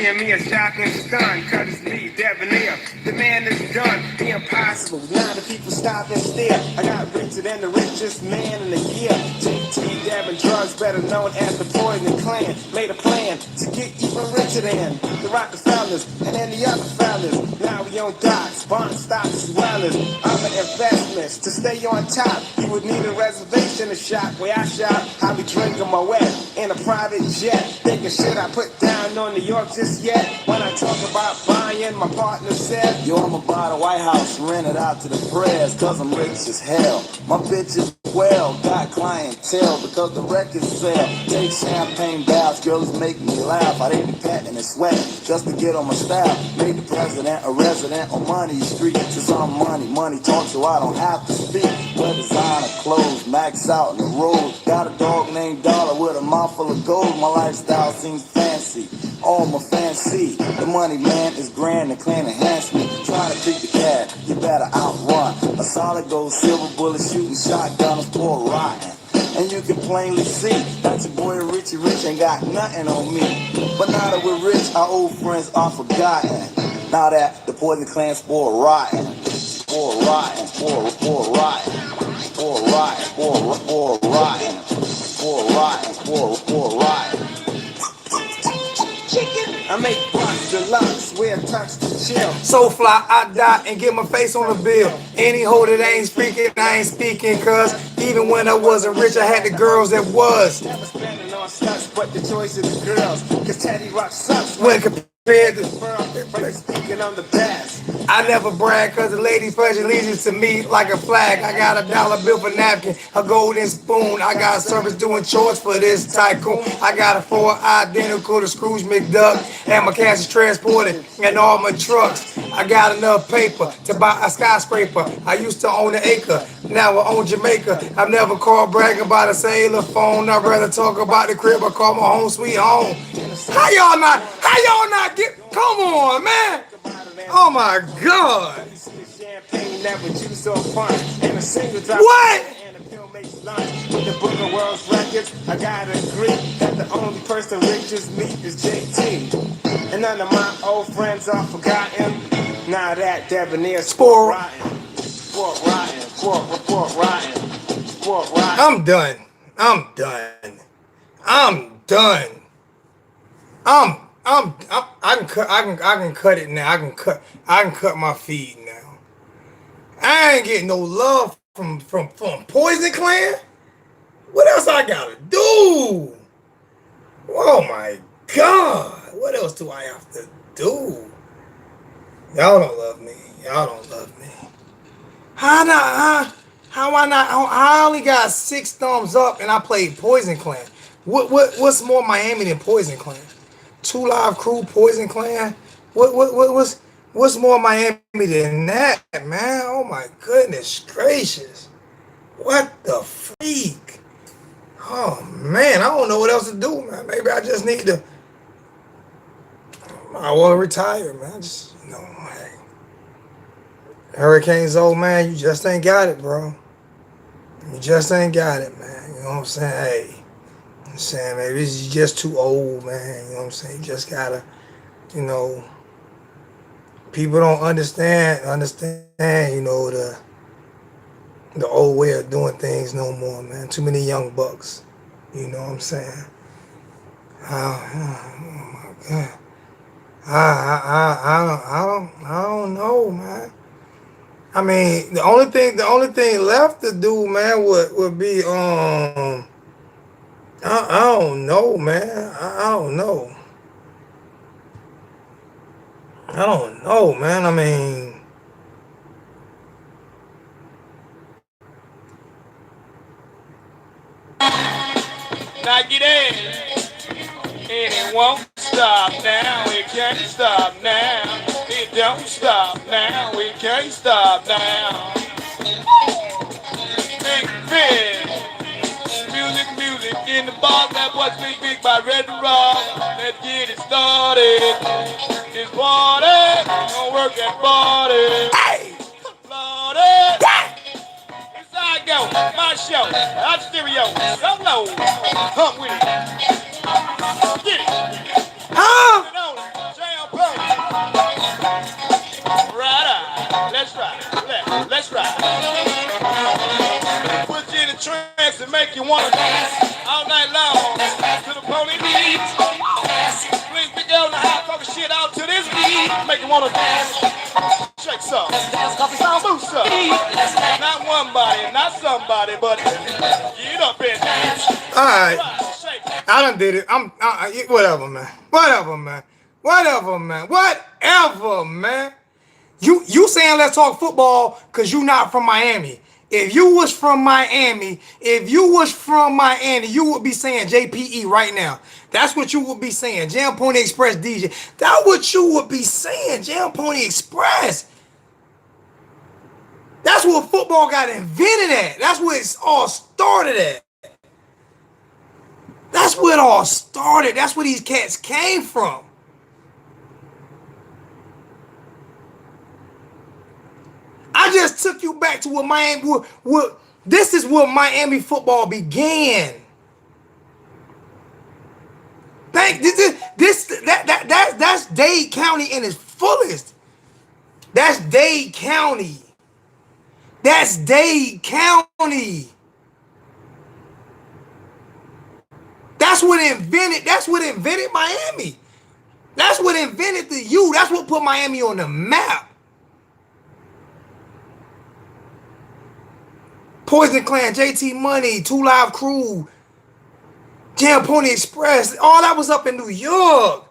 bringing me a shocking stun. Cause it's me, Debonair. The man is done, the impossible. Now the people stop and stare. I got richer than the richest man in the year. JT dabbing drugs, better known as the Poison Clan. Made a plan to get even richer than the Rockefellers and then the other fellas. Now we on docks, bond stocks as well as other investments. To stay on top, you would need a reservation to shop where I shop. I be drinking my wet in a private jet. Thinking shit I put down on New York just yet. When I talk about buying, my partner said, yo, I'ma buy the White House, rent it out to the press, cause I'm rich as hell. My bitch is well, got clientele because the records sell. Take champagne baths, girls make me laugh. I didn't pat and sweat just to get on my staff. Made the president a resident on Money Street. Since I'm money talk so I don't have to speak. Wear designer clothes, max out in the road. Got a dog named Dollar with a mouth full of gold. My lifestyle seems fancy, all my fancy. The money man is grand, the clan enhancement. Trying to pick the cat, you better outrun. A solid gold silver bullet shooting shotgun is for rotten. And you can plainly see that your boy Richie Rich ain't got nothing on me. But now that we're rich, our old friends are forgotten. Now that the Poison Clan sport rotten, sport rotten, sport rotten, sport rotten, sport rotten, sport rotten, sport rotten. I make bucks deluxe, wear tux to chill. So fly, I die and get my face on the bill. Any hoe that ain't speaking, I ain't speaking. Cause even when I wasn't rich, I had the girls that was. Never spending on sluts, but the choice is the girls. Cause Teddy Rock sucks. When compared to, But speaking on the best. I never brag cause the ladies pledge allegiance to me like a flag. I got a dollar bill for napkin, a golden spoon. I got service doing chores for this tycoon. I got a 4 identical to Scrooge McDuck. And my cash is transported in all my trucks. I got enough paper to buy a skyscraper. I used to own an acre, now I own Jamaica. I've never called bragging about a cellular phone. I'd rather talk about the crib I call my home sweet home. How y'all not get, come on, man. Oh my God. What? With the Book of World's Records, I gotta agree that the only person rich as me is JT. And none of my old friends are forgotten. Now that Debonair sport rotten, sport rotten, sport rotten, sport rotten. I'm done. I can cut it now. I can cut my feed now. I ain't getting no love from Poison Clan. What else I gotta do? Oh my God. What else do I have to do? Y'all don't love me. How I not? I only got 6 thumbs up and I played Poison Clan. What's more Miami than Poison Clan? 2 Live Crew, Poison Clan. What's more Miami than that, man? Oh my goodness gracious! What the freak? Oh man, I don't know what else to do, man. Maybe I just need to. I want to retire, man. Just hey. Hurricane's old man. You just ain't got it, bro. You just ain't got it, man. You know what I'm saying? Hey. I'm saying, maybe you're just too old, man. You know what I'm saying? You just gotta, people don't understand, the old way of doing things no more, man. Too many young bucks. You know what I'm saying? Oh my God. I don't know, man. I mean, the only thing left to do, man, would be I don't know, man. I don't know. Man. I mean, now get in. And it won't stop now. It can't stop now. It don't stop now. It can't stop now. Big Fish. Music in the bar. That was Big by Red Rock. Let's get it started. This party. Gonna work that party. hey, Lordy. Inside go. My show. Hot stereo. Solo. Hump with it. Get it. huh? Right, let's ride. Let's ride. Put you in a trance and make you wanna dance all night long to the pony beats. Please be down the hot talking shit out to this beat. Make you wanna dance. Shake some. Move some. Not one body, not somebody, but get up and dance. All right. Shake. I done did it. Whatever, man. Whatever, man. Whatever, man. Whatever, man. You saying let's talk football because you not from Miami. If you was from Miami, you would be saying JPE right now. That's what you would be saying. Jam Pony Express DJ. That's what you would be saying. Jam Pony Express. That's where football got invented at. That's where it all started at. That's where it all started. That's where these cats came from. I just took you back to where Miami. This is where Miami football began. That's Dade County in its fullest. That's Dade County. That's Dade County. That's what invented Miami. That's what invented the U. That's what put Miami on the map. Poison Clan, JT Money, 2 Live Crew, Jam Pony Express, all that was up in New York.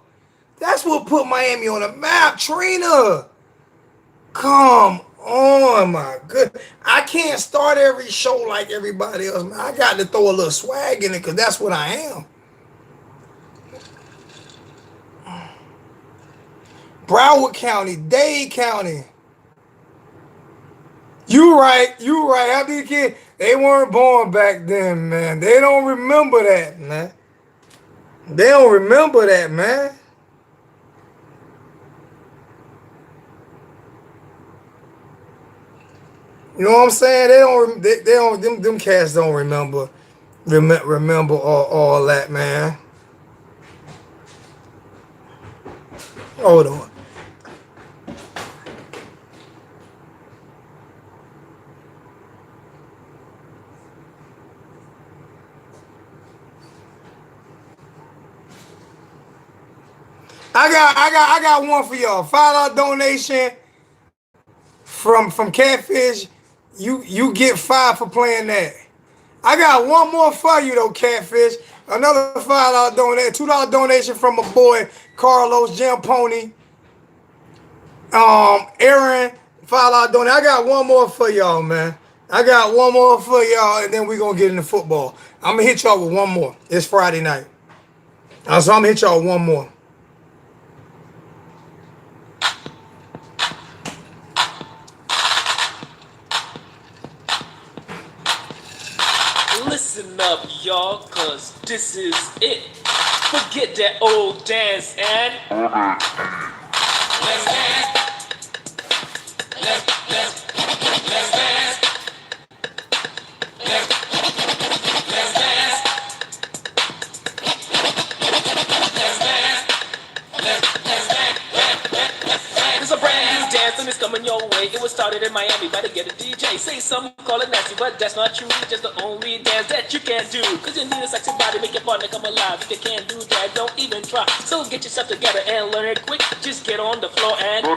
That's what put Miami on the map. Trina, come on, my goodness. I can't start every show like everybody else, man. I got to throw a little swag in it because that's what I am. Broward County, Dade County. You right. After the kid, they weren't born back then, man. They don't remember that, man. They don't remember that, man. You know what I'm saying? They don't. Them cats don't remember all that, man. Hold on. I got one for y'all. $5 donation from Catfish. You get 5 for playing that. I got one more for you though, Catfish. Another $5 donation, $2 donation from my boy Carlos Jam Pony. Aaron, $5 donation. I got one more for y'all, man. I got one more for y'all, and then we're gonna get into football. I'm gonna hit y'all with one more. It's Friday night. So I'm gonna hit y'all with one more. Listen up, y'all, cause this is it. Forget that old dance and let's dance. Let's dance. Let's dance. Let's dance. It's a brand new dance and it's coming your way. It was started in Miami by the Get a DJ. Say some call it nasty, but that's not true. It's just the only dance that you can do. Cause you need a sexy body, make your partner come alive. If you can't do that, don't even try. So get yourself together and learn it quick. Just get on the floor and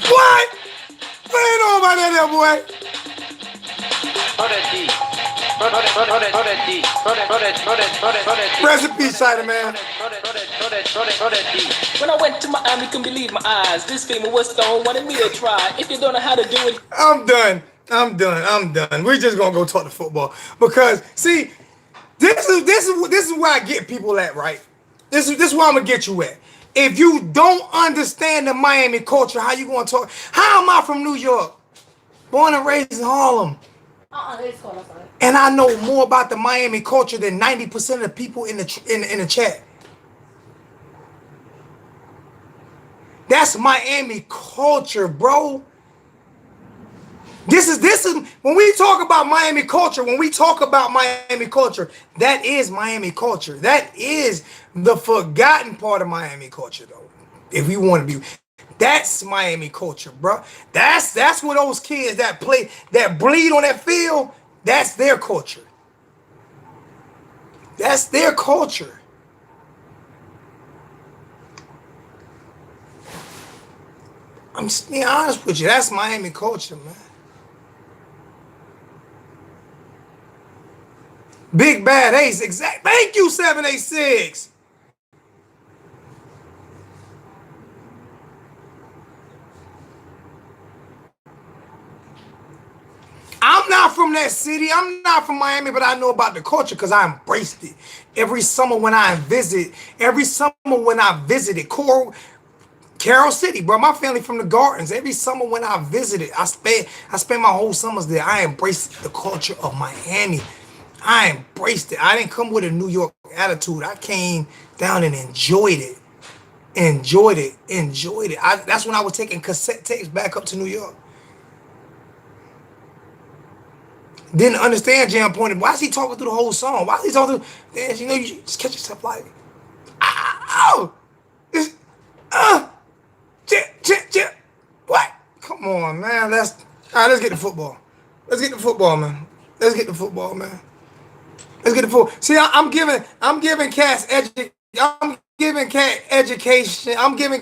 What? What you know about that there, boy? Recipe cider, man. when I went to Miami, couldn't believe my eyes. This female was stone, wanted me to try. If you don't know how to do it, I'm done. We're just gonna go talk to football because see, this is where I get people at, right? This is where I'm gonna get you at. If you don't understand the Miami culture, how you gonna talk? How am I from New York, born and raised in Harlem? And I know more about the Miami culture than 90% of the people in the chat. That's Miami culture, bro. This is when we talk about Miami culture, when we talk about Miami culture, that is Miami culture. That is the forgotten part of Miami culture, though. If we want to be, that's Miami culture, bro. That's what those kids that play, that bleed on that field, that's their culture. That's their culture. I'm just being honest with you. That's Miami culture, man. Big Bad Ace, exact. Thank you, 786. I'm not from that city. I'm not from Miami, but I know about the culture because I embraced it. Every summer when I visited Carroll City, bro. My family from the Gardens. Every summer when I visited, I spent my whole summers there. I embraced the culture of Miami. I embraced it. I didn't come with a New York attitude. I came down and enjoyed it. Enjoyed it. That's when I was taking cassette tapes back up to New York. Didn't understand Jam Pointed. Why is he talking through the whole song? Why is he talking through? You know, you just catch yourself like, ow! It's, what? Come on, man. All right, let's get to football. Let's get to football, man. Let's get to football, man. Let's get the football. See, I'm giving cats education. I'm giving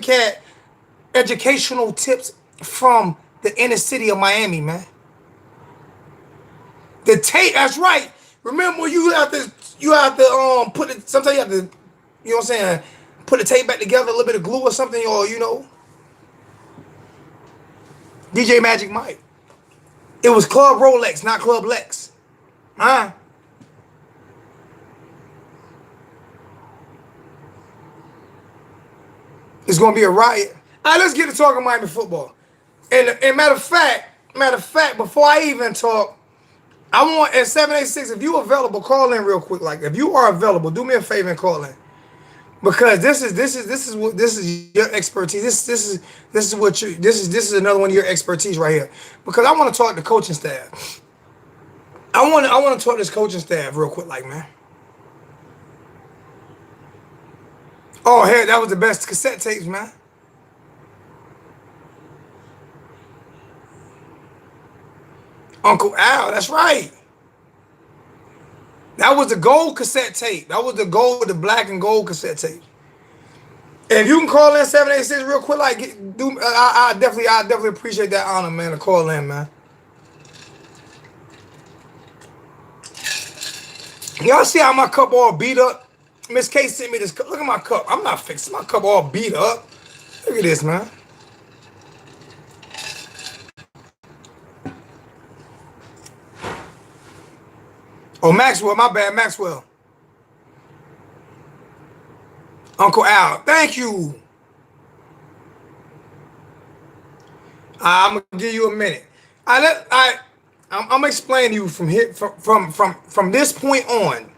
cat educational tips from the inner city of Miami, man. The tape, that's right. Remember, you have to put it. Sometimes you have to, you know what I'm saying, put the tape back together, a little bit of glue or something, or DJ Magic Mike. It was Club Rolex, not Club Lex. Huh? It's gonna be a riot. All right, let's get to talking Miami football. And matter of fact, before I even talk, I want at 786, if you available, call in real quick. Like if you are available, do me a favor and call in. Because this is your expertise. This is another one of your expertise right here. Because I want to talk to the coaching staff. I want to talk to this coaching staff real quick, like, man. Oh, hey, that was the best cassette tapes, man. Uncle Al, that's right. That was the gold cassette tape. That was the black and gold cassette tape. And if you can call in 786 real quick, like, I definitely appreciate that honor, man, to call in, man. Y'all see how my cup all beat up? Miss K sent me this cup. Look at my cup. I'm not fixing my cup all beat up. Look at this, man. Oh, Maxwell, my bad, Maxwell. Uncle Al, thank you. I'm gonna give you a minute. I'm explaining to you from here, from this point on.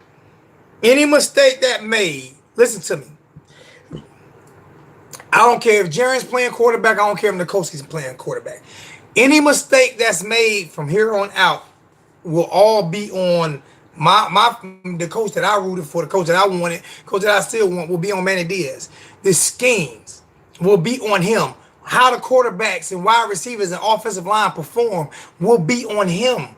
Any mistake that made, listen to me. I don't care if Jaren's playing quarterback. I don't care if Nikoski's playing quarterback. Any mistake that's made from here on out will all be on the coach that I rooted for, the coach that I wanted, coach that I still want, will be on Manny Diaz. The schemes will be on him. How the quarterbacks and wide receivers and offensive line perform will be on him.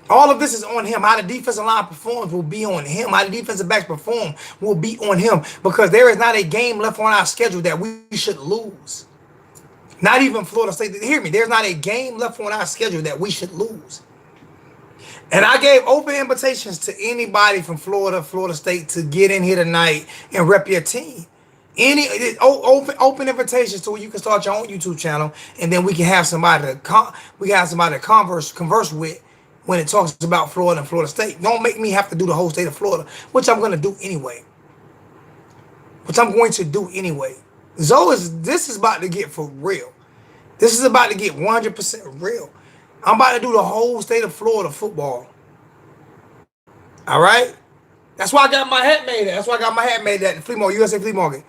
All of this is on him. How the defensive line performs will be on him. How the defensive backs perform will be on him. Because there is not a game left on our schedule that we should lose. Not even Florida State. Hear me. There's not a game left on our schedule that we should lose. And I gave open invitations to anybody from Florida State to get in here tonight and rep your team. Any open invitations to where you can start your own YouTube channel, and then we can have somebody to converse with when it talks about Florida and Florida State. Don't make me have to do the whole state of Florida, which I'm going to do anyway. This is about to get for real. This is about to get 100% real. I'm about to do the whole state of Florida football. All right? That's why I got my hat made at. The flea market, USA Flea Market.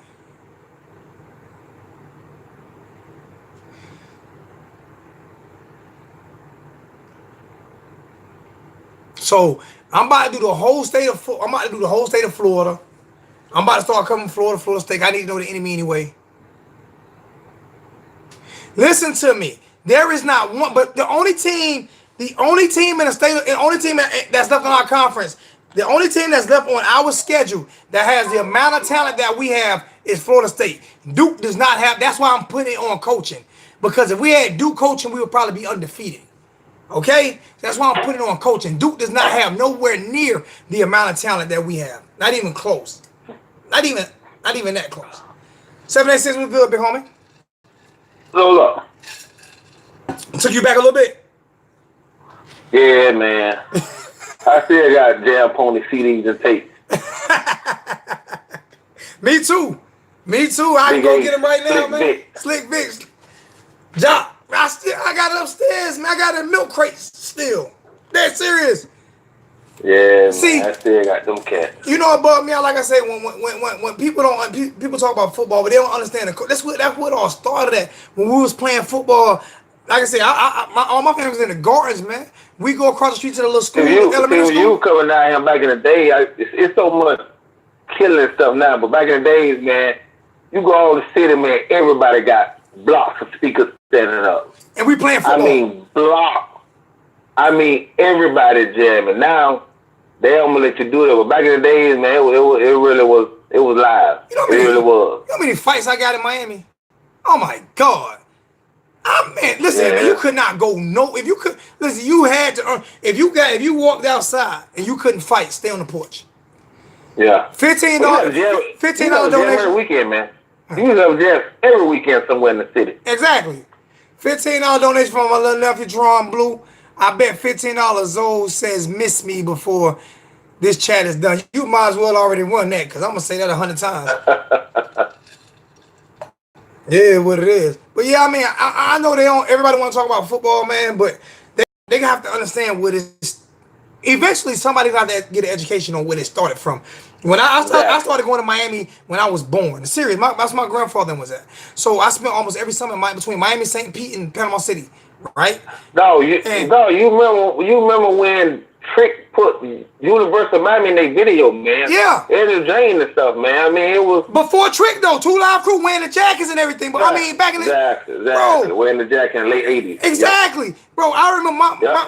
So I'm about to do the whole state of Florida. I'm about to start covering Florida State. I need to know the enemy anyway. Listen to me. There is not one, but the only team in the state, the only team that's left on our conference, the only team that's left on our schedule that has the amount of talent that we have is Florida State. Duke does not have. That's why I'm putting it on coaching. Because if we had Duke coaching, we would probably be undefeated. Okay? That's why I'm putting it on coaching. Duke does not have nowhere near the amount of talent that we have. Not even close. Not even that close. 786 was good, big homie. Hold up. Took you back a little bit. Yeah, man. I still got Jam Pony CDs and tapes. Me too. I can go get them right now, man. Slick Vic. Jock. I got it upstairs, man. I got it in milk crates still. That's serious. Yeah, See, man, I still got them cats. You know what bugged me out? Like I said, when people talk about football, but they don't understand that's what it all started at. When we was playing football, like I said, all my family was in the gardens, man. We go across the street to the little school, elementary school. You coming down here back in the day, it's so much killing stuff now, but back in the days, man, you go all the city, man, everybody got blocks of speakers standing up. And we playing football. I mean, block. I mean, everybody jamming. Now, they don't let you do that, but back in the days, man, it really was live. It really was. You know how many fights I got in Miami? Oh my God. Listen, man, you could not go you had to if you walked outside and you couldn't fight, stay on the porch. Yeah. $15 $15 donation every weekend, man. You have jam every weekend somewhere in the city. Exactly. $15 donation from my little nephew, Drawing Blue. I bet $15 Zoe says miss me before this chat is done. You might as well already won that because I'm going to say that 100 times. Yeah, what it is. But yeah, I mean, I know everybody want to talk about football, man, but they have to understand what it's. Eventually, somebody's got to get an education on where it started from. When I started going to Miami when I was born. Serious, that's my grandfather was at. So I spent almost every summer between Miami, St. Pete, and Panama City, right? You remember when Trick put University of Miami in their video, man? Yeah. Eddie Jane and stuff, man. I mean, it was before Trick though. 2 Live Crew wearing the jackets and everything. But I mean, back in the exactly, bro, wearing the jacket in the late '80s. Exactly, bro. I remember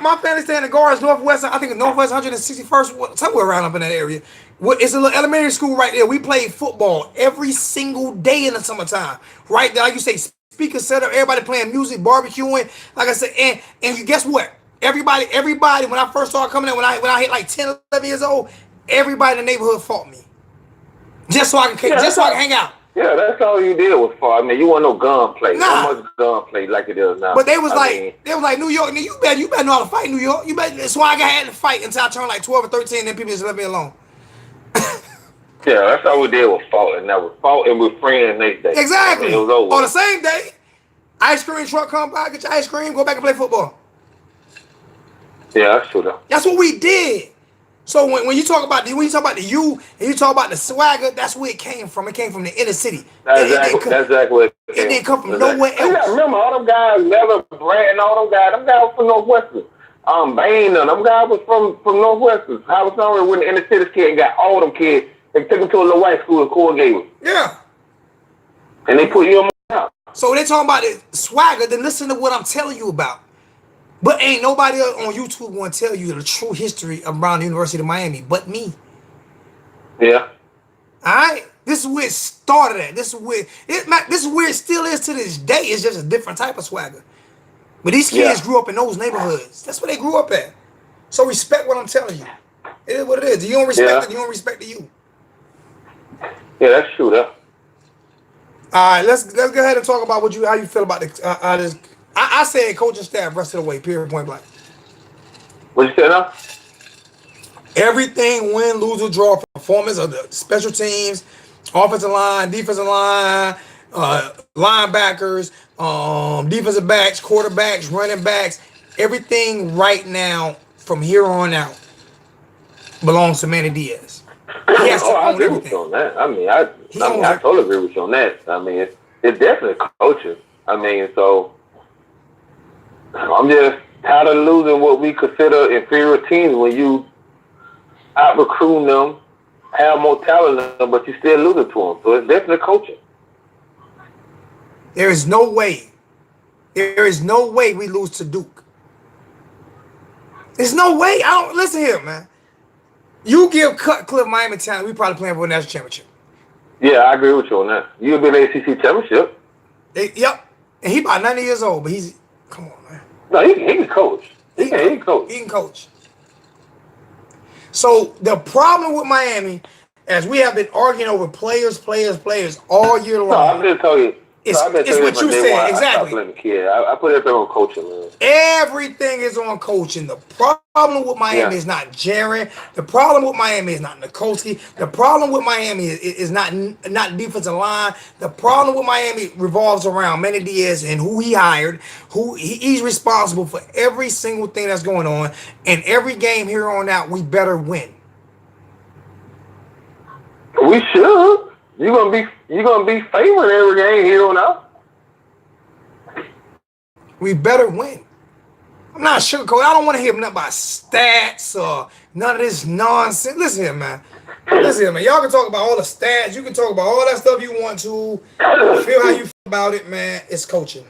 my family staying in the guards, Northwest. I think Northwest 161st, somewhere around up in that area. It's a little elementary school right there. We played football every single day in the summertime. Right there, like you say, speaker set up, everybody playing music, barbecuing. Like I said, and you guess what? Everybody, when I first started coming in, when I hit like 10, 11 years old, everybody in the neighborhood fought me. Just so I can hang out. Yeah, that's all you did was fight. I mean, you want no gunplay. Not much gunplay like it is now. But they was like New York, you better know how to fight New York. You better. That's why I had to fight until I turned like 12 or 13, and then people just left me alone. Yeah, that's all we did was fought, and that was fought and with friends next day. Exactly. I mean, it was over. On the same day, ice cream truck come by, get your ice cream, go back and play football. Yeah, that's true though. That's what we did. So when you talk about the you and you talk about the swagger, that's where it came from. It came from the inner city. That's exactly what it didn't come from nowhere else. Yeah, remember all them guys, Melvin Brand and all them guys from Northwestern. Bain and them guys was from Northwestern. I was somewhere when the inner city kid and got all them kids and took them to a little white school in Coral Gables. Yeah. And they put you on my house. So they talking about the swagger, then listen to what I'm telling you about. But ain't nobody on YouTube going to tell you the true history around the University of Miami but me. Yeah. All right? This is where it started at. This is where it still is to this day. It's just a different type of swagger. But these kids grew up in those neighborhoods. That's where they grew up at. So respect what I'm telling you. It is what it is. You don't respect it, you don't respect you. Yeah, that's true though. All right, let's go ahead and talk about how you feel about this. I said coaching staff rest of the way, period, point blank. What you say now? Everything, win, lose, or draw, performance of the special teams, offensive line, defensive line, linebackers, defensive backs, quarterbacks, running backs, everything right now from here on out belongs to Manny Diaz. He has to I own agree everything. with you on that. I totally agree with you on that. I mean, it's definitely coaching. I mean, so I'm just tired of losing what we consider inferior teams when you out recruiting them, have more talent than them, but you still losing to them. So it's definitely coaching. There is no way. There is no way we lose to Duke. There's no way. I don't listen here, man. You give Cutcliffe Miami talent, we probably playing for a national championship. Yeah, I agree with you on that. You'll be in the ACC championship. Yep. And he about 90 years old, but he's come on, man. No, he can coach. He can coach. He can coach. So the problem with Miami, as we have been arguing over players all year long. No, I'm just telling you. It's what you said, exactly. I put everything on coaching, man. Everything is on coaching. The problem with Miami is not Jaren. The problem with Miami is not Nikolsky. The problem with Miami is not defensive line. The problem with Miami revolves around Manny Diaz and who he hired. He's responsible for every single thing that's going on. And every game here on out, we better win. We should. You're gonna be favored every game here on out. We better win. I'm not sugarcoating. I don't want to hear nothing about stats or none of this nonsense. Listen here, man. Y'all can talk about all the stats. You can talk about all that stuff you want to. Feel how you feel about it, man. It's coaching.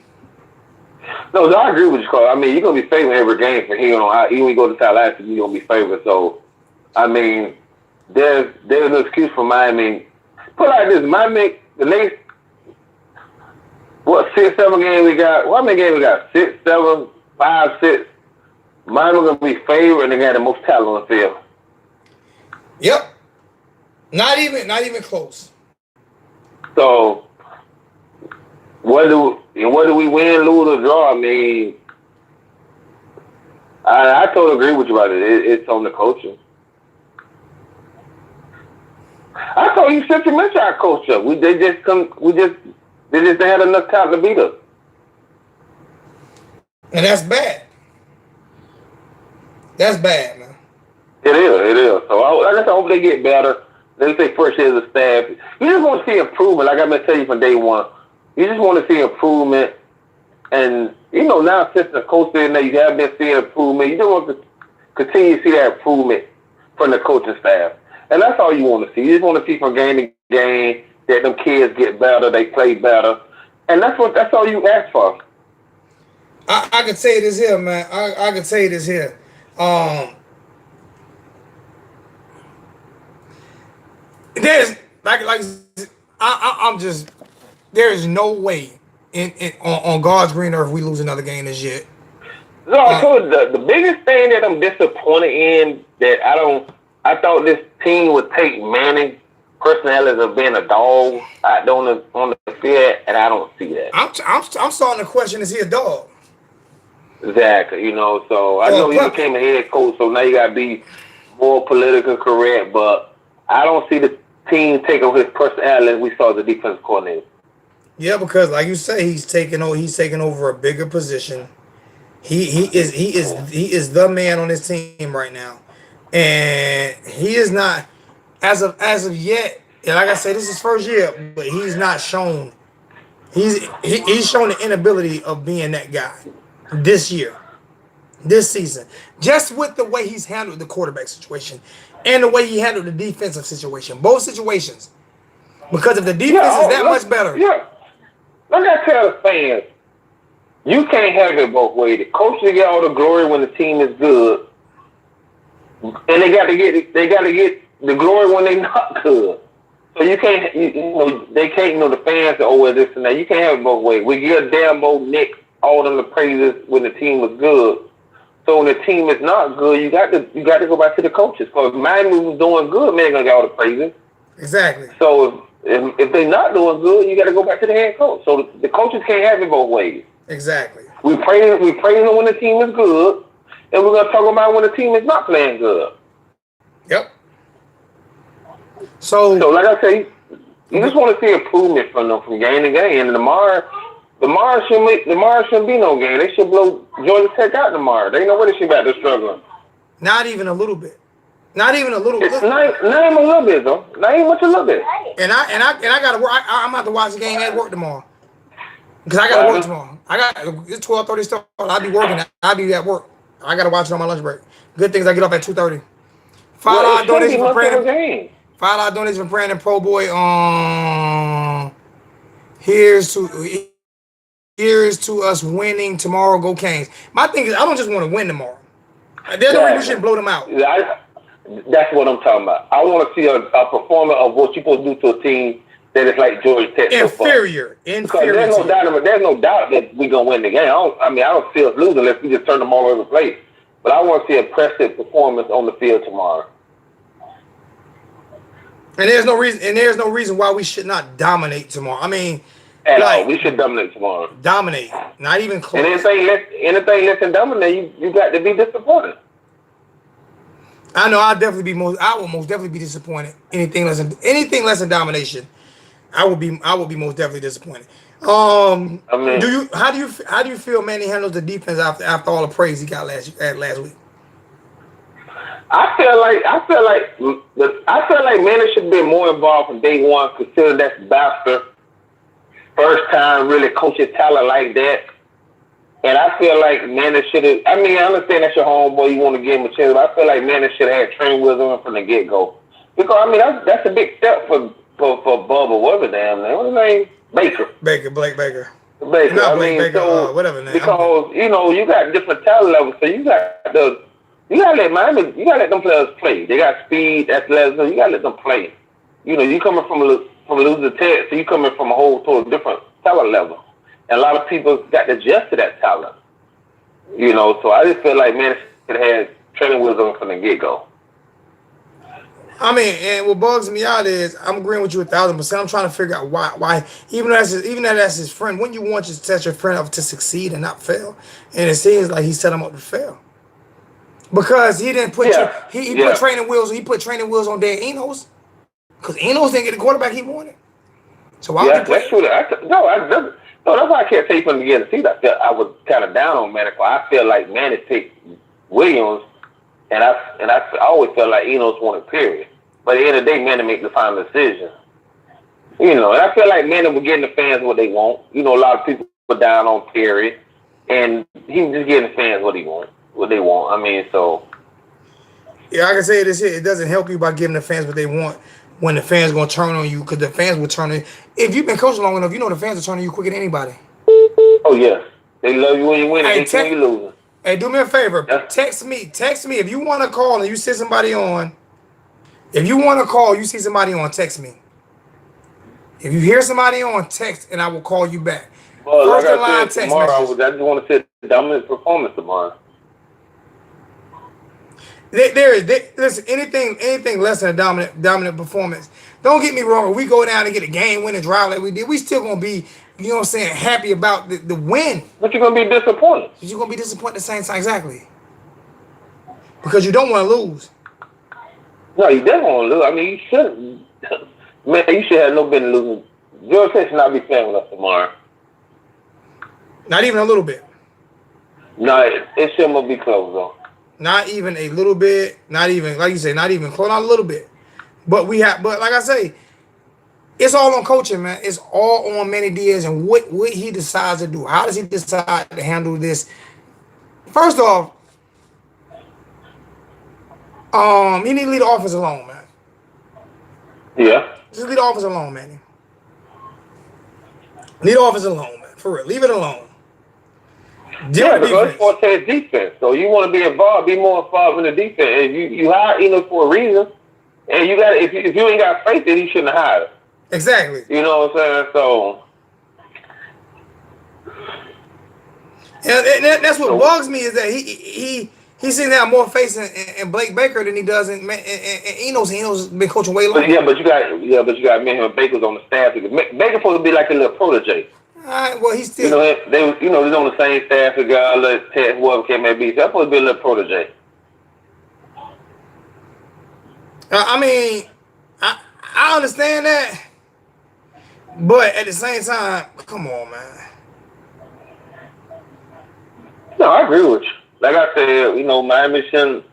No, I agree with you, Carl. I mean, you're gonna be favored every game from here on out. Even when you go to Tallahassee, you're gonna be favored. So, I mean, there's no excuse for Miami. Put it like this, Miami, the next, 6, 7 games we got? How many games we got? 6, 7, 5, 6. Miami gonna be favored, and they got the most talent on the field. Yep. Not even close. So, whether we win, lose, or draw, I mean, I totally agree with you about it. It's on the coaching. I thought you said you mentioned our coach up. They just had enough talent to beat us. And that's bad. That's bad, man. It is. So I just hope they get better. They say first year as a staff. You just want to see improvement, like I've been telling you from day one. You just want to see improvement. And, now since the coach in there, you have been seeing improvement. You just want to continue to see that improvement from the coaching staff. And that's all you want to see. You just want to see from game to game that them kids get better, they play better. And that's all you ask for. I can say this here, man. I can say this here. There's there is no way on God's green earth we lose another game this year. No, I told you the biggest thing that I'm disappointed in that I thought this team would take Manning personality of being a dog out on the field, and I don't see that. I'm starting to question, is he a dog? Exactly, so I know you became a head coach, so now you got to be more politically correct, but I don't see the team taking over his personality as we saw the defensive coordinator. Yeah, because like you say, he's taking over a bigger position. He is the man on his team right now. And he is not, as of yet, and like I said, this is his first year, but he's not shown. He's shown the inability of being that guy this year, this season. Just with the way he's handled the quarterback situation and the way he handled the defensive situation. Both situations. Because if the defense is that much better. Yeah. Like I tell the fans, you can't have it both ways. The coach will get all the glory when the team is good. And they got to get the glory when they're not good. So you can't, they can't, the fans say, oh, well, this and that. You can't have it both ways. We give Dabo, Nick, all them the praises when the team was good. So when the team is not good, you got to go back to the coaches. Because if Miami was doing good, man, they're gonna get all the praises. Exactly. So if they're not doing good, you got to go back to the head coach. So the coaches can't have it both ways. Exactly. We praise them when the team is good. And we're going to talk about when the team is not playing good. Yep. So like I say, you just want to see improvement from them from game to game. And tomorrow shouldn't be no game. They should blow Georgia Tech out tomorrow. They know where they should be out there struggling. Not even a little bit. Not even a little bit. Not even a little bit, though. Not even much a little bit. And I got to work. I'm about to watch the game at work tomorrow. Because I got to work tomorrow. It's 12:30 start. I'll be working. I'll be at work. I got to watch it on my lunch break. Good things I get up at 2:30. $5 donation for much of a Brandon. game. $5 donation for Brandon Pro Boy. Here's to us winning tomorrow. Go Canes. My thing is, I don't just want to win tomorrow. There's no reason we shouldn't blow them out. That's what I'm talking about. I want to see a performance of what you're supposed to do to a team that is like Georgia Tech. Inferior. Because there's no doubt that we're going to win the game. I don't see us losing unless we just turn them all over the place. But I want to see a impressive performance on the field tomorrow. And there's no reason why we should not dominate tomorrow. I mean, all. We should dominate tomorrow. Dominate. Not even close. And anything less than dominate, you got to be disappointed. I know I will most definitely be disappointed. Anything less than domination, I will be most definitely disappointed. How do you feel Manny handles the defense after all the praise he got last week? I feel like Manny should be more involved from day one, considering that's Baxter first time really coaching talent like that. And I feel like Manny should have. I mean, I understand that's your homeboy. You want to give him a chance, but I feel like Manny should have had training wheels on from the get go. Because I mean, that's a big step for Bubba. Whatever damn name. What's his name? Blake Baker. Not Blake Baker. So, whatever name. Because you got different talent levels, so you gotta let Miami. You gotta let them players play. They got speed, athleticism. You gotta let them play. You coming from Louisiana Tech, so you coming from a whole total different talent level. And a lot of people got to adjust to that talent. So I just feel like Manny should have had training wheels on from the get-go. I mean, and what bugs me out is I'm agreeing with you 1,000%. I'm trying to figure out why even though that's his friend, wouldn't you want to set your friend up to succeed and not fail? And it seems like he set him up to fail. Because he didn't put he put training wheels on Dan Enos. Because Enos didn't get the quarterback he wanted. So why would you play? That's true. That's why I can't take him together. See, I was kind of down on Manny. I feel like Manny picked Williams, and I always felt like Enos wanted period. But at the end of the day, Manny made the final decision. And I feel like Manny was getting the fans what they want. A lot of people were down on period, and he was just getting the fans what they want. I mean, so. Yeah, I can say this here. It doesn't help you by giving the fans what they want when the fans going to turn on you, because the fans will turn on you. If you've been coaching long enough, the fans will turn on you quicker than anybody. Oh, yeah. They love you when you win and they hate you losing. Hey, do me a favor. Yeah. Text me. If you want to call and you see somebody on. If you want to call, you see somebody on, text me. If you hear somebody on, text, and I will call you back. Well, first like I said, tomorrow, I just want to see the dominant performance tomorrow. Listen, anything less than a dominant performance. Don't get me wrong. If we go down and get a game-winning drive like we did, we still gonna be, happy about the win. But you're gonna be disappointed. You're gonna be disappointed at the same time, exactly. Because you don't want to lose. No, you definitely want to lose. I mean, you shouldn't. Man, you should have no business losing. Georgia Tech should not be playing with us tomorrow. Not even a little bit. No, it shouldn't be close though. Not even a little bit. Not even, like you say, not even close. Not a little bit. But like I say, it's all on coaching, man. It's all on Manny Diaz and what he decides to do. How does he decide to handle this? First off, he need to leave the offense alone, man. Yeah. Just leave the offense alone, Manny. Leave the offense alone, man. For real. Leave it alone. Because it's Forte's defense. So you want to be more involved in the defense. And you hire Enos for a reason. And you got if you ain't got faith in, you shouldn't have hired. Exactly. You know what I'm saying? So and that's what bugs me is that he seems to have more faith in Blake Baker than he does in Enos. Enos has been coaching way longer. But you got him and Baker's on the staff. Baker's supposed to be like a little protege. All right, well, he's still. They're on the same staff as guys, Ted, whoever can may be. So that's supposed to be a little protege. I mean, I understand that, but at the same time, come on, man. No, I agree with you. Like I said, Miami shouldn't.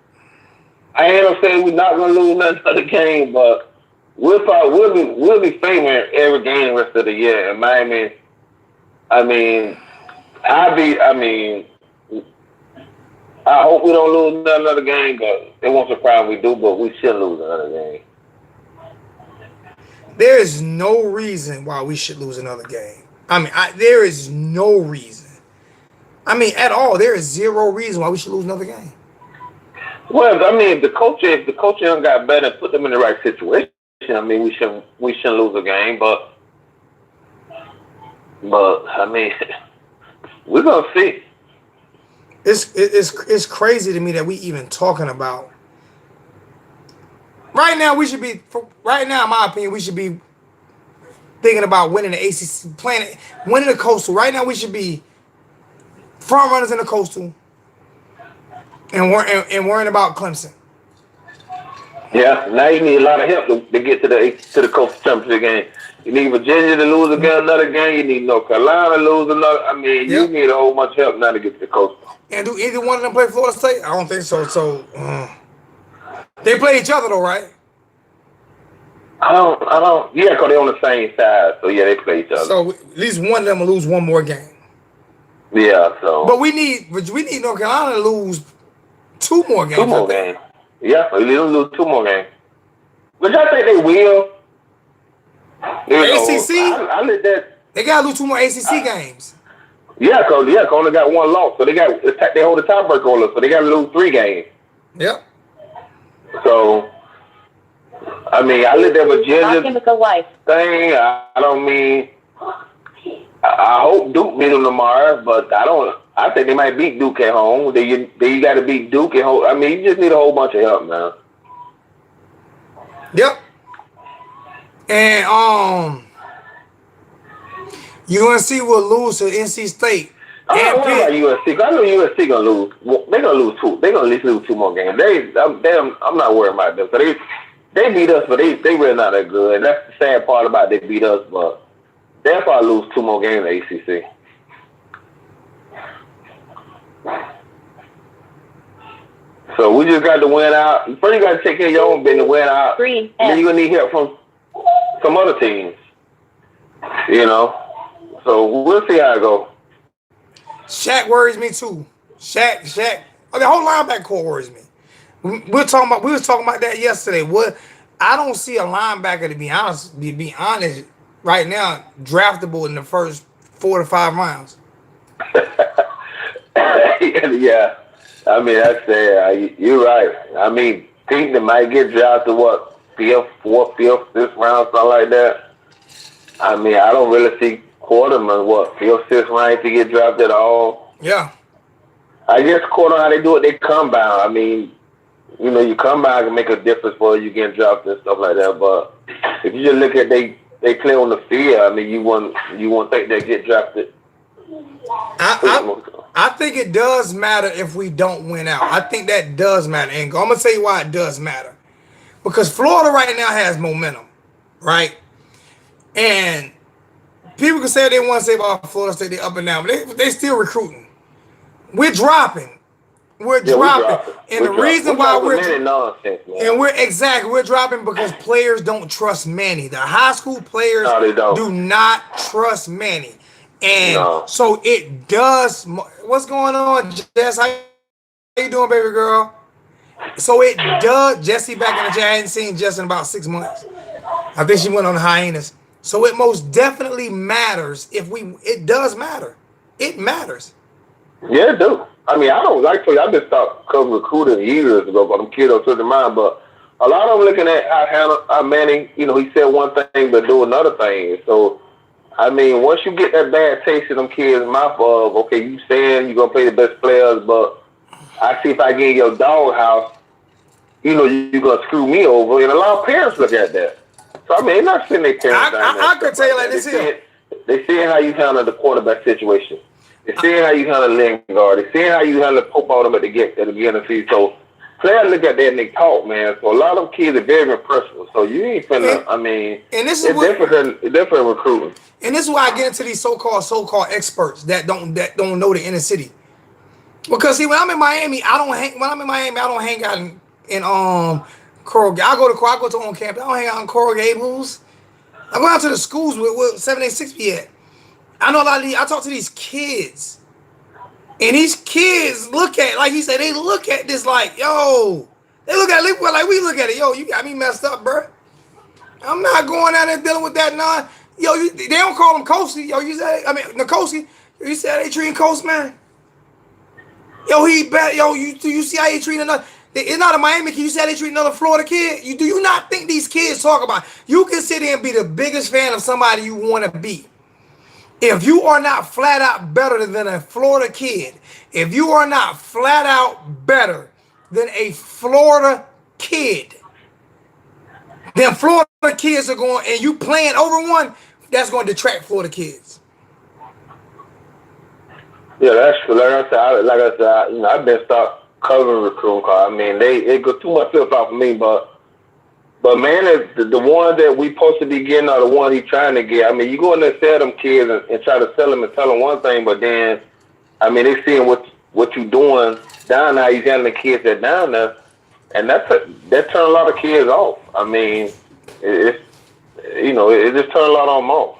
I ain't gonna say we're not gonna lose another game, but we'll be favoring every game the rest of the year. And Miami. I hope we don't lose another game, but it won't surprise we do. But we should lose another game. There is no reason why we should lose another game. I mean, there is no reason. I mean, at all. There is zero reason why we should lose another game. Well, I mean, if the coach got better and put them in the right situation, I mean, we shouldn't lose a game. But I mean, we're gonna see. It's crazy to me that we even talking about. Right now, in my opinion, we should be thinking about winning the ACC, winning the Coastal. Right now, we should be front runners in the Coastal and worrying about Clemson. Yeah, now you need a lot of help to get to the Coastal Championship game. You need Virginia to lose another game. You need North Carolina to lose another. I mean, you need a whole bunch of help now to get to the Coastal. And do either one of them play Florida State? I don't think so. So they play each other though, right? I don't. Yeah, because they're on the same side. So yeah, they play each other. So at least one of them will lose one more game. Yeah. So. But we need North Carolina to lose two more games. Two more games. Yeah, they'll lose two more games. Which I think they will. ACC. I let that. They gotta lose two more ACC games. Yeah, cause only got one loss, so they hold the tiebreaker on us, so they got to lose 3 games. Yep. So, I mean, I let that Virginia thing. I don't mean. I hope Duke beat them tomorrow, but I don't. I think they might beat Duke at home. You got to beat Duke at home. I mean, you just need a whole bunch of help, man. Yep. And UNC will lose to NC State. I don't know about USC. I know USC gonna lose. They're gonna lose 2. They're gonna at least lose 2 more games. I'm not worried about them. So they beat us, but they really not that good. And that's the sad part about they beat us. But they'll probably lose 2 more games in the ACC. So we just got to win out. First, you got to take care of your own business, win out. Then you're gonna need help from some other teams. You know. So we'll see how it goes. Shaq worries me too. Shaq. The whole linebacker core worries me. We was talking about that yesterday. I don't see a linebacker to be honest, right now, draftable in the first 4 to 5 rounds. Yeah. I mean, that's there. You're right. I mean, team that might get drafted, 5th, 4th, 5th, this round, something like that. I mean, I don't really see Quarterman, 5th, 6th rank to get drafted at all. Yeah. I guess according to how they do it, they combine. I mean, you know, you combine can make a difference for you getting drafted and stuff like that. But if you just look at they play on the field, I mean, you won't think they get drafted. I think it does matter if we don't win out. I think that does matter. And I'm gonna tell you why it does matter. Because Florida right now has momentum, right? And people can say what they want to say about Florida State, they up and down, but they still recruiting. We're dropping. We're dropping. And the reason why we're dropping because players don't trust Manny. The high school players do not trust Manny. And so it does. What's going on, Jess? How you doing, baby girl? So it does. Jesse back in the chat. I hadn't seen Jess in about 6 months. I think she went on hiatus. So it most definitely matters it does matter. It matters. Yeah, it do. I mean, I don't like to. I just stopped covering recruiting years ago, but I'm kid up to the mind. But a lot of them looking at how Manning, you know, he said one thing but do another thing. So, I mean, once you get that bad taste in them kids' mouth of, okay, you saying you're gonna play the best players, but I see if I get in your doghouse, you know, you're gonna screw me over. And a lot of parents look at that. So I mean, they're not sitting there parents. I could tell you like this here. They seeing how you handle the quarterback situation. They're seeing how you handle Lingard. They're seeing how you handle Pope on them at the beginning of the season. So players look at that and they talk, man. So a lot of them kids are very impressive. So you ain't finna. I mean, and this is different recruiting. And this is why I get into these so-called experts that don't know the inner city. Because see, when I'm in Miami, I don't hang out in Coral. I go to on campus. I don't hang out in Coral Gables. I go out to the schools with 786 be at. I know a lot of these. I talk to these kids. And these kids look at, like he said, they look at this like, yo, they look at it like we look at it. Yo, you got me messed up, bro. I'm not going out there dealing with that Yo, they don't call him Kosi. Yo, you said, Nkosi. You said they treating Coast, man. Yo, you see how he treating another? It's not a Miami kid. You said they treat another Florida kid. Do you not think these kids talk about? You can sit here and be the biggest fan of somebody you want to be. If you are not flat out better than a Florida kid, if you are not flat out better than a Florida kid, then Florida kids are going, and you playing over one, that's going to detract Florida kids. Yeah, that's true. Like I said, I've been stopped covering recruiting call. I mean, they go too much flip out for me, but man, the one that we supposed to be getting are the one he's trying to get. I mean, you go in there and sell them kids and try to sell them and tell them one thing, but then, I mean, they seeing what you doing down there. He's handling the kids that down there, and that turn a lot of kids off. I mean, it just turn a lot of them off.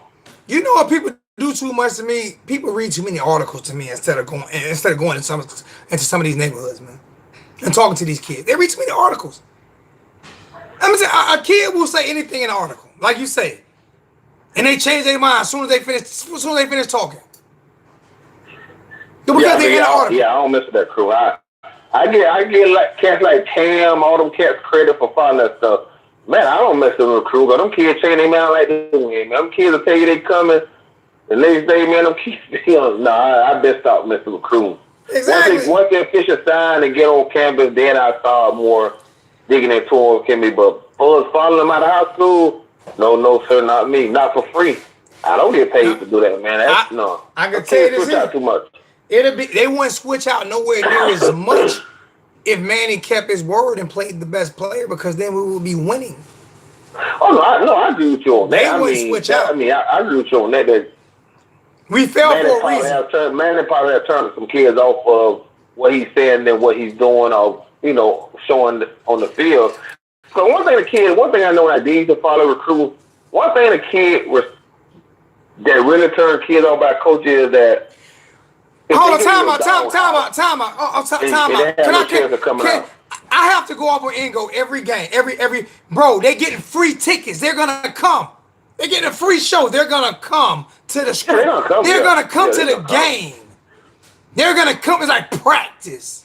You know what people do too much to me? People read too many articles to me instead of going into some of these neighborhoods, man, and talking to these kids. They read too many articles. I'm saying a kid will say anything in an article, like you say, and they change their mind as soon as they finish talking. Because they're in an article. Yeah, I don't mess with that crew. I get like cats like Cam, all them cats credit for finding that stuff. Man, I don't mess with the crew, but them kids change their mind like this. Man, them kids will tell you they coming. The next day, man, them kids, I best stop messing with crew. Exactly. Once they official sign and get on campus, then I start more digging into them, can be, but us following them out of high school, no, sir, not me, not for free. I don't get paid to do that, man. I can tell you this out too much. They wouldn't switch out nowhere near as much if Manny kept his word and played the best player, because then we would be winning. Oh no, I agree with you on that. They wouldn't switch out. I mean, I agree with you on that. We fell for a reason. Manny probably have turned some kids off of what he's saying than what he's doing, or showing on the field. So one thing I know when I did to follow recruit, one thing a kid that really turned kids off by coaches is that. Hold on, time out. I have to go off on Ingo every game, every bro. They getting free tickets. They're gonna come. They're getting a free show. They're gonna come to the script. They're gonna come to the game. They're gonna come. It's like practice.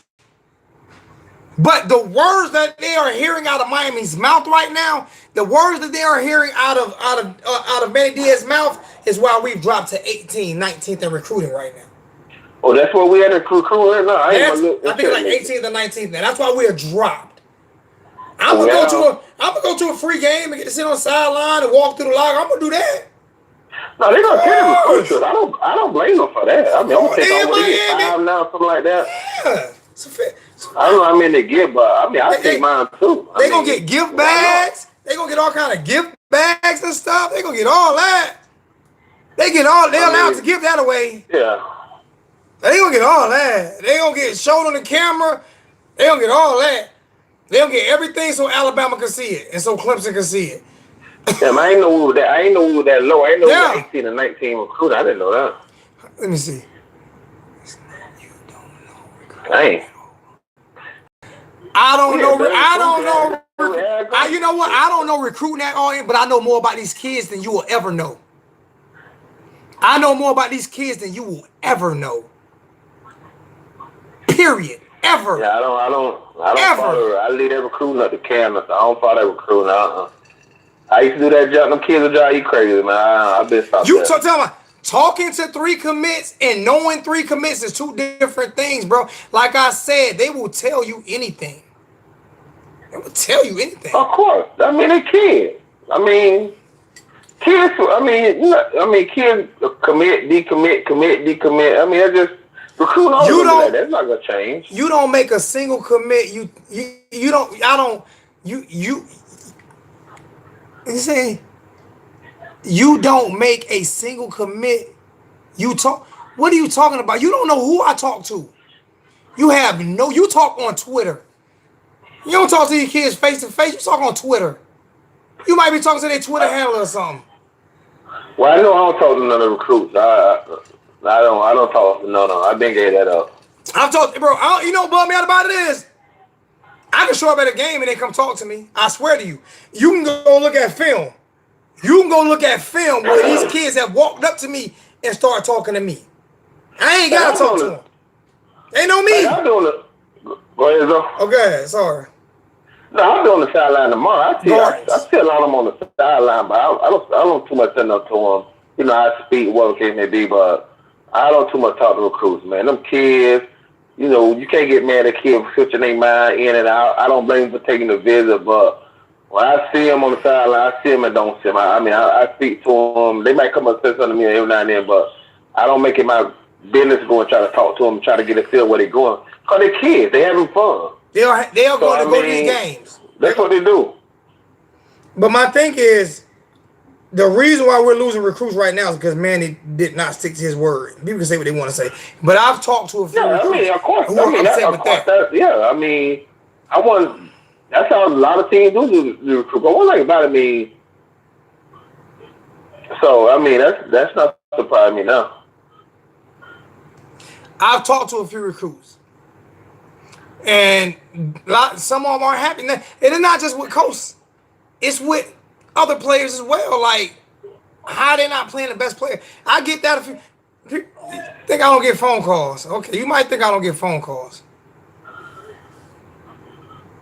But the words that they are hearing out of Miami's mouth right now, the words that they are hearing out of Manny Diaz's mouth is why we've dropped to 18th, 19th in recruiting right now. Oh, that's where we at in recruiting right now. I think like 18th or 19th now. That's why we're dropped. I'm gonna go to a free game and get to sit on the sideline and walk through the locker. I'm gonna do that. No, they're gonna tell you recruiters. I don't blame them for that. I mean, I'm gonna take on 5 now, something like that. Yeah. I don't know how many they get, but I mean, I take mine too. They gonna get gift bags. They gonna get all kind of gift bags and stuff. They gonna get all that. They're allowed to give that away. Yeah. They gonna get all that. They gonna get showed on the camera. They gonna get all that. They gonna get everything so Alabama can see it and so Clemson can see it. Damn, I ain't know we were that low. I ain't know we were 18 and 19 recruit. I didn't know that. Let me see. Dang. I don't know. You know what? I don't know recruiting at all, but I know more about these kids than you will ever know. I know more about these kids than you will ever know. Period. Ever. Yeah, I don't follow. I leave that recruiting up to Candace. I don't follow that recruiting. I used to do that job. Them kids will drive you crazy, man. I've been stopped. Tell me, talking to 3 commits and knowing 3 commits is 2 different things, bro. Like I said, they will tell you anything. They will tell you anything. Of course. I mean, they kids. Kids. Kids commit, decommit. I mean, that's just recruiting all that's not gonna change. You don't make a single commit. You say you don't make a single commit. What are you talking about? You don't know who I talk to. You talk on Twitter. You don't talk to your kids face to face. You talk on Twitter. You might be talking to their Twitter handler or something. Well, I know I don't talk to none of the recruits. I don't talk. No. I been gave that up. I've talked, bro. You know what bummed me out about it is I can show up at a game and they come talk to me. I swear to you. You can go look at film. You can go look at film where these kids have walked up to me and started talking to me. I ain't gotta talk to them. They know me. I'm doing it. Go ahead, Joe. Okay, sorry. No, I'll be on the sideline tomorrow. I see a lot of them on the sideline, but I don't too much send up to them. You know, I speak whatever case may be, but I don't too much talk to recruits, man. Them kids, you know, you can't get mad at kids switching their mind in and out. I don't blame them for taking the visit, but when I see them on the sideline, I see them and don't see them. I mean, I speak to them. They might come up and say something to me every now and then, but I don't make it my business to go and try to talk to them and try to get a feel where they're going. Because they're kids. They're having fun. They are going to go to these games. That's what they do. But my thing is, the reason why we're losing recruits right now is because Manny did not stick to his word. People can say what they want to say, but I've talked to a few recruits. I mean, of course. Who are upset with that. Yeah, I mean, that's how a lot of teams do recruit. But one thing about it, I mean, so I mean that's not surprising me now. I've talked to a few recruits, and some of them aren't happy. And it's not just with Coast; it's with other players as well. Like, how they not playing the best player? I get that. If you think I don't get phone calls, okay, you might think I don't get phone calls.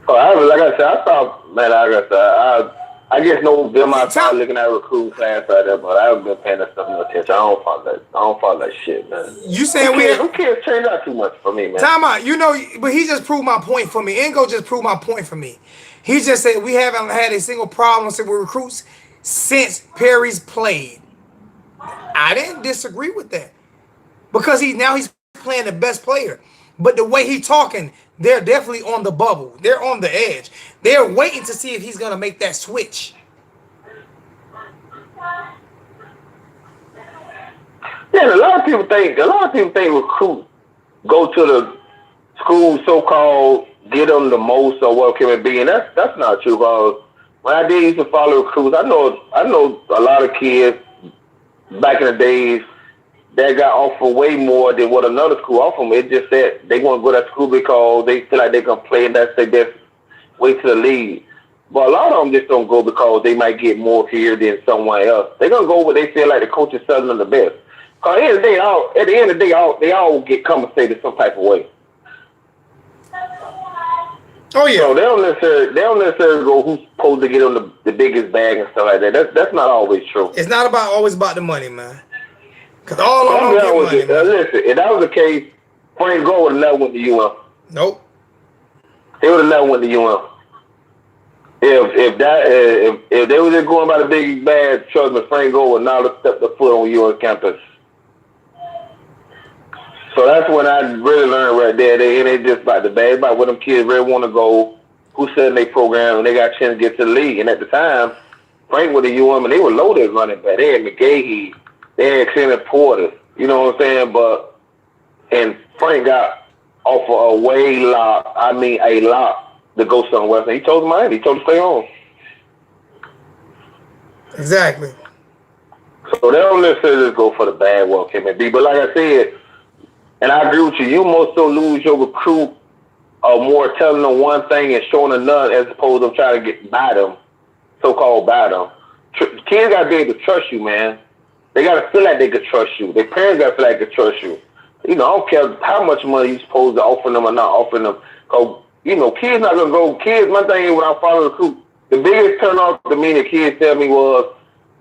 Oh, like I said, I thought, man, I guess no them outside looking at recruit class like that, but I haven't been paying that stuff no attention. I don't follow that shit, man. You saying them kids change out too much for me, man. Time out, you know, but he just proved my point for me. Ingo just proved my point for me. He just said we haven't had a single problem with recruits since Perry's played. I didn't disagree with that because he's playing the best player. But the way he's talking, they're definitely on the bubble. They're on the edge. They're waiting to see if he's going to make that switch. Yeah, a lot of people think recruits go to the school so-called get them the most or what can it be, and that's not true. Because when I did used to follow recruits, I know a lot of kids back in the days that got offered way more than what another school offered them. It's just that they want to go to that school because they feel like they can play and that's their best way to the league. But a lot of them just don't go because they might get more here than someone else. They're going to go where they feel like the coach is selling them the best. Because at the end of the day, they all get compensated some type of way. Oh yeah. So they don't necessarily go who's supposed to get on the biggest bag and stuff like that. That's not always true. It's not always about the money, man. Cause all of them get money. Listen, if that was the case, Frank Gore would have never went to UM. Nope. He would have never went to UM. If they were just going by the biggest bag, trust me, Frank Gore would not have stepped the foot on UM campus. So that's when I really learned right there. It ain't just about the bag, about where them kids really want to go, who's setting their program, and they got a chance to get to the league. And at the time, Frank went to UM, and they were loaded running back. They had McGahee, they had Clement Porter, you know what I'm saying? And Frank got offered a lot to go somewhere. So he told Miami, he told him to stay home. Exactly. So they don't necessarily just go for the bad work, MB. But like I said, and I agree with you, you more so lose your recruit more telling them one thing and showing them none as opposed to trying to get by them, so-called by them. Kids got to be able to trust you, man. They got to feel like they could trust you. Their parents got to feel like they could trust you. You know, I don't care how much money you're supposed to offer them or not offering them. Because, you know, kids not going to go. Kids, my thing is when I follow the recruit, the biggest turn off to me that kids tell me was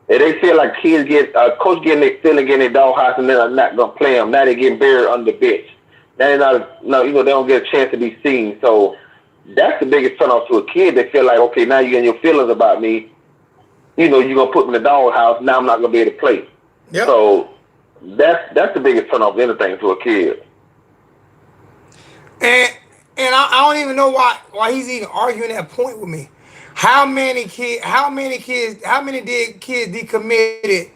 that they feel like kids get, coach getting their feeling, getting their doghouse, and then are not going to play them. Now they're getting buried under the bench. Now they're not, no, you know, they don't get a chance to be seen. So that's the biggest turn off to a kid. They feel like, okay, now you're getting your feelings about me. You know, you're going to put me in the doghouse. Now I'm not going to be able to play. Yep. So that's the biggest turn off of anything to a kid. And I don't even know why he's even arguing that point with me. How many kids decommitted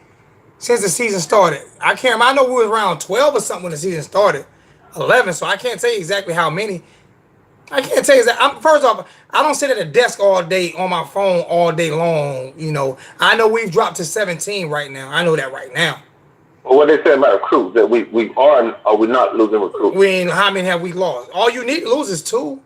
since the season started? I can't remember. I know we was around 12 or something when the season started. 11, so I can't tell you exactly how many. I can't tell you that. First off, I don't sit at a desk all day on my phone all day long. You know, I know we've dropped to 17 right now. I know that right now. Or what they say about recruits, that we are or we're not losing recruits. We ain't, how many have we lost? All you need to lose is 2.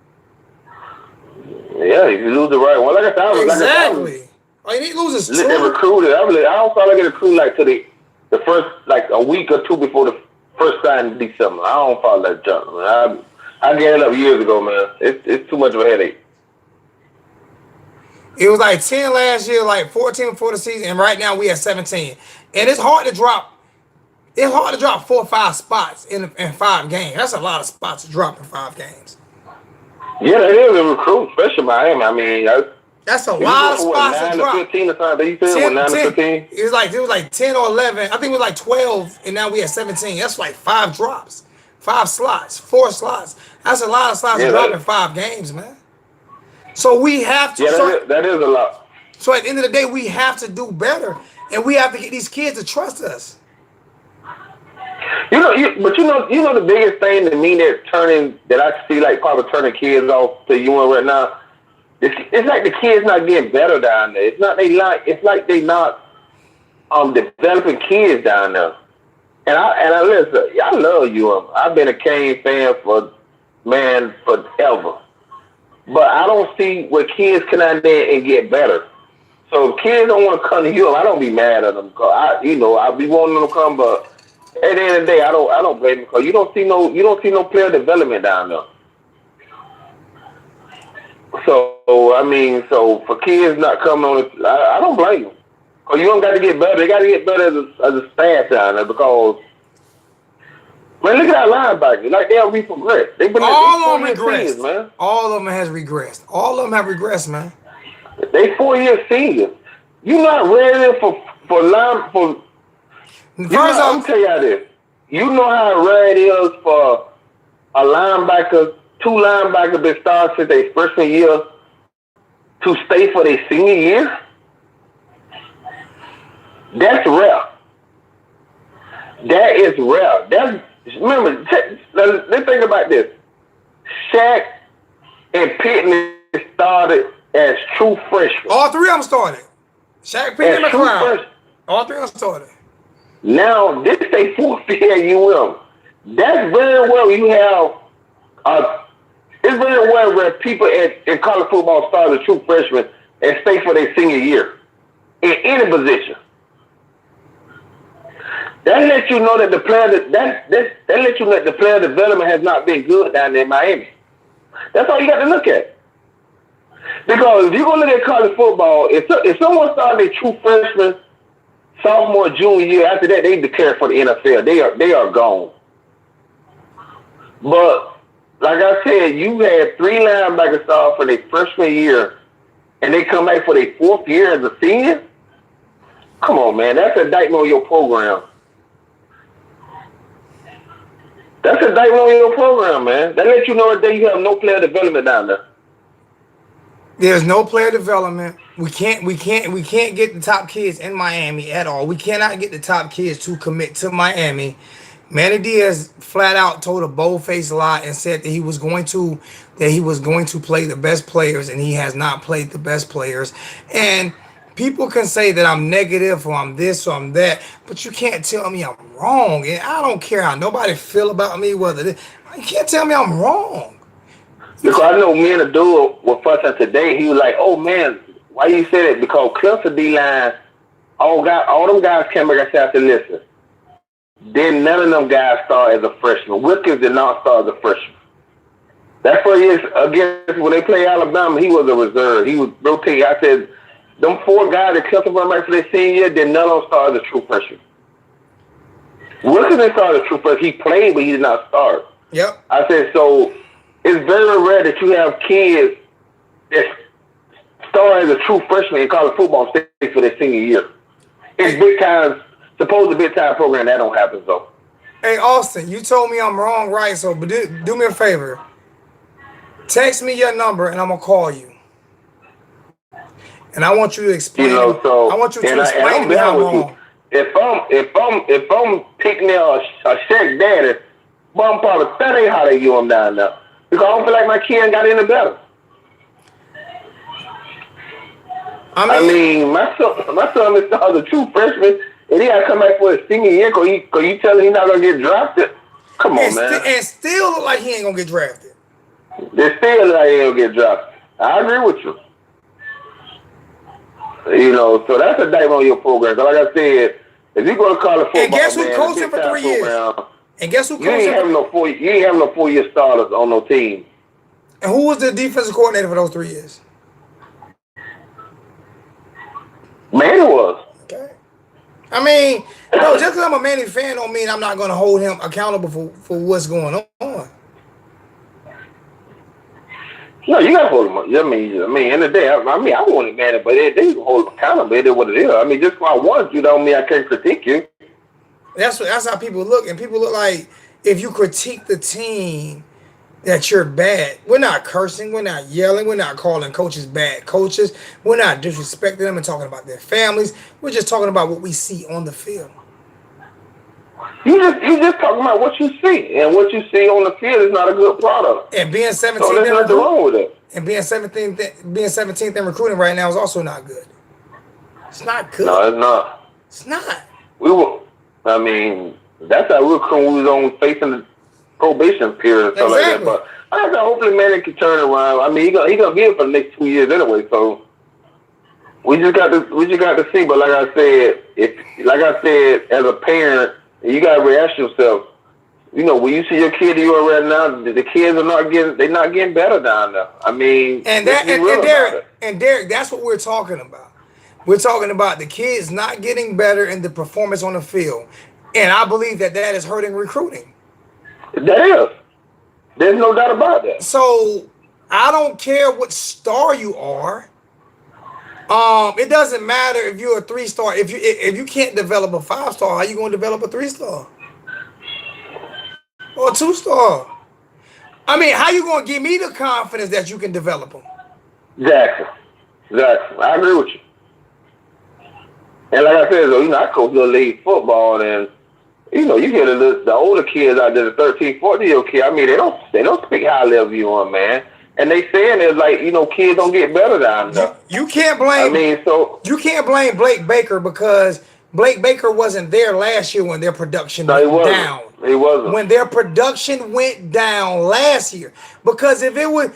Yeah, if you lose the right one. Like I said, Exactly. All you need to lose is 2. They recruited. I don't feel like get recruited like to the first, like a week or 2 before the first sign in December. I don't follow that junk, man. I gave it up years ago, man. It's too much of a headache. It was like 10 last year, like 14 before the season, and right now we at 17. And it's hard to drop. It's hard to drop 4 or 5 spots in 5 games. That's a lot of spots to drop in 5 games. Yeah, it is a recruit, especially Miami. I mean, that's a lot of spots to drop. 9 to 15 or something. You said 9 to 15. It was like 10 or 11. I think it was like 12, and now we at 17. That's like 5 drops, 5 slots, 4 slots. That's a lot of slots to drop in 5 games, man. So we have to. Yeah, that is a lot. So at the end of the day, we have to do better, and we have to get these kids to trust us. You know the biggest thing to me that I see like probably turning kids off to UN right now. It's like the kids not getting better down there. It's like they not developing kids down there. And I listen. I love UM. I've been a Kane fan forever. But I don't see where kids can out there and get better. So if kids don't want to come to UM, I don't be mad at them. I be wanting them to come, but at the end of the day, I don't blame them because you don't see no player development down there. So I mean, for kids not coming on, I don't blame them. Cause you don't got to get better. They got to get better as a staff down there because. Man, look at our linebackers. Like they'll regress. They've been all of them regressed, man. All of them has regressed. All of them have regressed, man. They 4-year seniors. You not ready for line for. First I'm tell you this. You know how rare it is for a linebacker, 2 linebackers that start since their freshman year to stay for their senior year. That's rare. That is rare. Remember, let's think about this. Shaq and Pittman started as true freshmen. All 3 of them started. Shaq, Pittman, and McLeod. All 3 of them started. Now, this is a 4th year at UM. That's very well you have. It's very well where people in college football start as true freshmen and stay for their senior year in any position. That lets you know that the player that lets you know that the player development has not been good down there in Miami. That's all you got to look at. Because if you're gonna look at college football, if someone started a true freshman, sophomore, junior year, after that they declare for the NFL. They are gone. But like I said, you had 3 linebackers start for their freshman year, and they come back for their 4th year as a senior. Come on, man, that's an indictment on your program. That's a indictment on your program, man. That lets you know that you have no player development down there. There's no player development. We can't get the top kids in Miami at all. We cannot get the top kids to commit to Miami. Manny Diaz flat out told a bold-faced lie and said that he was going to play the best players, and he has not played the best players. And people can say that I'm negative or I'm this or I'm that, but you can't tell me I'm wrong. And I don't care how nobody feel about me, you can't tell me I'm wrong. Because I know me and the dude were fussing today. He was like, "Oh man, why you say that?" Because Clemson D-line, all them guys came back and said, "Listen, then none of them guys start as a freshman. Wilkins did not start as a freshman. That first year against when they play Alabama, he was a reserve. He was rotating. I said, them 4 guys that Clemson run back for their senior year, then none of them started as a true freshman. Wilkins didn't start as a true freshman. He played, but he did not start. Yep. I said, so it's very rare that you have kids that start as a true freshman in college football and stay for their senior year. It's big time, supposed big time program, that don't happen, though. Hey, Austin, you told me I'm wrong, right? So but do me a favor. Text me your number, and I'm going to call you. And I want you to explain. I want you to explain to me how I'm wrong. If I'm picking a Shaq daddy, well, I'm probably that ain't how they do them down there. Because I don't feel like my kid got any better. I mean, my son is a true freshman. And he got to come back for his senior year because you telling he's not going to get drafted? Come on, man. And still look like he ain't going to get drafted. They still like he ain't going to get drafted. I agree with you. You know, so that's a dive on your program. So like I said, if you go to college football, and guess who man, coached him for 3 years? Program, and guess who coached you ain't him? having no 4. You ain't having no 4-year starters on no team. And who was the defensive coordinator for those 3 years? Manny was. Okay. I mean, no, just because I'm a Manny fan don't mean I'm not going to hold him accountable for what's going on. No, you got to hold him. I mean, in the day, I wanted Manny, but they hold him accountable. It is what it is. I mean, just because I want you don't mean I can't critique you. That's how people look, and people look like if you critique the team that you're bad. We're not cursing, we're not yelling, we're not calling coaches bad coaches, we're not disrespecting them and talking about their families. We're just talking about what we see on the field. You just talking about what you see, and what you see on the field is not a good product. And being 17th, so there's nothing wrong with it. And being 17th in recruiting right now is also not good. It's not good. No, it's not. It's not. I mean, that's how we was on facing the probation period and stuff like that. But I think hopefully Manny can turn around. I mean, he gonna be here for the next 2 years anyway. So we just got to see. But like I said, as a parent, you gotta ask yourself. You know, when you see your kid you are right now, the kids are not getting better down there. I mean, and Derek, that's what we're talking about. We're talking about the kids not getting better in the performance on the field. And I believe that is hurting recruiting. That is. There's no doubt about that. So I don't care what star you are. It doesn't matter if you're a 3-star. If you can't develop a 5-star, how you going to develop a 3-star? Or a 2-star? I mean, how you going to give me the confidence that you can develop them? Exactly. I agree with you. And like I said, so, I coach little league football, and you hear the older kids out there, the 13, 14-year-old kids. I mean, they don't speak highly of you on, man. And they saying it's like, kids don't get better down there. You can't blame. You can't blame Blake Baker because Blake Baker wasn't there last year when their production went down. He wasn't. When their production went down last year, because if they were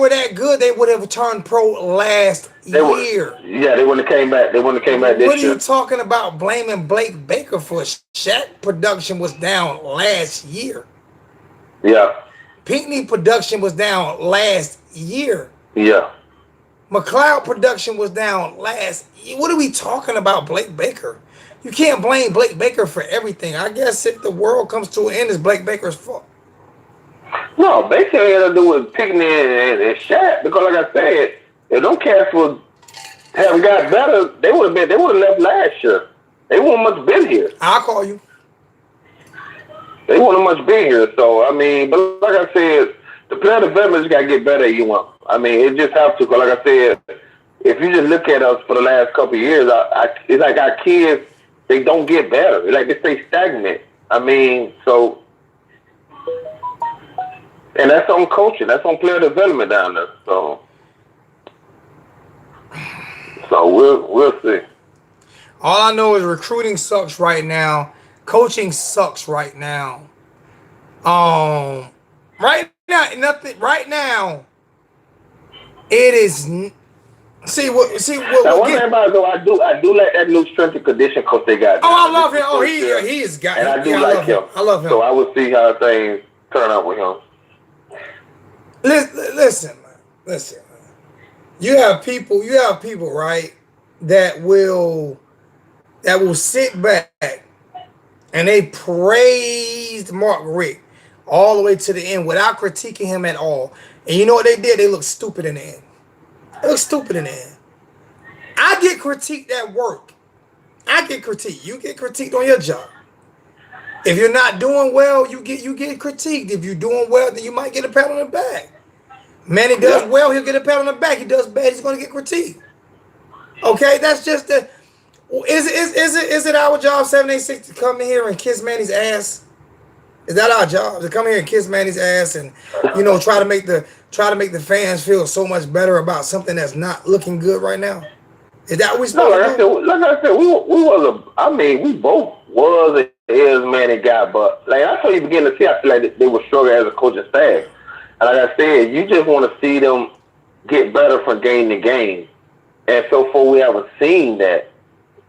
that good, they would have turned pro last year. They wouldn't have came back. They wouldn't have came back this year. What are you talking about blaming Blake Baker for? Shaq production was down last year. Yeah. Pinckney production was down last year. Yeah. McLeod production was down last year. What are we talking about, Blake Baker? You can't blame Blake Baker for everything. I guess if the world comes to an end, it's Blake Baker's fault. No, basically it had to do with Pinckney and Shaq, because like I said, if them cats haven't got better, they would have left last year. They wouldn't much been here. I'll call you. They wouldn't much been here. So I mean, but like I said, the player development just gotta get better. I mean, it just have to. Cause like I said, if you just look at us for the last couple of years, it's like our kids, they don't get better. It's like they stay stagnant. I mean, so, and that's on coaching. That's on player development down there. So we'll see. All I know is recruiting sucks right now. Coaching sucks right now. Right now, it is. See what. Now, one thing about it, though, I do like that new strength and condition coach they got. Oh, I love him. Oh, he is got. And I do like him. I love him. So I will see how things turn out with him. Listen, man. You have people, right, that will sit back and they praised Mark Richt all the way to the end without critiquing him at all. And you know what they did? They looked stupid in the end. They look stupid in the end. I get critiqued at work. I get critiqued. You get critiqued on your job. If you're not doing well, you get critiqued. If you're doing well, then you might get a pat on the back. Manny does well, he'll get a pat on the back. He does bad, he's going to get critiqued. Okay, that's just the. Is it our job 786 to come in here and kiss Manny's ass? Is that our job to come here and kiss Manny's ass and try to make the fans feel so much better about something that's not looking good right now? Is that what we No, supposed to do? like I said, we was we both was and is Manny guy, but like I told you beginning to see, I feel like they were struggling as a coaching staff. And like I said, you just want to see them get better from game to game. And so far, we haven't seen that.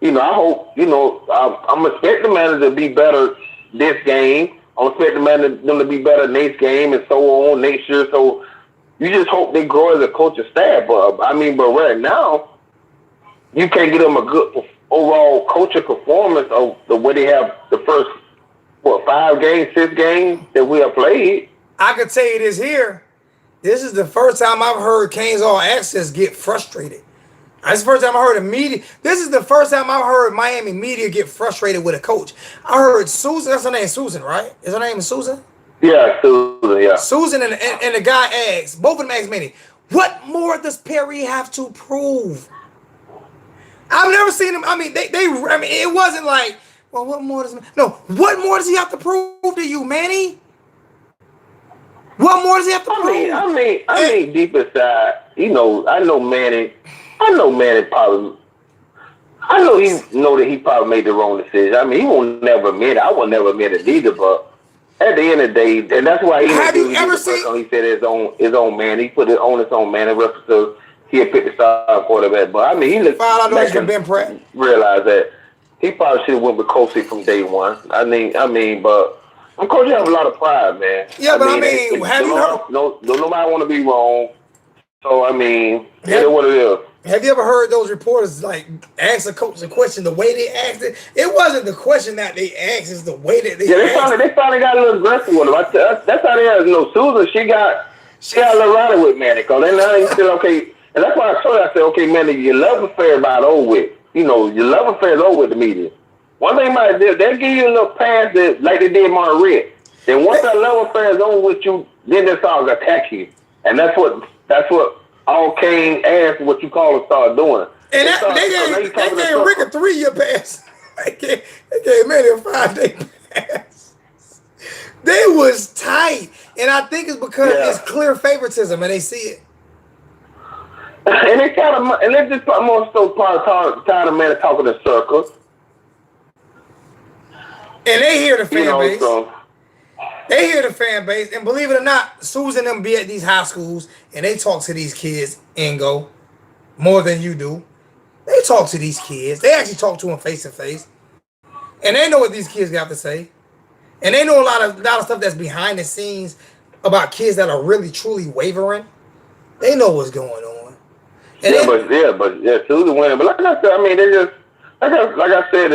I hope, I'm expecting the manager to be better this game. I'm expecting them to be better next game and so on next year. So you just hope they grow as a coaching staff. But right now, you can't get them a good overall coaching performance of the way they have the first 5 games, 6 games that we have played. I could tell you this here. This is the first time I've heard Canes All Access get frustrated. That's the first time I heard a media. This is the first time I've heard Miami media get frustrated with a coach. I heard Susan. That's her name, Susan, right? Is her name Susan? Yeah, Susan. Yeah. Susan and the guy asked. Both of them asked Manny, "What more does Perry have to prove?" I've never seen him. It wasn't like, well, what more does what more does he have to prove to you, Manny? What more does he have to prove? I mean, deep inside, I know Manny probably. I know that he probably made the wrong decision. He won't never admit it. I will never admit it either. But at the end of the day, and that's why he he said his own man. He put it on his own man in reference to he had picked the star quarterback. But he looked back and realized that he probably should have went with Kofi from day one. But Coach, you have a lot of pride, man. Yeah, but have you heard? No, nobody want to be wrong. So it is what it is. Have you ever heard those reporters ask a coach a question the way they asked it? It wasn't the question that they asked; it's the way that they. Yeah, they finally got a little aggressive with him. That's how they are. Susan, she got a little rowdy with Manny, cause then now he said okay, and that's why I told her, I said, okay, Manny, your love affair about over with. Your love affair is over with the media. One thing about it, they'll give you a little pass that like they did Martin Red. Then once that love affair is over with you, then they start attacking you, and that's what all Kane asked what you call it start doing. And they gave Rick a 3-year pass. They gave Manny a 5-day pass. They was tight, and I think it's because it's clear favoritism, and they see it. And they just more so tired of Manny talking in circles. And they hear the fan base. They hear the fan base, and believe it or not, Susan and them be at these high schools, and they talk to these kids, Ingo, more than you do. They talk to these kids. They actually talk to them face to face, and they know what these kids got to say, and they know a lot of stuff that's behind the scenes about kids that are really truly wavering. They know what's going on. And Susan winning. But like I said, they just like I said,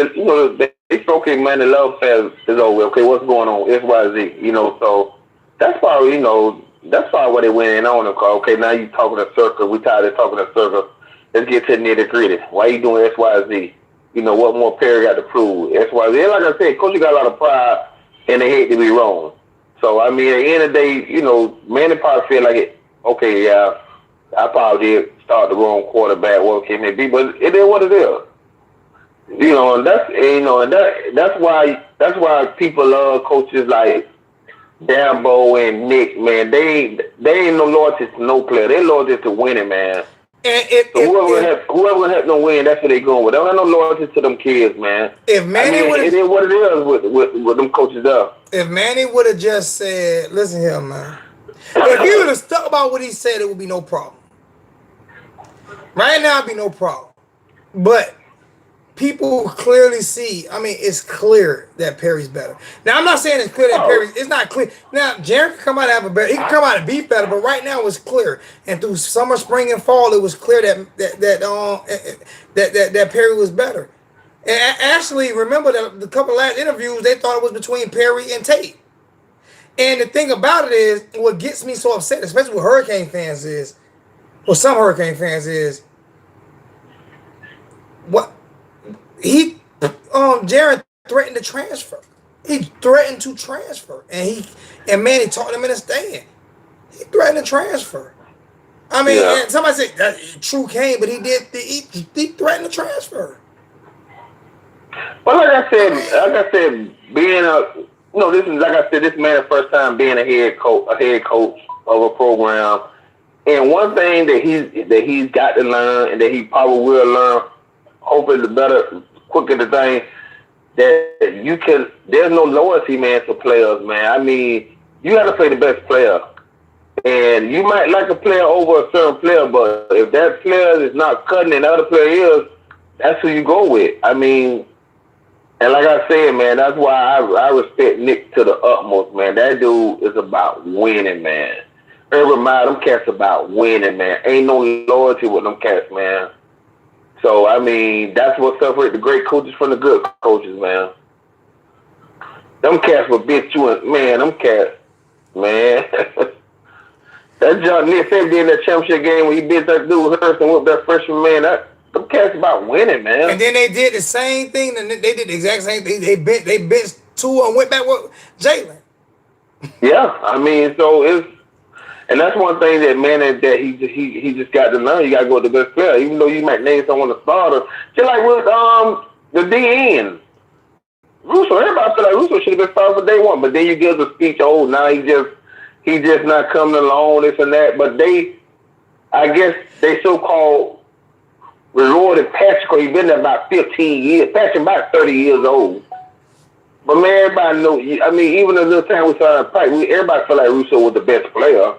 they okay, man, the love affair is over. Okay, what's going on? XYZ, so that's probably, what they went in on. Okay, now you talking a circle. We tired of talking a circle. Let's get to the nitty gritty. Why you doing XYZ? What more Perry got to prove? XYZ. And like I said, Coach, you got a lot of pride, and they hate to be wrong. So at the end of the day, Manny probably feel like it. Okay, yeah, I probably did start the wrong quarterback. What it may be, but it is what it is. And that's why people love coaches like Dabo and Nick, man. They ain't no loyalty to no player. They loyalty to winning, man. And whoever help them win, that's what they going with. They don't have no loyalty to them kids, man. If Manny would, it is what it is with them coaches up. If Manny would have just said, "Listen here, man," if he would have stuck about what he said, it would be no problem. Right now, it'd be no problem, but. People clearly see. It's clear that Perry's better. Now, I'm not saying it's clear that Perry's. It's not clear. Now, Jaron can come out and have a better. He can come out and be better, but right now it's clear. And through summer, spring, and fall, it was clear that Perry was better. And actually, remember that the couple last interviews, they thought it was between Perry and Tate. And the thing about it is, what gets me so upset, especially with Hurricane fans, is, well, some Hurricane fans is, what. Jaron threatened to transfer. He threatened to transfer, and Manny talked him in the stand. He threatened to transfer. And somebody said that true Kane, but he did. He threatened to transfer. Well, like I said, being this is like I said, this man the first time being a head coach of a program, and one thing that he's got to learn, and that he probably will learn hoping the better, quicker the thing that you can. There's no loyalty, man, to players, man. I mean, you got to play the best player, and you might like a player over a certain player, but if that player is not cutting and the other player is, that's who you go with. I mean, and like I said, man, that's why I respect Nick to the utmost, man. That dude is about winning, man. Urban Meyer, them cats about winning, man. Ain't no loyalty with them cats, man. So, I mean, that's what separates the great coaches from the good coaches, man. Them cats will bitch you, and man, them cats, man. That John Nick Saban did in that championship game when he beat that dude Hurst and whipped that freshman, man. Them cats about winning, man. And then they did the same thing, and they did the exact same thing. They benched Tua and went back with Jalen. Yeah, I mean, so it's. And that's one thing that that he just got to learn. You got to go with the best player, even though you might name someone a starter. Just like with the DN, Russo. Everybody feel like Russo should have been started for day one, but then you give the speech, oh, now he just not coming along, this and that. But I guess they so-called rewarded Patrick. He's been there about 15 years. Patrick about 30 years old. But man, everybody know. I mean, even the little time we started practice, everybody felt like Russo was the best player.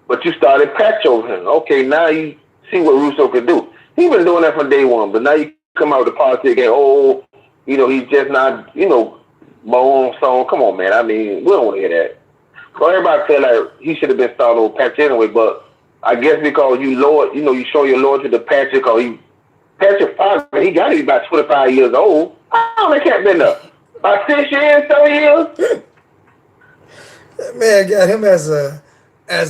But you started patch over him. Okay, now you see what Russo could do. He's been doing that from day one, but now you come out with the politics and, oh, he's just not, bone song. Come on, man. I mean, we don't want to hear that. So everybody felt like he should have been starting over Patch anyway, but I guess because you show your loyalty to Patrick, or Patrick Farmer, he got to be about 25 years old. How long that cat been there? About 6 years, 7 years? That man got him as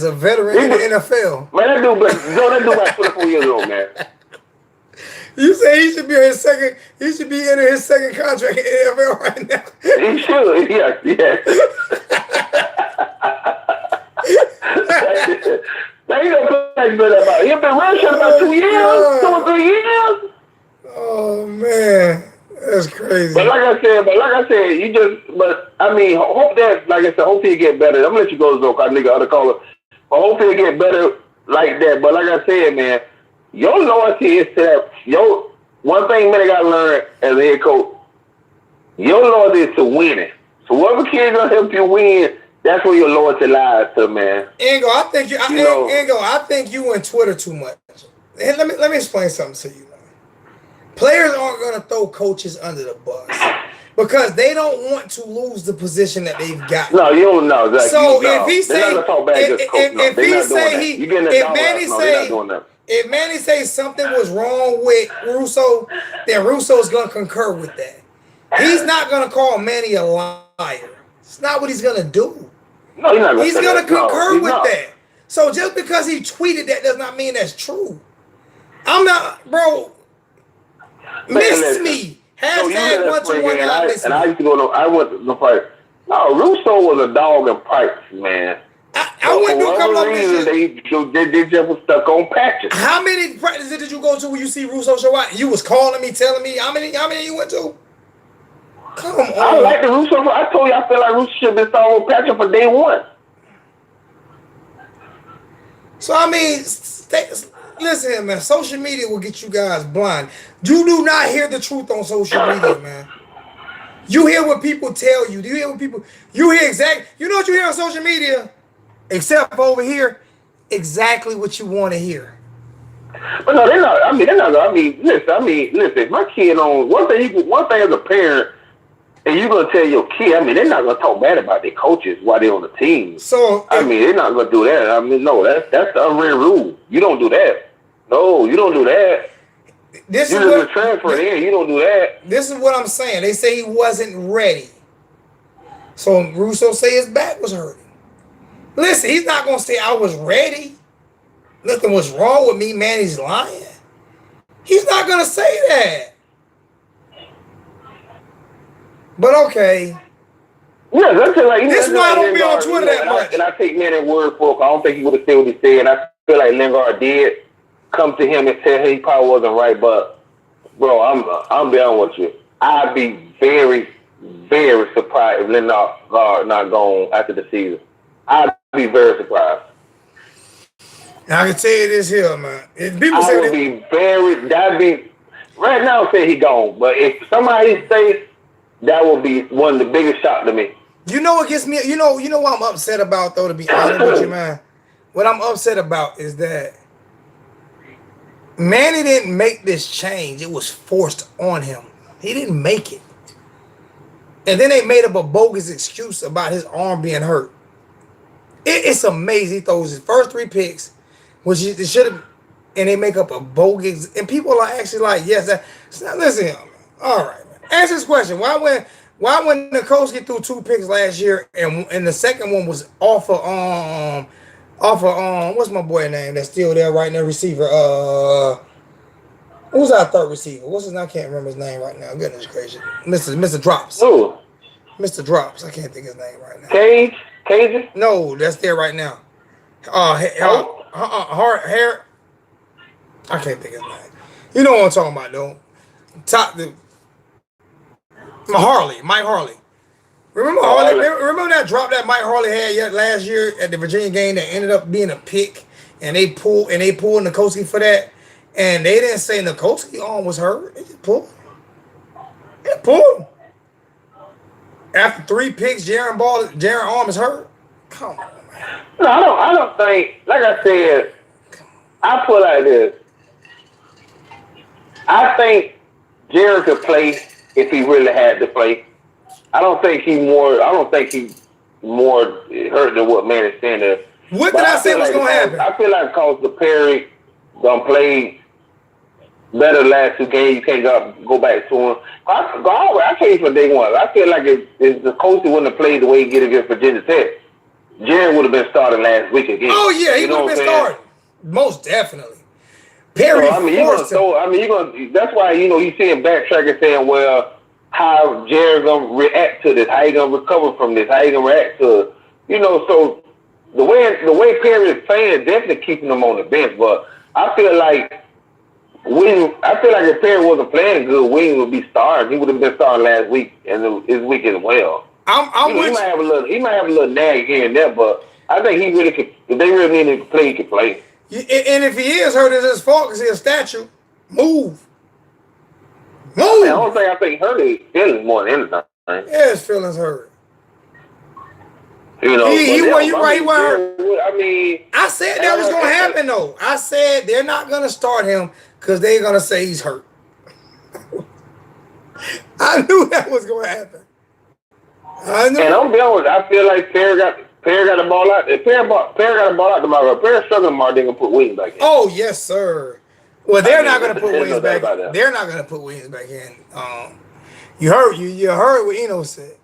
a veteran in the NFL. Man, that dude about 24 years old, man. You say he should be in his second contract in the NFL right now. He should, yeah. Now he don't play better about it. He been rushing about 2 years, 2 or 3 years. Oh man. That's crazy. But like I said, I mean, hope that, like I said, hopefully you get better. I'm gonna let you go, Zoka, nigga, other caller. But hopefully you get better like that. But like I said, man, your loyalty is to that. One thing man, I gotta learn as a head coach, your loyalty is to winning. So whatever kid gonna help you win, that's where your loyalty lies to, man. Ingo, I think you and Twitter too much. And let me explain something to you. Players aren't going to throw coaches under the bus because they don't want to lose the position that they've got. No, you don't know. Exactly. So if he say, if Manny say something was wrong with Russo, then Russo's going to concur with that. He's not going to call Manny a liar. It's not what he's going to do. No, he's not. He's going to concur with that. So just because he tweeted that does not mean that's true. I'm not, bro. Miss me. Hashtag 121. And I used to go. I went to the fight. No, Russo was a dog in practice, man. I went to a couple of missions. They just was stuck on patches. How many practices did you go to when you see Russo show out? You was calling me, telling me how many you went to? Come on. I like the Russo. I told you I feel like Russo should have been starting on patches for day one. So I mean, listen here, man. Social media will get you guys blind. You do not hear the truth on social media, man. You hear what people tell you. Do you hear what people? You hear exactly. You know what you hear on social media, except for over here, exactly what you want to hear. But no, they're not. I mean, they're not. I mean, listen. My kid on one thing as a parent, and you're gonna tell your kid. I mean, they're not gonna talk bad about their coaches while they're on the team. So I mean, they're not gonna do that. I mean, no, that's the unwritten rule. You don't do that. No, you don't do that. This you is just transfer in. You don't do that. This is what I'm saying. They say he wasn't ready. So Russo say his back was hurting. Listen, he's not gonna say I was ready. Nothing was wrong with me, man. He's lying. He's not gonna say that. But okay. Yeah, that's like this is why I don't be on Twitter that much. And I take man at word for it. I don't think he would have said what he said. And I feel like Lingard did come to him and tell him he probably wasn't right. But bro, I'm be honest with you. I'd be very, very surprised if Lingard not gone after the season. I'd be very surprised. I can tell you this here, man. If people that'd be right now say he gone, but if somebody stays, that will be one of the biggest shocks to me. You know what gets me? You know what I'm upset about though. To be honest with you, man, what I'm upset about is that Manny didn't make this change. It was forced on him. He didn't make it, and then they made up a bogus excuse about his arm being hurt. It's amazing. He throws his first 3 picks, which he should have, and they make up a bogus. And people are actually like, yes, that. So listen, all right, man. Answer this question: Why when Nikoski threw 2 picks last year, and the second one was off of what's my boy name that's still there right now, receiver? Who's our third receiver? What's his name? I can't remember his name right now. Goodness gracious, Mr. Drops. Who? Mr. Drops. I can't think of his name right now. Cage? No, that's there right now. Hair. I can't think of his name. You know what I'm talking about, though. Mike Harley. Remember Harley? Remember that drop that Mike Harley had last year at the Virginia game that ended up being a pick, and they pulled Nikoski for that, and they didn't say Nikoski arm was hurt. They just pulled. They pulled him. After 3 picks, Jaron arm is hurt. Come on, man. No, I don't think. Like I said, I put like this. I think Jaron could play if he really had to play. I don't think he more hurt than what Manny's saying there. What did I say was gonna happen? I feel like because the Perry done played better the last 2 games, you can't go back to him. I tell you from day one, I feel like if the coach wouldn't have played the way he did against Virginia Tech, Jaron would have been starting last week again. Oh yeah, he would have been starting. Most definitely. Perry forced him. That's why you see him backtracking saying, well, how Jaron gonna react to this? How he gonna recover from this? How he gonna react to it? So the way Perry is playing, definitely keeping him on the bench. But I feel like if Perry wasn't playing good, Williams would be starting. He would have been starting last week and his week as well. He might have a little nag here and there, but I think he really could. If they really need him to play, he can play. And if he is hurt, it's his fault because he's a statue. Move. I think hurt his feelings more than anything. Yeah, his feelings hurt. He right. I mean, I said that was gonna happen though. I said they're not gonna start him because they're gonna say he's hurt. I knew that was gonna happen. And I'm be honest, I feel like Perry got the ball out. If Perry got the ball out tomorrow, Perry struggling tomorrow, they're gonna put Williams back in. Oh yes, sir. Well, they're not gonna put Williams back in. They're not gonna put Williams back in. You heard what Eno said.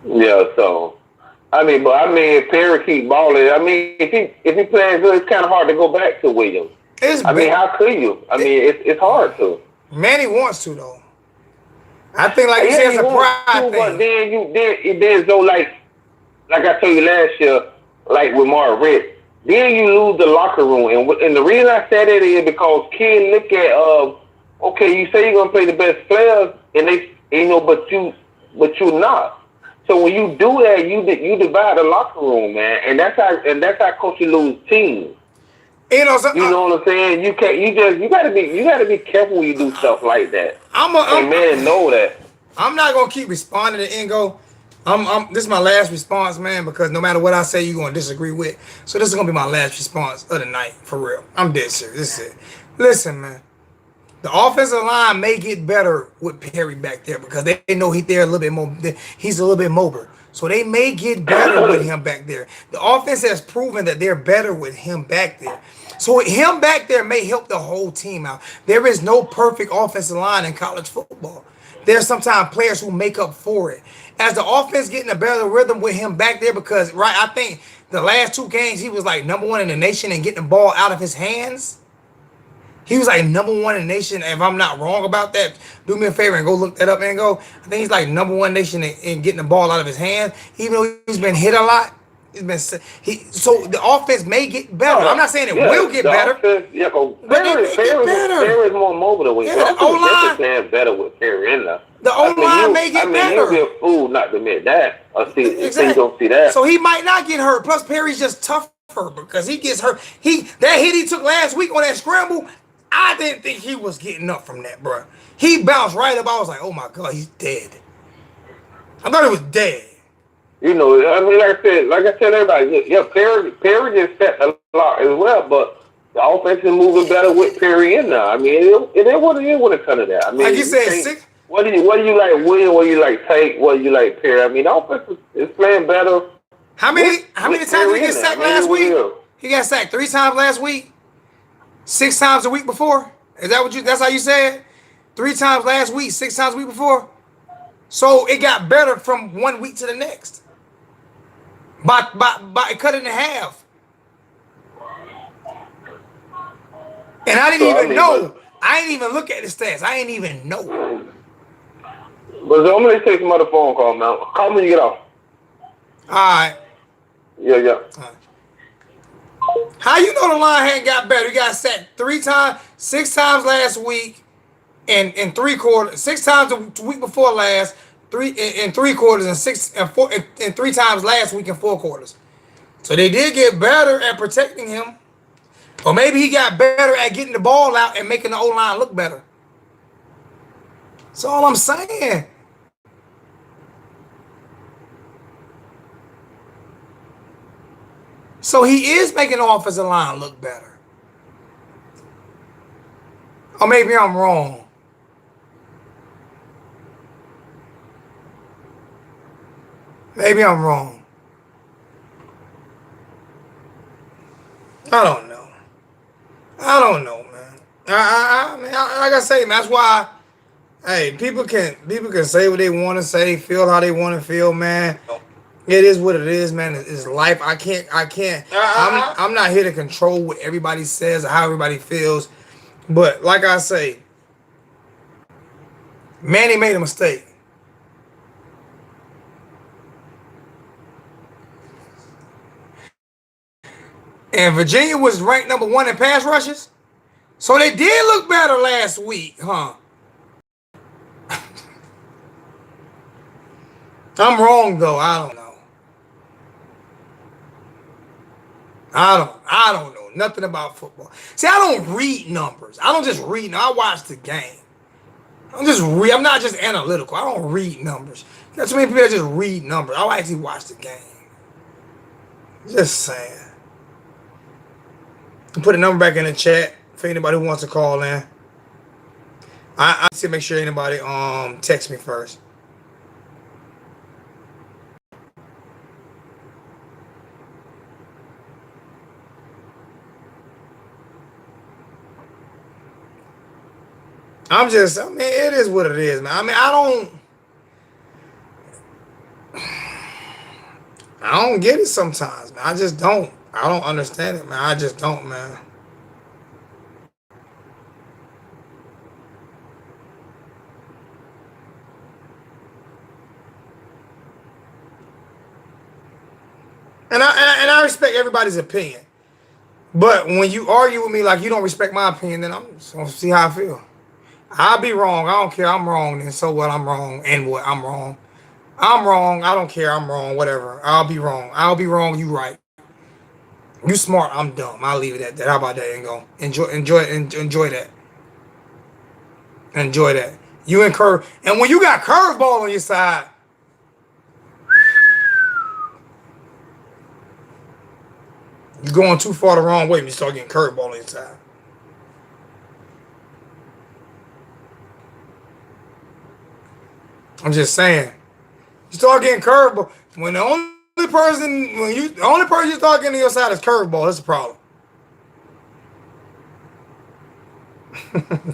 Yeah, so if Perry keep balling, if he playing good, it's kind of hard to go back to Williams. How could you? It's hard to. Manny wants to though. I think like you said, it's a pride thing. But then so like I told you last year, like with Mark Ritt, then you lose the locker room, and the reason I said it is because kids look at okay, you say you're gonna play the best players, and but you're not. So when you do that, you divide the locker room, man, and that's how coaches lose teams. You know what I'm saying? You gotta be careful when you do stuff like that. Man, know that. I'm not gonna keep responding to Ingo. This is my last response, man, because no matter what I say, you're gonna disagree with. So this is gonna be my last response of the night, for real. I'm dead serious. This is it. Listen, man. The offensive line may get better with Perry back there because they know he's a little bit more. He's a little bit mobile, so they may get better with him back there. The offense has proven that they're better with him back there. So him back there may help the whole team out. There is no perfect offensive line in college football. There's sometimes players who make up for it. As the offense getting a better rhythm with him back there, because I think the last 2 games he was like #1 in the nation and getting the ball out of his hands. He was like #1 in the nation. If I'm not wrong about that, do me a favor and go look that up and go. I think he's like #1 nation in getting the ball out of his hands, even though he's been hit a lot. So the offense may get better. I'm not saying it will get better. Offense, but it get better. Perry is more mobile than we. The O-line playing better with Perry in there. The O-line may get better. You'll be a fool not to admit that. Exactly. You don't see that. So he might not get hurt. Plus Perry's just tougher because he gets hurt. That hit he took last week on that scramble, I didn't think he was getting up from that, bro. He bounced right up. I was like, oh my God, he's dead. I thought he was dead. You know, I mean, like I said, everybody, yeah, Perry just set a lot as well, but the offense is moving better with Perry in there. I mean, it is what it is when it comes to that. I mean, Like you said, six. What do you like William? What do you like Tate? What do you like Perry? I mean, the offense is playing better. How many times did he get sacked last week? He got sacked 3 times last week. 6 times the week before. Is that what you? That's how you said? 3 times last week, 6 times the week before. So it got better from 1 week to the next. By cut it in half. And I didn't even know. I didn't even look at the stats. I didn't even know. But I'm gonna take some other phone call now. Call me when you get off. All right. Yeah. All right. How you know the line hadn't got better? You got sacked 3 times, 6 times last week, and in 3 quarters. 6 times the week before last, 3 in 3 quarters, and 6 and 4 and 3 times last week in 4 quarters. So they did get better at protecting him, or maybe he got better at getting the ball out and making the O-line look better. That's all I'm saying. So he is making the offensive line look better. Or maybe I'm wrong. Maybe I'm wrong. I don't know. I don't know, man. I mean, like I say, man, that's why. Hey, people can say what they want to say, feel how they want to feel, man. It is what it is, man. It's life. I can't. I'm not here to control what everybody says or how everybody feels. But like I say, Manny made a mistake. And Virginia was ranked number 1 in pass rushes. So they did look better last week, huh? I'm wrong, though. I don't know. I don't know nothing about football. See, I don't read numbers. I don't just read. I watch the game. I'm not just analytical. I don't read numbers. There's too many people that just read numbers. I actually watch the game. Just saying. Put a number back in the chat for anybody who wants to call in. I see, make sure anybody text me first. I mean, it is what it is, man. I mean, I don't get it sometimes, man. I just don't. I don't understand it, man. I just don't, man. And I respect everybody's opinion. But when you argue with me like you don't respect my opinion, then I'm just gonna see how I feel. I'll be wrong. I don't care. I'm wrong. Then so what? I'm wrong. And what? I'm wrong. I'm wrong. I don't care. I'm wrong. Whatever. I'll be wrong. I'll be wrong. You right. You smart. I'm dumb. I'll leave it at that. How about that? And go enjoy that. Enjoy that. You and curve. And when you got curveball on your side, you're going too far the wrong way when you start getting curveball on your side. I'm just saying. You start getting curveball. When the only person you start getting to your side is curveball, that's a problem.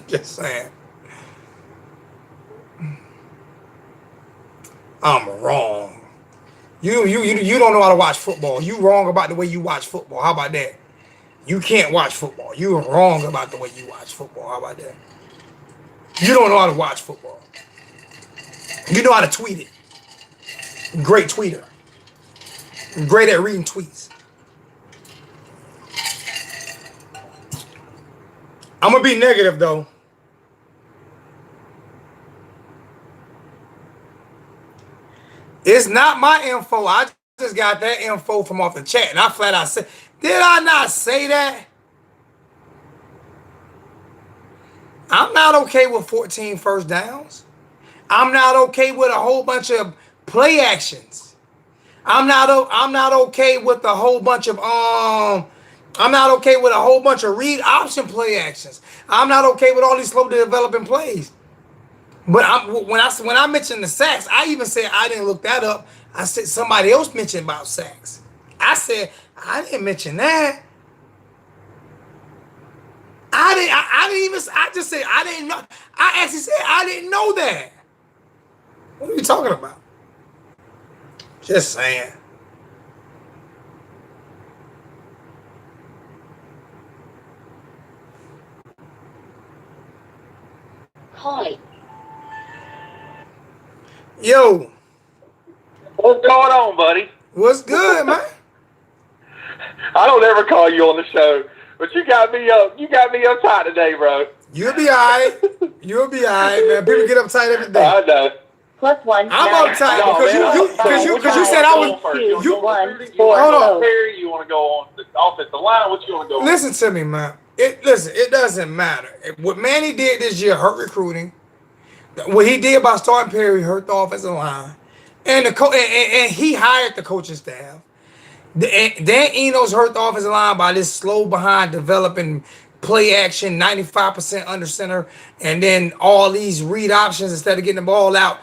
Just saying. I'm wrong. You don't know how to watch football. You wrong about the way you watch football. How about that? You can't watch football. You're wrong about the way you watch football. How about that? You don't know how to watch football. You know how to tweet it. Great tweeter. Great at reading tweets. I'm going to be negative, though. It's not my info. I just got that info from off the chat. And I flat out said, did I not say that? I'm not okay with 14 first downs. I'm not okay with a whole bunch of play actions. I'm not okay with a whole bunch of I'm not okay with a whole bunch of read option play actions. I'm not okay with all these slow developing plays. But when I mentioned the sacks, I even said I didn't look that up. I said somebody else mentioned about sacks. I said I didn't mention that. I didn't even. I just said I didn't know. I actually said I didn't know that. What are you talking about? Just saying. Hi. Yo, What's going on, buddy? what's good, man? I don't ever call you on the show, but you got me up. You got me uptight today, bro. You'll be alright. You'll be alright, man. People get uptight every day. I know. +1. I'm uptight because you said I was. You hold on. Perry, you want to go on the offensive line? What you want to go on? Listen to me, man. It doesn't matter. What Manny did this year hurt recruiting. What he did by starting Perry hurt the offensive line, and and he hired the coaching staff. Dan Enos hurt the offensive line by this slow behind developing play action, 95% under center, and then all these read options instead of getting the ball out.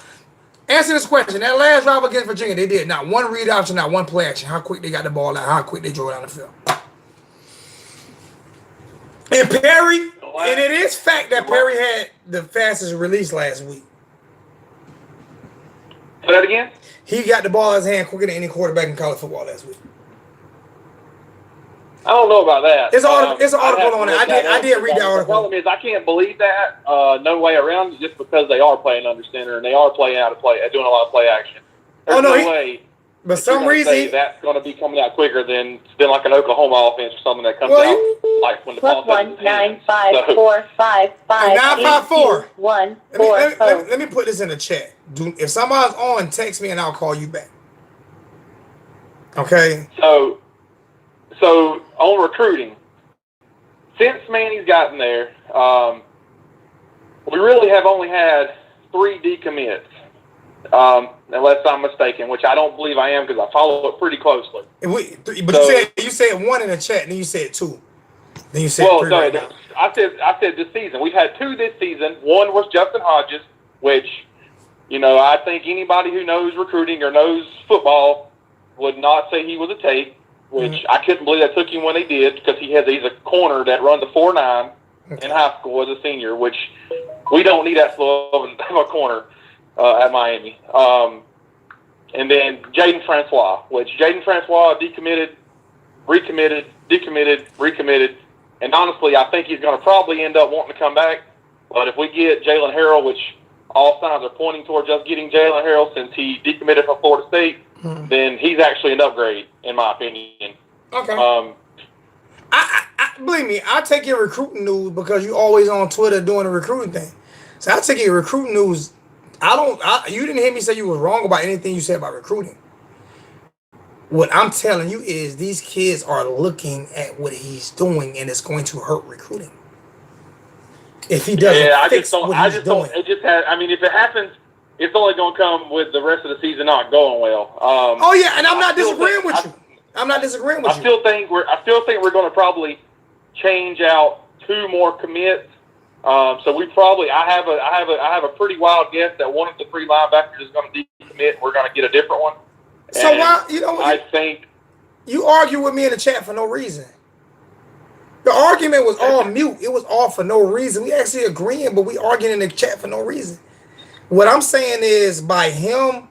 Answer this question. That last drive against Virginia, they did not one read option, not one play action. How quick they got the ball out, how quick they drove down the field. And Perry, and it is fact that Perry had the fastest release last week. Say that again? He got the ball in his hand quicker than any quarterback in college football last week. I don't know about that. It's an article on it. I did read that article. The problem is I can't believe that. No way around it, just because they are playing under center and they are playing out of play, doing a lot of play action. There's no way. But some reason that's going to be coming out quicker than like an Oklahoma offense or something that comes out like when the ball +1 9 5 4 5 5 954 1 4 let me put this in the chat. If somebody's on, text me and I'll call you back. Okay. So on recruiting, since Manny's gotten there, we really have only had 3 decommits, unless I'm mistaken, which I don't believe I am because I follow it pretty closely. You said 1 in the chat, and then you said 2. Then you said 3 right now. I said this season. We've had 2 this season. One was Justin Hodges, which, I think anybody who knows recruiting or knows football would not say he was a take. Which I couldn't believe that took him when they did, because he's a corner that runs a 4.9 in high school as a senior, which we don't need that slow of a corner at Miami. And then Jaden Francois, decommitted, recommitted, decommitted, recommitted. And honestly, I think he's going to probably end up wanting to come back. But if we get Jalen Harrell, which all signs are pointing towards us getting Jalen Harrell since he decommitted from Florida State, then he's actually an upgrade, in my opinion. Okay. I believe me, I take your recruiting news because you always on Twitter doing the recruiting thing. So I take your recruiting news. You didn't hear me say you were wrong about anything you said about recruiting. What I'm telling you is these kids are looking at what he's doing, and it's going to hurt recruiting. If he doesn't fix what he's doing. If it happens, it's only going to come with the rest of the season not going well. And I'm not disagreeing with you. I'm not disagreeing with you. I still think we're going to probably change out 2 more commits. So we probably I have a pretty wild guess that one of the 3 linebackers is going to decommit. We're going to get a different one. So I think you argue with me in the chat for no reason. The argument was all mute. It was all for no reason. We actually agreeing, but we arguing in the chat for no reason. What I'm saying is, by him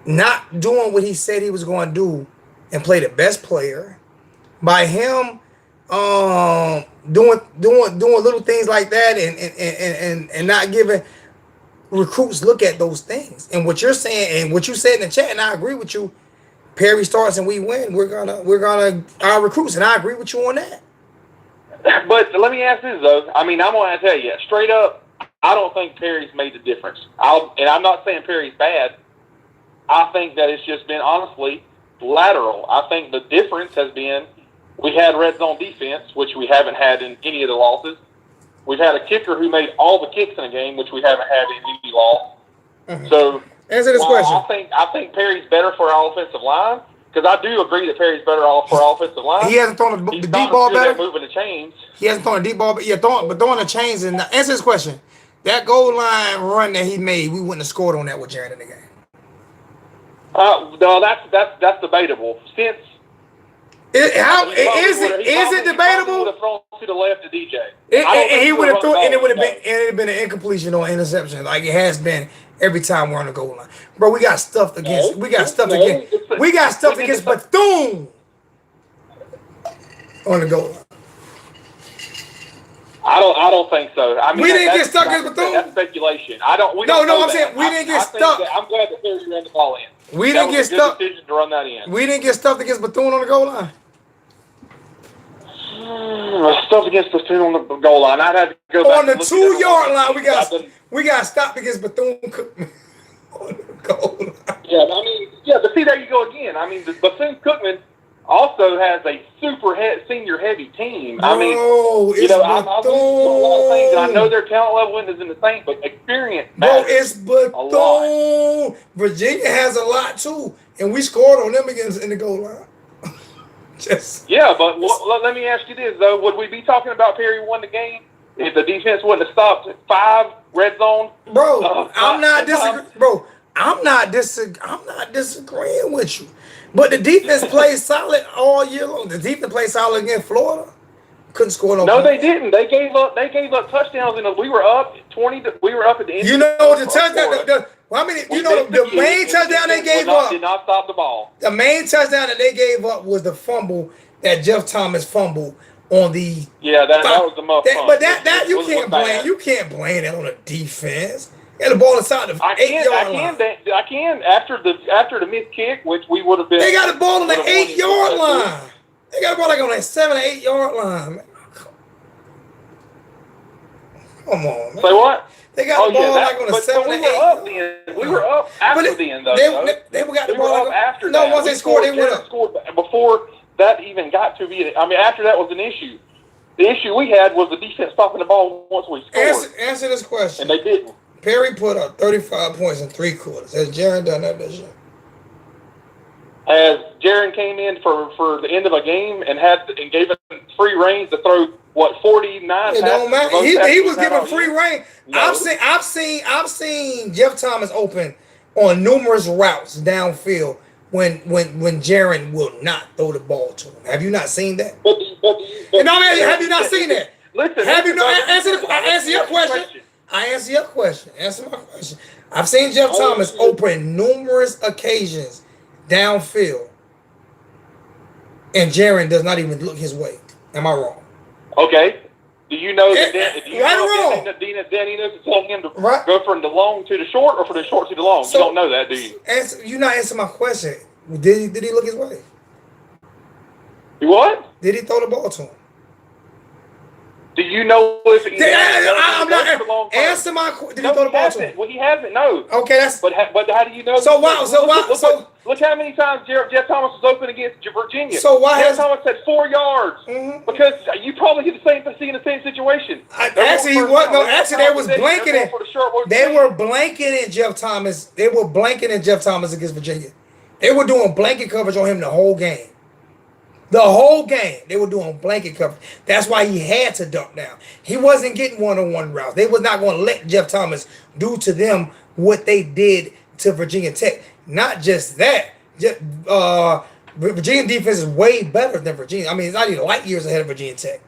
not doing what he said he was going to do and play the best player, by him doing little things like that and not giving recruits look at those things. And what you're saying and what you said in the chat, and I agree with you, Perry starts and we win, we're gonna our recruits, and I agree with you on that. But let me ask this though. I'm gonna tell you straight up, I don't think Perry's made the difference. And I'm not saying Perry's bad. I think that it's just been, honestly, lateral. I think the difference has been we had red zone defense, which we haven't had in any of the losses. We've had a kicker who made all the kicks in a game, which we haven't had in any loss. So answer this question. I think Perry's better for our offensive line, because I do agree that Perry's better off for our offensive line. He hasn't thrown the He's deep not ball good at better. moving the chains. He hasn't thrown a deep ball, but throwing the chains. And answer this question. That goal line run that he made, we wouldn't have scored on that with Jared in the game. No, that's debatable. Since Is it debatable? Would have thrown to the left to DJ. And he would have thrown, and it would have been an incompletion or interception, like it has been every time we're on the goal line. Bro, we got stuffed against. We got stuffed against Bethune on the goal line. I don't think so. I mean, we didn't get stuck against Bethune. That's speculation. I'm saying we didn't get stuck. I'm glad that Perry ran the ball in. We didn't get stuck. Decision to run that in. We didn't get stuffed against Bethune on the goal line. Stuff against Bethune on the goal line. I'd have to go back on the and look 2-yard line. We got at stopped against Bethune Cookman on the goal line. Yeah, but see, there you go again. I mean, the Bethune Cookman also has a super senior heavy team. I mean, it's I a lot of things, and I know their talent level isn't the same, but experience matters. Bro, it's Bethune. Virginia has a lot too, and we scored on them against in the goal line. Yeah, but let me ask you this though: would we be talking about Perry won the game if the defense wouldn't have stopped 5 red zone? Bro, I'm not disagreeing. Bro, I'm not disagreeing with you. But the defense played solid all year long. The defense played solid against Florida. Couldn't score no. No, they didn't. They gave up touchdowns, and we were up 20. We were up at the end. You know the touchdown. The main touchdown they gave up did not stop the ball. The main touchdown that they gave up was the fumble that Jeff Thomas fumbled on the. Yeah, that was the muff. But that you can't blame. You can't blame that on the defense. They had the ball inside the 8-yard line. I can after the missed kick, which we would have been. They got the ball on the 8-yard line. They got the ball like on that 7 or 8-yard line. Man. Come on, man. Say what? They got the ball like on the 7 or 8. We were up after then, though. They got the ball up after that. No, once they scored, they went up. Before that even got to be. I mean, after that was an issue. The issue we had was the defense stopping the ball once we scored. Answer this question. And they didn't. Perry put up 35 points in 3 quarters. Has Jaron done that this year? As Jaron came in for the end of a game and gave him free reigns to throw 49. It don't matter. He was given free reign. No. I've seen Jeff Thomas open on numerous routes downfield when Jaron will not throw the ball to him. Have you not seen that? Have you not seen that? Listen, have you not answer your question? I answer your question. Answer my question. I've seen Jeff Thomas open numerous occasions downfield, and Jaron does not even look his way. Am I wrong? Okay. Do you know that Danny knows to tell him to go from the long to the short or from the short to the long? You don't know that, do you? You not answer my question. Did he look his way? What? Did he throw the ball to him? Do you know if he I'm not answer my question. Did he throw the ball to him? Well, he hasn't. No. Okay, that's. But how do you know? Look how many times Jeff Thomas was open against Virginia. So why Jeff Thomas had 4 yards? Mm-hmm. Because you probably get the same situation. Actually, they was blanketing. They were blanketing Jeff Thomas. They were blanketing Jeff Thomas against Virginia. They were doing blanket coverage on him the whole game. The whole game, they were doing blanket coverage. That's why he had to duck down. He wasn't getting one-on-one routes. They was not going to let Jeff Thomas do to them what they did to Virginia Tech. Not just that. Virginia defense is way better than Virginia. I mean, it's not even light years ahead of Virginia Tech.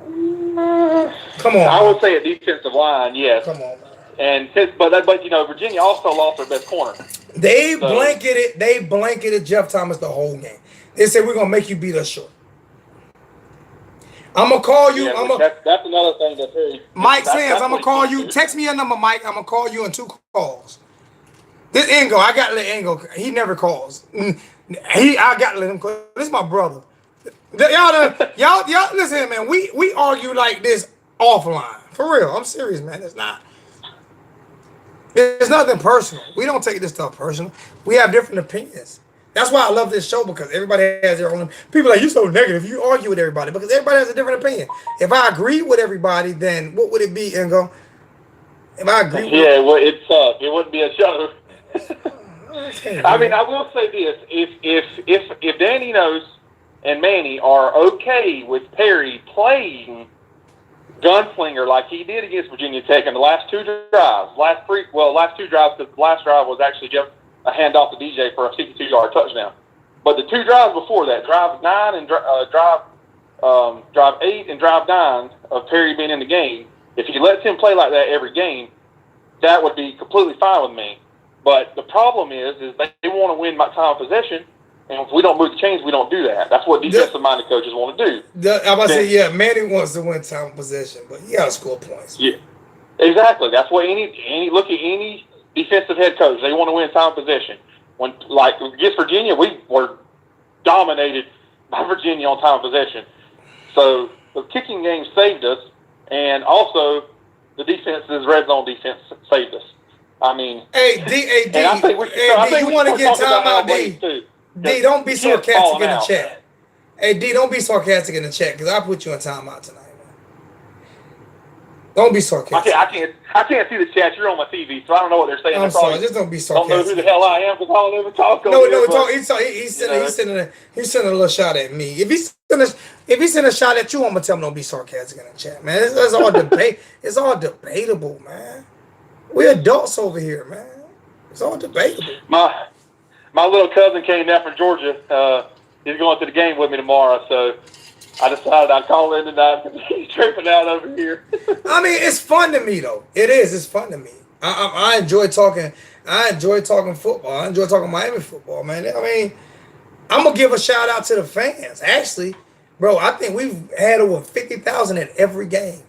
Come on. I would say a defensive line, yes. Come on, man. But Virginia also lost their best corner. They blanketed Jeff Thomas the whole game. They said, we're gonna make you beat us short. I'm gonna call you. Yeah, that's another thing that's very. Mike Sands, I'm gonna call you. Text me your number, Mike. I'm gonna call you in 2 calls. This Ingo, I gotta let Ingo. He never calls. I gotta let him call. This is my brother. Y'all listen, man. We argue like this offline. For real. I'm serious, man. It's nothing personal. We don't take this stuff personal. We have different opinions. That's why I love this show, because everybody has their own. People are like, you so negative. You argue with everybody because everybody has a different opinion. If I agree with everybody, then what would it be? And go, if I agree, well, it sucked. It wouldn't be a show. I mean, I will say this: if Danny Enos and Manny are okay with Perry playing gunslinger like he did against Virginia Tech in the last two drives, last two drives, because the last drive was actually just a handoff to DJ for a 62-yard touchdown. But the two drives before that, drive 9 and drive 8 and drive 9 of Perry being in the game, if he lets him play like that every game, that would be completely fine with me. But the problem is they want to win my time of possession, and if we don't move the chains, we don't do that. That's what defensive-minded coaches want to do. I'm about to say, yeah, Manny wants to win time of possession, but you got to score points. Yeah, exactly. That's what any look at any defensive head coach. They want to win time of possession. When like against Virginia, we were dominated by Virginia on time of possession. So the kicking game saved us, and also the defense's red zone defense saved us. I mean, D, you want to get time out, D. D, don't be sarcastic in the chat. Hey, D, don't be sarcastic in the chat, because I put you in timeout tonight, man. Don't be sarcastic. I can't see the chat. You're on my TV, so I don't know what they're saying. I'm sorry. Just don't be sarcastic. Don't know who the hell I am because I don't ever talk over he's sending a little shot at me. If he's sending a shot at you, I'm gonna tell him don't be sarcastic in the chat, man. It's all debate. It's all debatable, man. We're adults over here, man. It's all debatable. My little cousin came down from Georgia. He's going to the game with me tomorrow, so I decided I'd call in tonight because he's tripping out over here. I mean, it's fun to me, though. It is. It's fun to me. I enjoy talking. I enjoy talking football. I enjoy talking Miami football, man. I mean, I'm gonna give a shout out to the fans. Actually, bro, I think we've had over 50,000 at every game.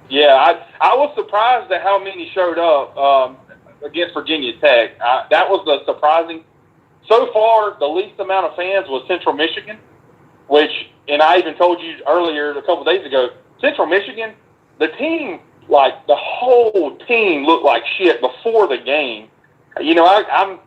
Yeah, I was surprised at how many showed up against Virginia Tech. That was the surprising. So far, the least amount of fans was Central Michigan, and I even told you earlier a couple of days ago, Central Michigan, the team, like the whole team looked like shit before the game. You know, I'm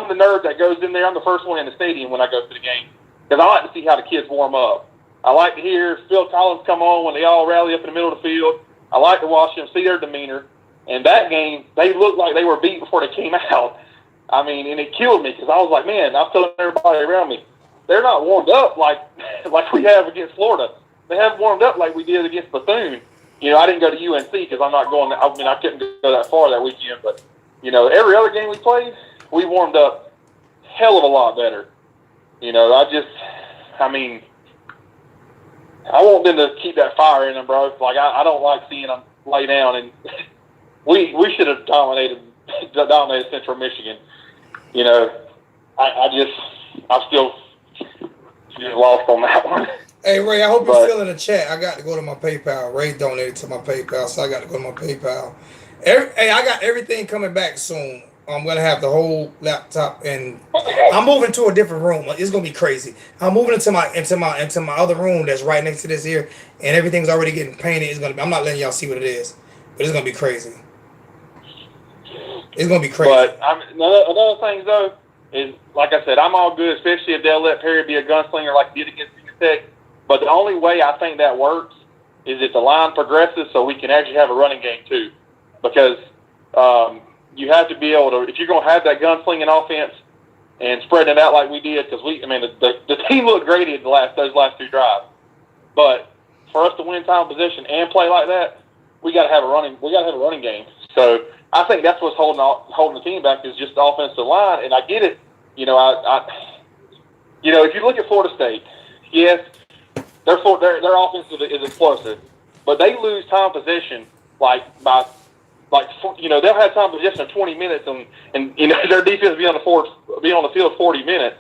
the nerd that goes in there. I'm the first one in the stadium when I go to the game because I like to see how the kids warm up. I like to hear Phil Collins come on when they all rally up in the middle of the field. I like to watch them, see their demeanor. And that game, they looked like they were beat before they came out. I mean, and it killed me because I was like, man, I was telling everybody around me, they're not warmed up like we have against Florida. They haven't warmed up like we did against Bethune. You know, I didn't go to UNC because I'm not going. I mean, I couldn't go that far that weekend. But you know, every other game we played, we warmed up hell of a lot better. You know, I want them to keep that fire in them, bro. Like I don't like seeing them lay down, and we should have dominated Central Michigan. You know, I'm still lost on that one. Hey, Ray, I hope you're still in the chat. I got to go to my PayPal. Ray donated to my PayPal, so I got to go to my PayPal. Hey, I got everything coming back soon. I'm going to have the whole laptop, and I'm moving to a different room. It's going to be crazy. I'm moving into my other room that's right next to this here, and everything's already getting painted. I'm not letting y'all see what it is, but it's going to be crazy. It's going to be crazy. But another thing, though, is, like I said, I'm all good, especially if they'll let Perry be a gunslinger like he did against Virginia Tech. But the only way I think that works is if the line progresses so we can actually have a running game, too. Because you have to be able to, if you're going to have that gunslinging offense and spreading it out like we did, because the team looked great in those last two drives. But for us to win time position and play like that, we got to have a running game. So I think that's what's holding the team back is just the offensive line. And I get it. You know, if you look at Florida State, yes, their offense is explosive, but they lose time possession they'll have time possession of 20 minutes and their defense be on the field 40 minutes.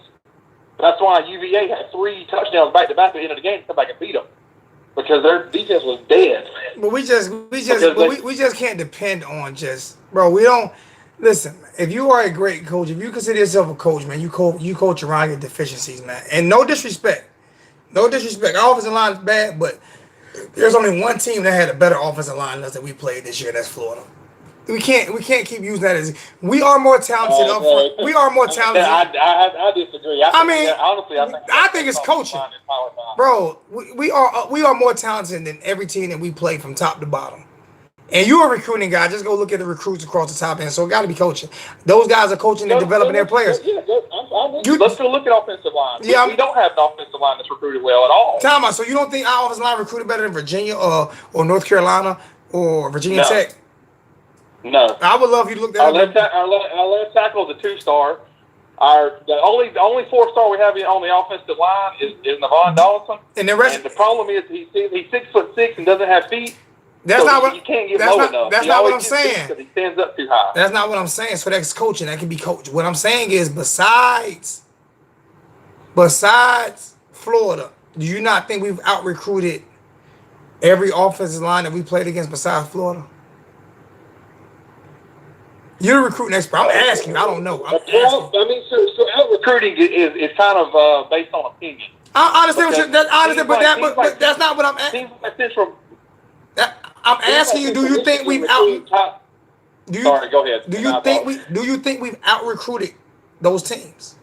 That's why UVA had 3 touchdowns back to back at the end of the game to come back and beat them because their defense was dead. But we just can't depend on bro. We don't listen. If you are a great coach, if you consider yourself a coach, man, you coach around your deficiencies, man. And no disrespect. Our offensive line is bad, but there's only one team that had a better offensive line than us that we played this year. That's Florida. We can't keep using that as we are more talented up front. We are more talented. I disagree. Honestly, I think it's coaching, bro. We are more talented than every team that we play from top to bottom. And you're a recruiting guy. Just go look at the recruits across the top end. So it got to be coaching. Those guys are coaching and developing their players. Yeah, let's go look at offensive line. Yeah, we don't have an offensive line that's recruited well at all. Time out. So you don't think our offensive line recruited better than Virginia or North Carolina or Virginia Tech? No. I would love you to look that our up. Our left tackle is a 2-star. The only 4-star we have on the offensive line is Navon Donaldson. And the problem is he's 6'6" and doesn't have feet. That's not what you can't get low enough. That's not what I'm saying. Because he stands up too high. That's not what I'm saying. So that's coaching. That can be coached. What I'm saying is besides Florida, do you not think we've out recruited every offensive line that we played against besides Florida? You're a recruiting expert. I'm asking you. I don't know. So out recruiting is kind of based on opinion. I understand but that's not what I'm asking. Teams like Central. I'm asking you. Do you think we've out? Sorry, go ahead. Do you think we've out recruited those teams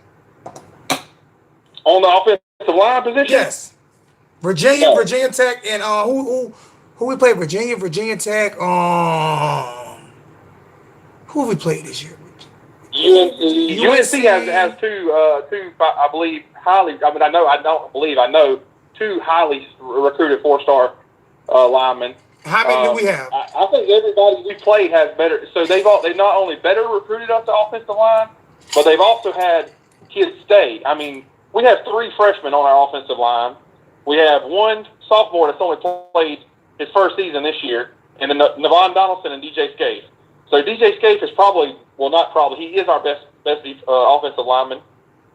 on the offensive line position? Yes. Virginia Tech, and who we played? Virginia Tech. Who have we played this year? UNC has two, I believe, highly. I mean, I know two highly recruited 4-star linemen. How many do we have? I think everybody we played has better. So they've not only better recruited up the offensive line, but they've also had kids stay. I mean, we have 3 freshmen on our offensive line. We have 1 sophomore that's only played his first season this year, and then Navon Donaldson and DJ Scaife. So DJ Scaife is he is our best offensive lineman.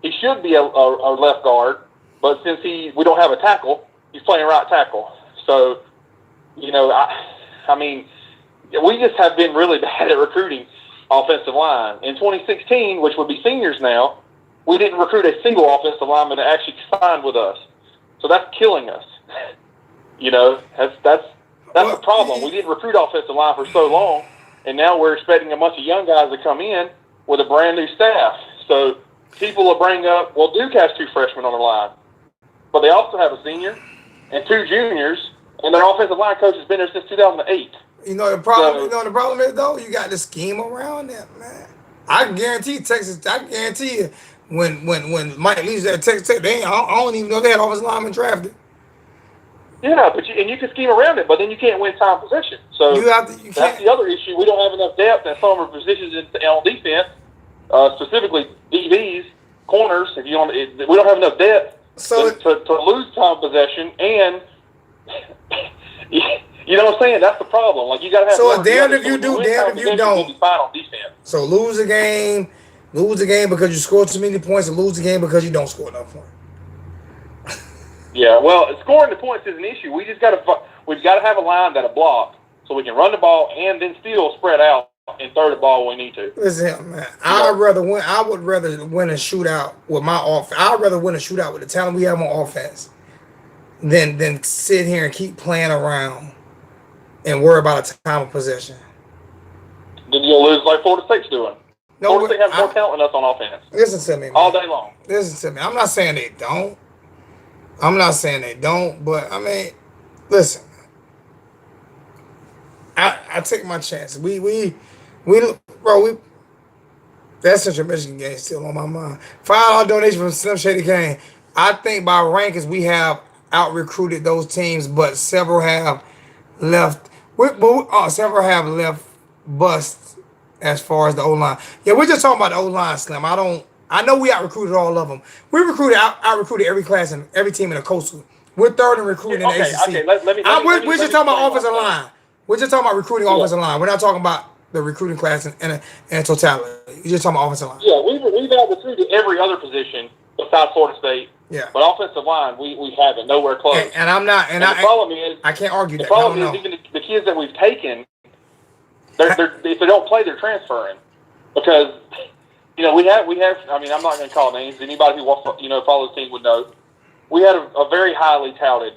He should be a left guard, but since we don't have a tackle, he's playing right tackle. So, I mean, we just have been really bad at recruiting offensive line. In 2016, which would be seniors now, we didn't recruit a single offensive lineman that actually signed with us. So that's killing us. That's the problem. We didn't recruit offensive line for so long, and now we're expecting a bunch of young guys to come in with a brand new staff. So people will bring up, Duke has 2 freshmen on the line, but they also have a senior and 2 juniors, and their offensive line coach has been there since 2008. The problem. The problem is though, you got the scheme around that, man. I can guarantee Texas. I can guarantee you, when Mike leaves at Texas Tech, I don't even know they had offensive linemen drafted. Yeah, but you can scheme around it, but then you can't win time possession. So that's the other issue. We don't have enough depth at some of our positions on defense, specifically DBs, corners. We don't have enough depth to lose time possession, and you know what I'm saying? That's the problem. Like, you got to have. So damn if you do, damn if you don't. Be fine on defense. So lose a game because you scored too many points, and lose the game because you don't score enough points. Yeah, well, scoring the points is an issue. We've got to have a line that'll block so we can run the ball and then still spread out and throw the ball when we need to. Listen, man, I would rather win a shootout with my offense. I'd rather win a shootout with the talent we have on offense than sit here and keep playing around and worry about a time of possession. Then you'll lose like Florida State's doing. Florida State has more talent than us on offense. Listen to me, man. All day long. Listen to me. I'm not saying they don't. But I mean, listen. I take my chances. We that Central Michigan game is still on my mind. $5 donation from Slim Shady Kane. I think by rankings we have out recruited those teams, but several have left. Several have left bust as far as the O-line. Yeah, we're just talking about the O-line, Slim. I know we out recruited all of them. We out recruited every class and every team in the Coastal. We're 3rd in recruiting in the ACC. Okay, we're just talking about offensive line. We're just talking about recruiting offensive line. We're not talking about the recruiting class in totality. You're just talking about offensive line. Yeah, we've out recruited every other position besides Florida State. Yeah. But offensive line, we haven't. Nowhere close. And I'm not. And the problem is, I can't argue that. The problem is even the kids that we've taken, if they don't play, they're transferring because. We have. I mean, I'm not going to call names. Anybody who follows the team would know. We had a very highly touted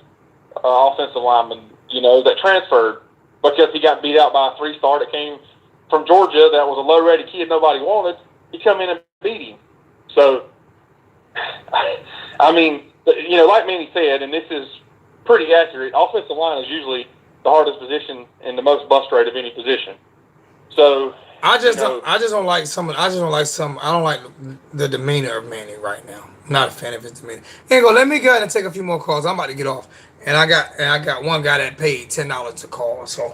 offensive lineman, that transferred because he got beat out by a 3-star that came from Georgia that was a low-rated kid nobody wanted, he come in and beat him. So, I mean, you know, like Manny said, and this is pretty accurate, offensive line is usually the hardest position and the most bust rate of any position. So I don't like the demeanor of Manny right now. I'm not a fan of his demeanor. Anyway, let me go ahead and take a few more calls. I'm about to get off, and I got one guy that paid $10 to call. So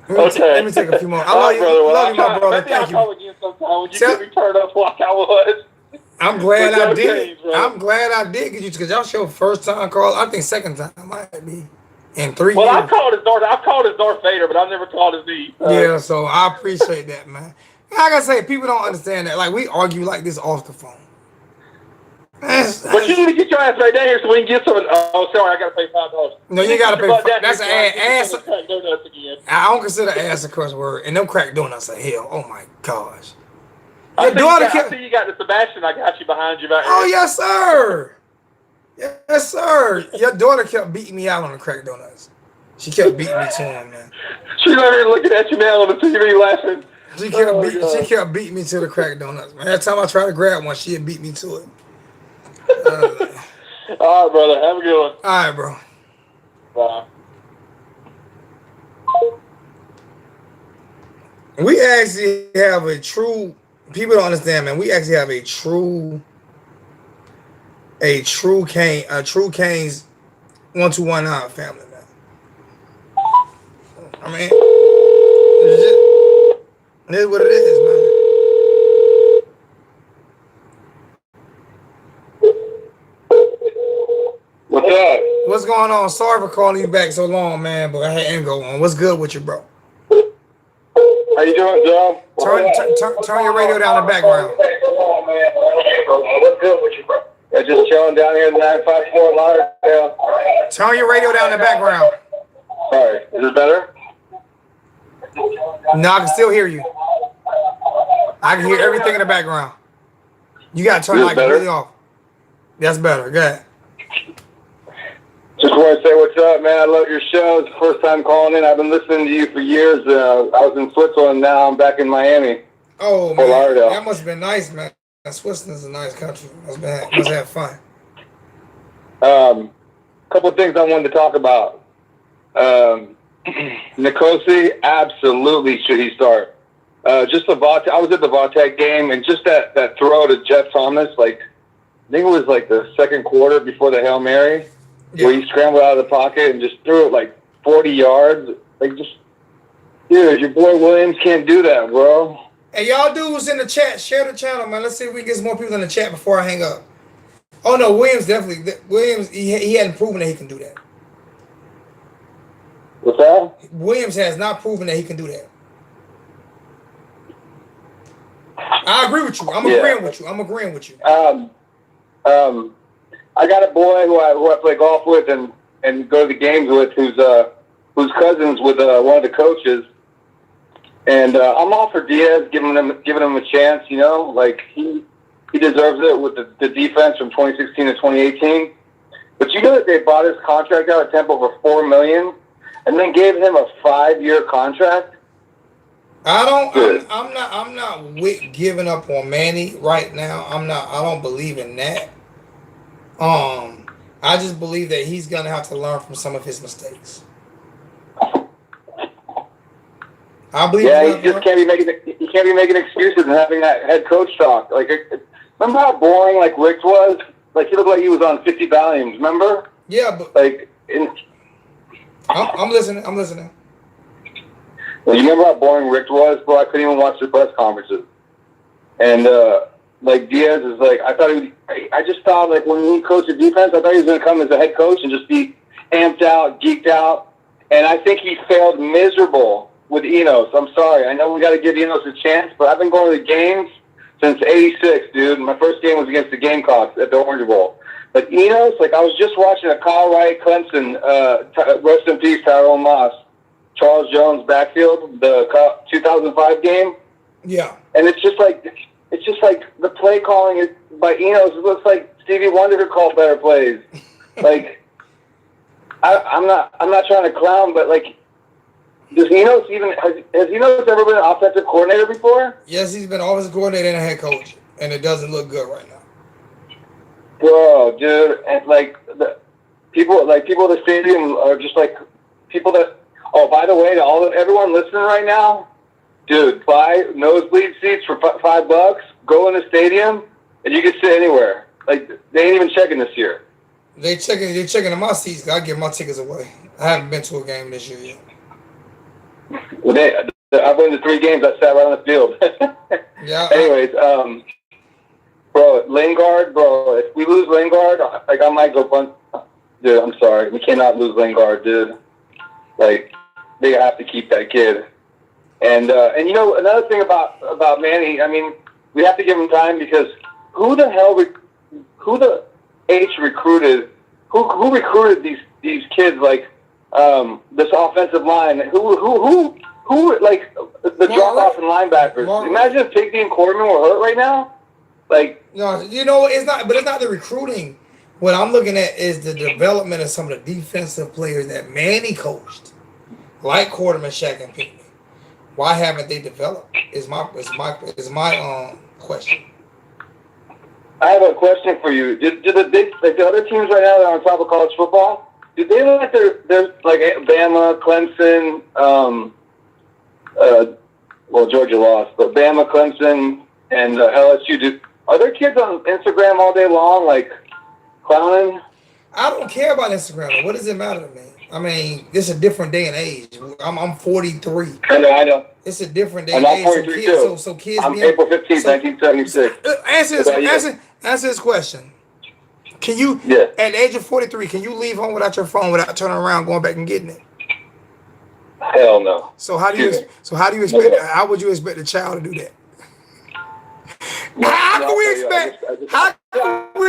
let me take a few more. I love you, love you, my brother. Thank you. I'll call again sometime when you get me turned up like I was. I'm glad I did. Games, I'm glad I did because y'all show first time call. I think second time might be in 3 years. Well, I've called his Darth Vader, but I've never called his knee. Yeah, so I appreciate that, man. Like I say, people don't understand that. Like, we argue like this off the phone. But you need to get your ass right down here so we can get some. Oh, sorry, I got to pay $5. No, you got to pay. That's an ass. Donuts again. I don't consider ass a curse word. And them crack donuts are hell. Oh, my gosh. I see you got the Sebastian. I got you behind you back here. Oh, yes, sir. Yes, sir. Your daughter kept beating me out on the crack donuts. She kept beating me to him, man. She's over here looking at you now on the TV laughing. She kept beating me to the crack donuts, man. Every time I try to grab one, she'd beat me to it. All right, brother. Have a good one. All right, bro. Bye. We actually have a true. People don't understand, man. We actually have a true Canes 1219 family, man. I mean, it is what it is, man. What's up? What's going on? Sorry for calling you back so long, man, but I had Ingo on. What's good with you, bro? How you doing, Joe? Turn your radio down in the background. What's good with you, bro? Yeah, just chilling down here in the 954 Lauderdale. Turn your radio down in the background. Sorry, is this better? No, I can still hear you. I can hear everything in the background. You got to turn it completely off. That's better. Go ahead. Just want to say what's up, man. I love your show. It's the first time calling in. I've been listening to you for years. I was in Switzerland. Now I'm back in Miami. Oh, Fort man. Lauderdale. That must have been nice, man. Switzerland's a nice country. Must have fun. Couple of things I wanted to talk about. Nkosi, absolutely should he start. Just the I was at the Vautech game, and just that throw to Jeff Thomas, like, I think it was like the second quarter before the Hail Mary, where he scrambled out of the pocket and just threw it like 40 yards. Like, just, dude, your boy Williams can't do that, bro. Hey, y'all dudes in the chat, share the channel, man. Let's see if we can get some more people in the chat before I hang up. Oh, no, Williams definitely. Williams, he hadn't proven that he can do that. What's that? Williams has not proven that he can do that. I agree with you. I'm agreeing with you. I got a boy who I play golf with and go to the games with, who's cousins with one of the coaches, and I'm all for Diaz, giving him a chance. You know, like he deserves it with the defense from 2016 to 2018. But you know that they bought his contract out at Temple for $4 million, and then gave him a 5-year contract. I'm not giving up on Manny right now. I don't believe in that. I just believe that he's gonna have to learn from some of his mistakes. I believe. Yeah, he just can't be making excuses and having that head coach talk. Like, remember how boring like Rick was? Like, he looked like he was on 50 Valiums. Remember? Yeah, but like, I'm listening. Well, you remember how boring Rick was, bro? I couldn't even watch the press conferences. And like Diaz is like, I just thought like when he coached the defense, I thought he was going to come as a head coach and just be amped out, geeked out. And I think he failed miserable with Enos. I'm sorry. I know we got to give Enos a chance, but I've been going to the games since '86, dude. My first game was against the Gamecocks at the Orange Bowl. But Enos, like, I was just watching a Kyle Wright Clemson, rest in peace, Tyrone Moss, Charles Jones backfield, the 2005 game. Yeah. And it's just like the play calling is by Enos. It looks like Stevie Wonder could call better plays. Like, I'm not trying to clown, but like, Does Enos even has Enos ever been an offensive coordinator before? Yes, he's been offensive coordinator and a head coach, and it doesn't look good right now. Bro, dude, and like the people at the stadium are just like people that. Oh, by the way, to everyone listening right now, dude, buy nosebleed seats for $5. Go in the stadium, and you can sit anywhere. Like they ain't even checking this year. They're checking in my seats. I give my tickets away. I haven't been to a game this year yet. Well, I've been to 3 games. I sat right on the field. Yeah. Anyways, bro, Lingard, bro. If we lose Lingard, like I might go punt. Dude, I'm sorry. We cannot lose Lingard, dude. Like they have to keep that kid. And you know another thing about Manny. I mean, we have to give him time because who the H recruited? Who recruited these kids like this offensive line? Who like the drop off in linebackers? Imagine if Tiggy and Coleman were hurt right now. Like no, you know it's not. But it's not the recruiting. What I'm looking at is the development of some of the defensive players that Manny coached, like Quarterman, Shaq, and Pinkney. Why haven't they developed? Is my question. I have a question for you. Did the other teams right now that are on top of college football? Did they let their like Bama, Clemson, well Georgia lost, but Bama, Clemson, and LSU? Are there kids on Instagram all day long like clowning? I don't care about Instagram. What does it matter to me? I mean, this is a different day and age. I'm 43. I know. It's a different day and and I'm age. 43 too. So kids. I'm April 15th, 1976. Answer this question. Can you, at the age of 43, can you leave home without your phone without turning around, going back and getting it? Hell no. So how do you expect? How would you expect a child to do that? How can we expect? How can we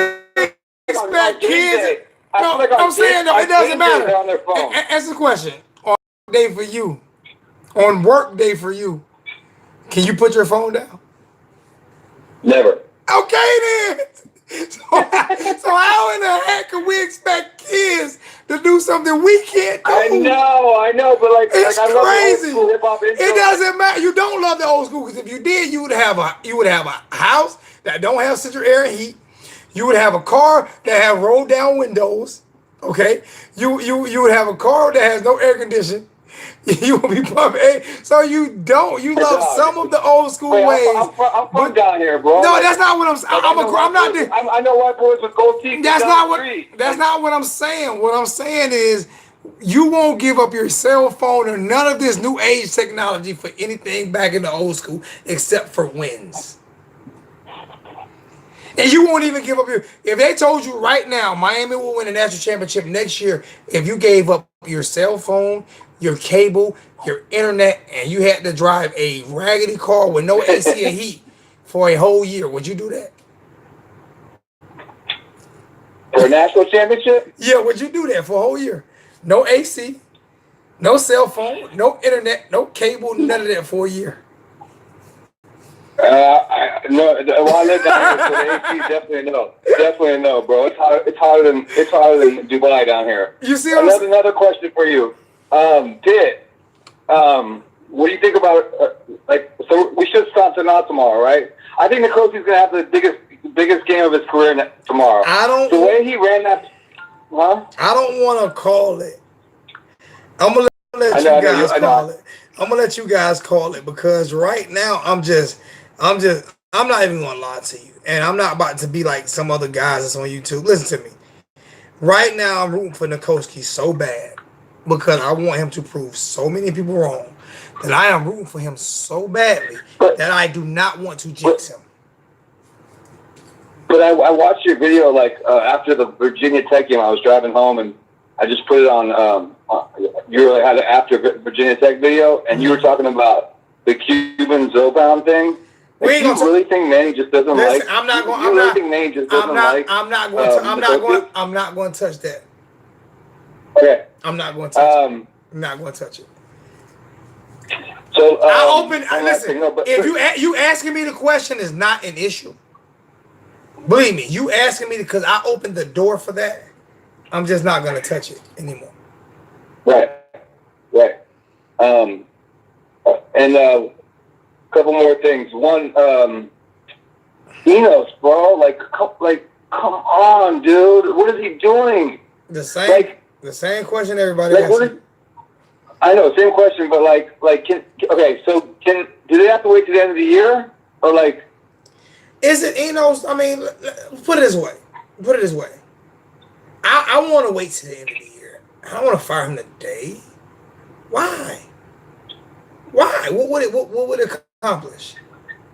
expect kids? No, I'm saying though, it doesn't matter. Answer the question. On work day for you, can you put your phone down? Never. Okay then. So how in the heck can we expect kids to do something we can't do? I know, but like it's I crazy. love hip hop. It doesn't matter. You don't love the old school because if you did, you would have a house that don't have central air and heat. You would have a car that have roll down windows. Okay, you would have a car that has no air conditioning. You will be pumping. So you love some of the old school ways. I'm from down here, bro. No, that's not what I'm saying. I know white boys with gold teeth. That's not what I'm saying. What I'm saying is you won't give up your cell phone or none of this new age technology for anything back in the old school except for wins. And you won't even give up if they told you right now Miami will win a national championship next year, if you gave up your cell phone, your cable, your internet, and you had to drive a raggedy car with no AC or heat for a whole year, would you do that? For a national championship? Yeah, would you do that for a whole year? No AC, no cell phone, no internet, no cable, none of that for a year. No. Well, I live down here, so the AC definitely no, bro. It's hotter than Dubai down here. You see, another question for you, Pitt. What do you think about so we should stop tonight tomorrow, right? I think Nkoku's gonna have the biggest game of his career tomorrow. The way he ran that. Huh? I don't want to call it. I'm gonna let you guys call it. I'm gonna let you guys call it because right now I'm not even gonna lie to you, and I'm not about to be like some other guys that's on YouTube. Listen to me. Right now I'm rooting for Nkoku so bad because I want him to prove so many people wrong that I am rooting for him so badly that I do not want to jinx him. But I watched your video after the Virginia Tech game. I was driving home and I just put it on. You had an after Virginia Tech video, and you were talking about the Cuban Zoban thing. Do you really think Manny just doesn't like? I'm not going. You really think Manny just doesn't like? I'm not going to touch that. Okay. I'm not going to touch it. I'm not going to touch it. So listen. If you asking me the question is not an issue. Believe me, you asking me because I opened the door for that. I'm just not going to touch it anymore. Right. And a couple more things. One, Enos, bro. Like, come on, dude. What is he doing? The same question everybody asks. I know, same question, but do they have to wait to the end of the year, or like? Is it Enos? I mean, put it this way. I want to wait to the end of the year. I don't want to fire him today. Why? What would it accomplish?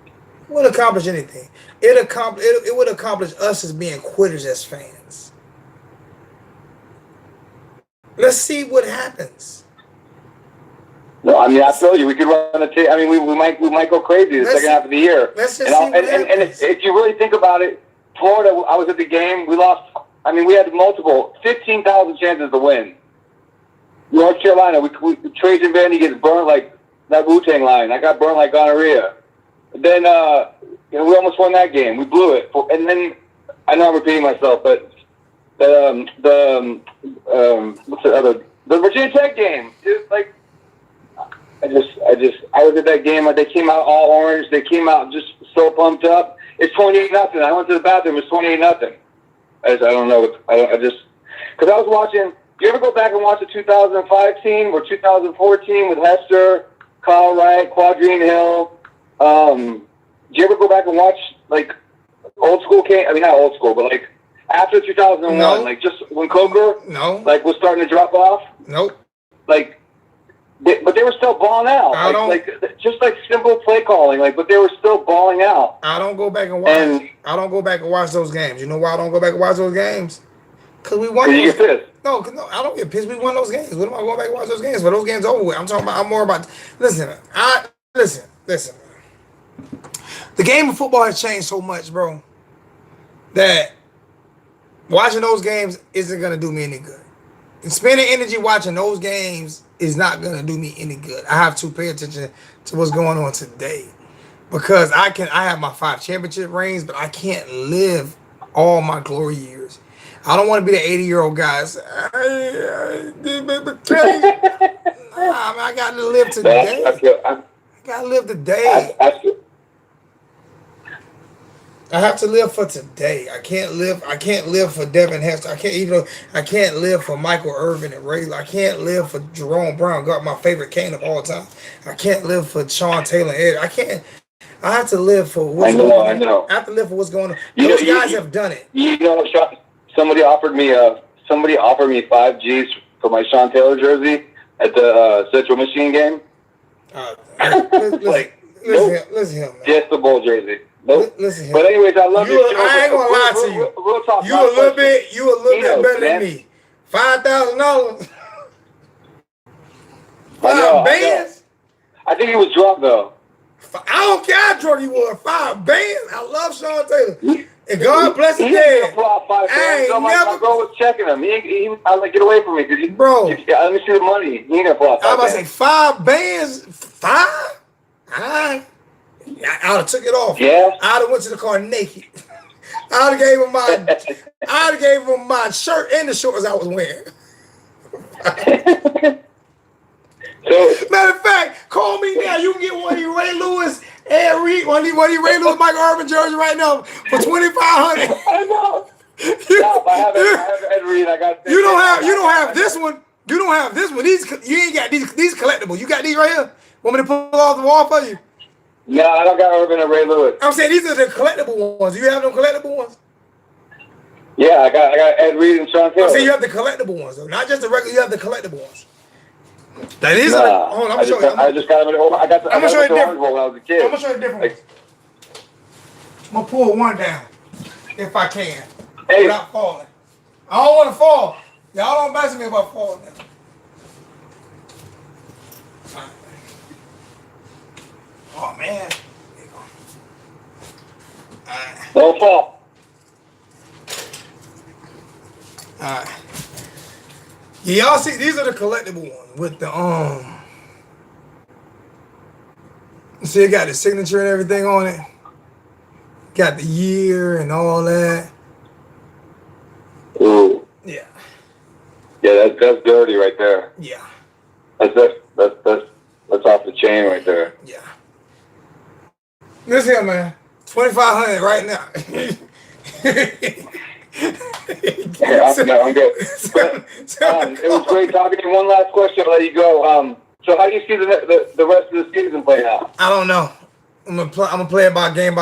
It wouldn't accomplish anything. It would accomplish us as being quitters as fans. Let's see what happens. No, I mean, I feel you. We could run a tape. I mean, we might go crazy the second half of the year. Let's just see what happens. And if you really think about it, Florida, I was at the game. We lost. I mean, we had 15,000 chances to win. North Carolina, Trajan Vandy gets burned like that Wu-Tang line. I got burned like gonorrhea. Then, we almost won that game. We blew it. And then, I know I'm repeating myself, but the Virginia Tech game, dude, like, I was at that game. They came out all orange. They came out just so pumped up. It's 28-0. I went to the bathroom. It's 28-0. I don't know. Because I was watching. Do you ever go back and watch the 2005 team or 2014 with Hester, Kyle Wright, Quadrine Hill? Do you ever go back and watch like old school? I mean, not old school, but like after 2001, like just when Coker, like was starting to drop off. Nope. Like. But they were still balling out. Just like simple play calling. But they were still balling out. I don't go back and watch. I don't go back and watch those games. You know why I don't go back and watch those games? Because we won. You get pissed. No, I don't get pissed. We won those games. What am I going back and watch those games? But those games over with. I'm more about. Listen. The game of football has changed so much, bro, that watching those games isn't gonna do me any good. And spending energy watching those games is not going to do me any good. I have to pay attention to what's going on today, because I have my 5 championship rings, but I can't live all my glory years. I don't want to be the 80-year-old guy. I got to live today. I got to live today. I have to live for today. I can't live for Devin Hester. I can't live for Michael Irvin and Ray. I can't live for Jerome Brown, got my favorite cane of all time. I can't live for Sean Taylor and Ed. I have to live for what's going on. I know. I have to live for what's going on. Those guys have done it. Somebody offered me 5 G's for my Sean Taylor jersey at the Central Michigan game. Listen here, man. Just the bowl jersey. Nope. Listen here. But anyways, I love you. I ain't gonna lie to you. We'll talk. You a little bit better than me. $5,000. 5 bands. I think he was drunk though. I don't care how drunk he was. 5 bands. I love Sean Taylor. And God bless his dad. My girl was checking him. I was like, get away from me, bro. Let me see the money. He ain't gonna pull out 5 I was about to say 5 bands. 5. I would have took it off. Yeah. I would have went to the car naked. I would have gave him my shirt and the shorts I was wearing. Matter of fact, call me now. You can get one of these Ray Lewis and one of these Ray Lewis Michael Irvin jerseys right now for $2,500. I know. I have Ed Reed. You don't have this one. You don't have this one. You ain't got these collectibles. You got these right here. Want me to pull off the wall for you? No, I don't got Irvin and Ray Lewis. I'm saying these are the collectible ones. Do you have them collectible ones? Yeah, I got Ed Reed and Sean Taylor. I'm saying you have the collectible ones, though. Not just the regular. You have the collectible ones. Now, these are. Hold on, I'm gonna show you. I just got them. I'm gonna show you different. When I was a kid. I'm gonna show you different ones. I'm gonna pull one down if I can, without falling. I don't want to fall. Y'all don't mess with me about falling now. Oh man. There you go. Alright. Don't fall. Alright. Yeah, y'all see these are the collectible ones with the see it got the signature and everything on it. Got the year and all that. Ooh. Yeah. Yeah, that's dirty right there. Yeah. That's That's off the chain right there. Yeah. Listen here, man. 2,500 right now. Yeah, I'm good. But, it was great talking to you. One last question, I'll let you go. So how do you see the rest of the season playing out? I don't know. I'm gonna play it by game.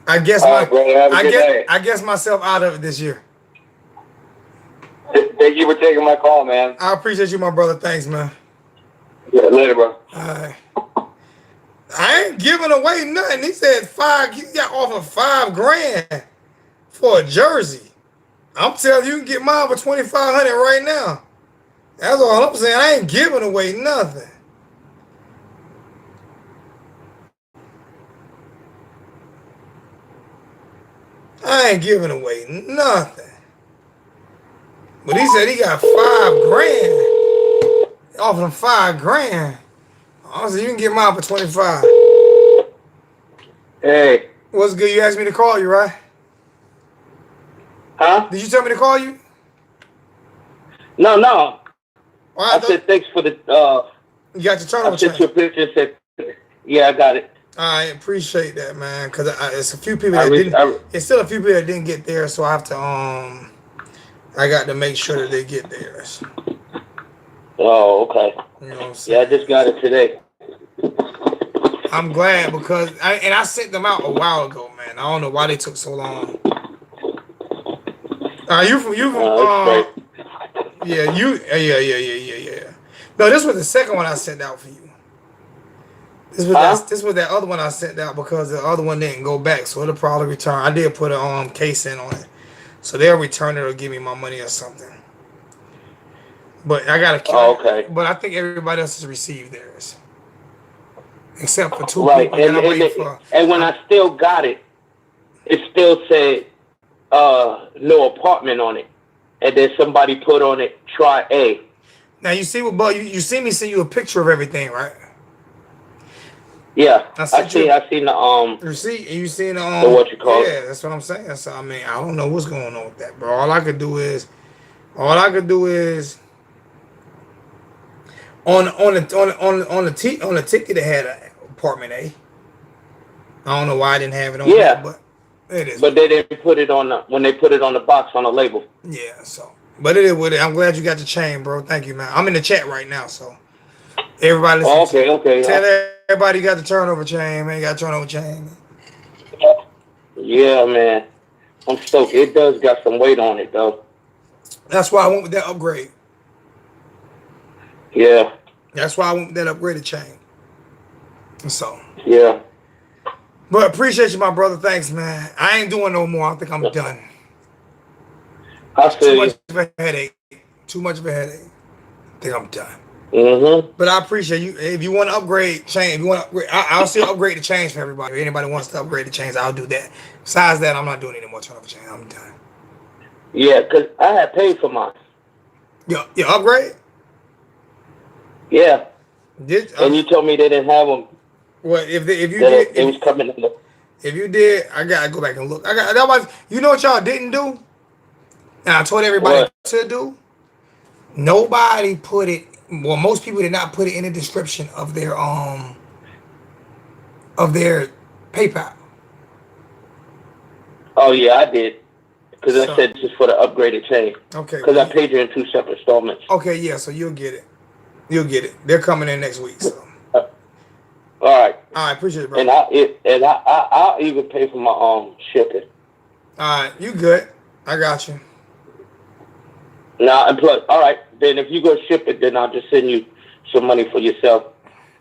I guess All right, brother, have a good day. I guess myself out of it this year. Thank you for taking my call, man. I appreciate you, my brother. Thanks, man. Yeah, later, bro. I ain't giving away nothing. He said he got offered $5,000 for a jersey. I'm telling you, you can get mine for 2,500 right now. That's all I'm saying. I ain't giving away nothing. I ain't giving away nothing. But he said he got $5,000. Offered him $5,000. I said you can get mine for 25. Hey. What's good? You asked me to call you, right? Huh? Did you tell me to call you? No. Well, I said thanks for the. You got your turnover I sent chain. you a picture and said, yeah, I got it. I appreciate that, man, because it's a few people that didn't. It's still a few people that didn't get there, so I have to. I got to make sure that they get theirs. Oh, okay. You know what I'm saying? Yeah, I just got it today. I'm glad because I sent them out a while ago, man. I don't know why they took so long. You from yeah, yeah. No, this was the second one I sent out for you. This was that other one I sent out because the other one didn't go back, so it'll probably return. I did put a case in on it, so they'll return it or give me my money or something. But I gotta. Okay. But I think everybody else has received theirs, except for two right. people. And when I still got it, it still said no apartment on it, and then somebody put on it try A. Now you see what, but you see me send you a picture of everything, right? Yeah, I seen the receipt, and you seen the what you call it. Yeah, that's what I'm saying. So I mean, I don't know what's going on with that, bro. All I could do is on the ticket it had an apartment A. I don't know why I didn't have it on there, but it is. But they didn't put it on when they put it on the box on the label. Yeah, so but it is with it. I'm glad you got the chain, bro. Thank you, man. I'm in the chat right now, so everybody listen. Okay. Tell everybody you got the turnover chain, man. You got turnover chain. Yeah, man. I'm stoked. It does got some weight on it though. That's why I went with that upgrade. Yeah. That's why I went with that upgraded chain. So. Yeah. But appreciate you, my brother. Thanks, man. I ain't doing no more. I think I'm done. I feel Too much of a headache. Too much of a headache. I think I'm done. Mm-hmm. But I appreciate you. If you want to upgrade chain, if you want to upgrade, I'll still upgrade the chains for everybody. If anybody wants to upgrade the chains, I'll do that. Besides that, I'm not doing any more turnover chain. I'm done. Yeah, because I had paid for mine. You upgrade? Yeah. And you told me they didn't have them. Well, if you did, it was coming in. If you did, I gotta go back and look. That was, you know what y'all didn't do? And I told everybody to do. Nobody put it. Well, most people did not put it in the description of their PayPal. Oh yeah, I did. Because I said just for the upgraded chain. Okay. Because I paid you in 2 separate installments. Okay, yeah, so you'll get it. You'll get it. They're coming in next week. So. All right. I appreciate it, bro. And I'll even pay for my shipping. All right, you good? I got you. Nah, and plus, all right. Then if you go ship it, then I'll just send you some money for yourself.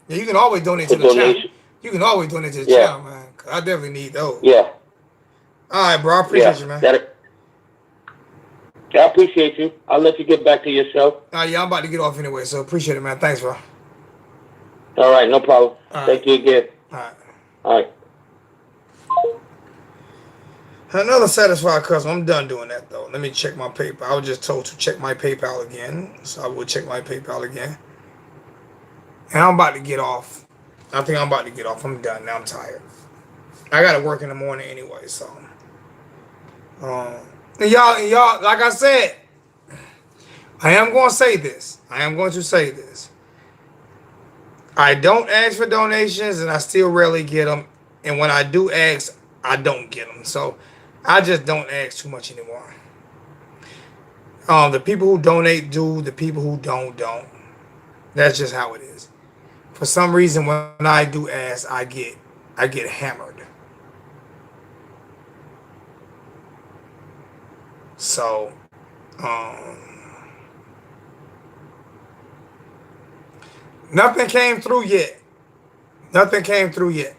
Yeah, you can always donate to the channel. You can always donate to the channel, man. Cause I definitely need those. Yeah. All right, bro. I appreciate you, man. I appreciate you. I'll let you get back to your show. Yeah, I'm about to get off anyway, so appreciate it, man. Thanks, bro. All right, no problem. All right. Thank you again. All right. All right. Another satisfied customer. I'm done doing that, though. Let me check my PayPal. I was just told to check my PayPal again, so I will check my PayPal again. And I'm about to get off. I think I'm about to get off. I'm done now. I'm tired. I got to work in the morning anyway, so. And y'all, like I said, I am going to say this. I don't ask for donations, and I still rarely get them. And when I do ask, I don't get them. So I just don't ask too much anymore. The people who donate do. The people who don't. That's just how it is. For some reason, when I do ask, I get hammered. So, nothing came through yet. Nothing came through yet.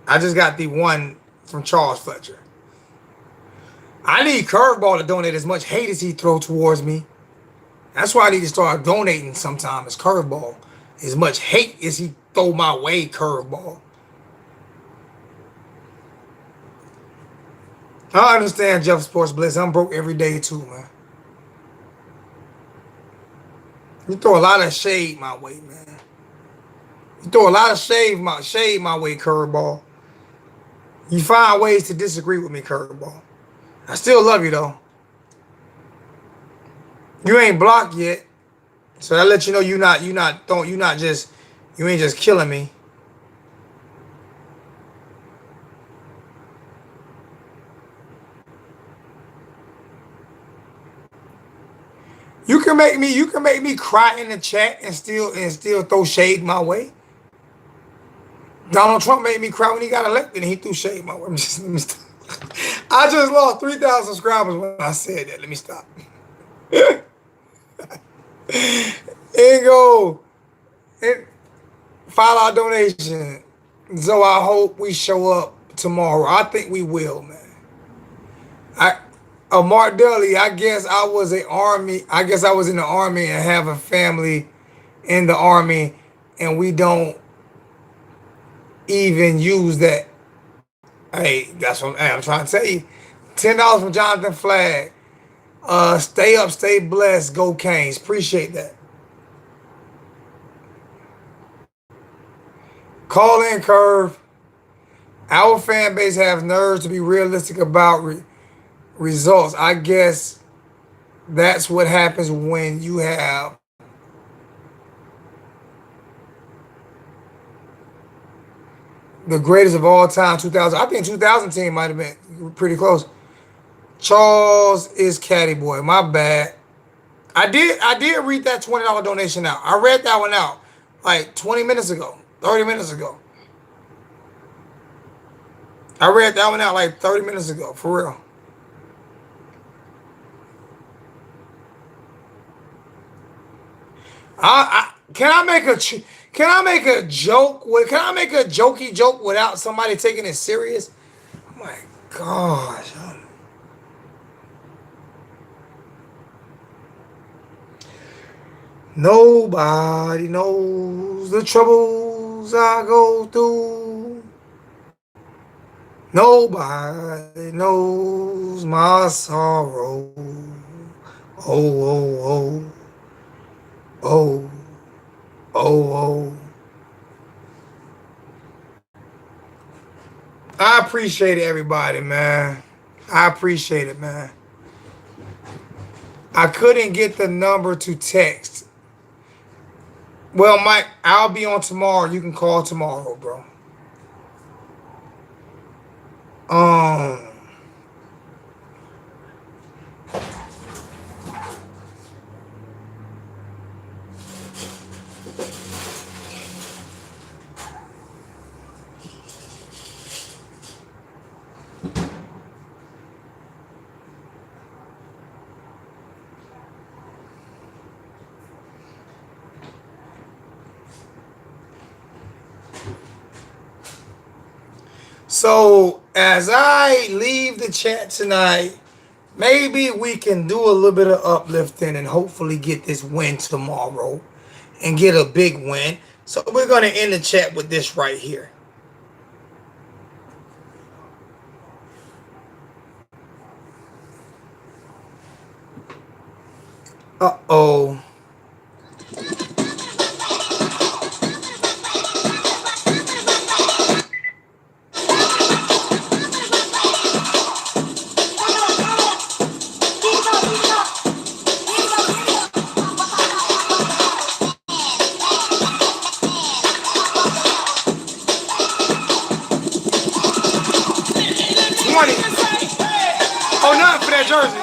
I just got the one from Charles Fletcher. I need Curveball to donate as much hate as he throw towards me. That's why I need to start donating sometime as Curveball. As much hate as he throw my way, Curveball. I understand Jeff Sports Bliss. I'm broke every day too, man. You throw a lot of shade my way, man. You throw a lot of shade my way, Curveball. You find ways to disagree with me, Curveball. I still love you though. You ain't blocked yet, so that lets you know you ain't just killing me. You can make me cry in the chat and still throw shade my way. Donald Trump made me cry when he got elected and he threw shade my way. Let me stop. I just lost 3,000 subscribers when I said that. Let me stop. $5 donation. So I hope we show up tomorrow. I think we will, man. Mark Dudley, I guess I was in the army and have a family in the army, and we don't even use that. Hey, that's what I'm trying to tell you. $10 from Jonathan Flagg. Stay up, stay blessed. Go Canes. Appreciate that. Call in, Curve. Our fan base has nerves to be realistic about results. I guess that's what happens when you have the greatest of all time, 2000. I think 2000 team might have been pretty close. Charles is Caddy Boy. My bad. I did read that $20 donation out. I read that one out like 20 minutes ago, 30 minutes ago. I read that one out like 30 minutes ago, for real. Can I make a joke? Can I make a jokey joke without somebody taking it serious? Oh my gosh. Nobody knows the troubles I go through. Nobody knows my sorrow. Oh, oh, oh. Oh, oh, oh. I appreciate it, everybody, man. I appreciate it, man. I couldn't get the number to text. Well, Mike, I'll be on tomorrow. You can call tomorrow, bro. So as I leave the chat tonight, maybe we can do a little bit of uplifting and hopefully get this win tomorrow and get a big win. So we're going to end the chat with this right here. Uh-oh. that jersey.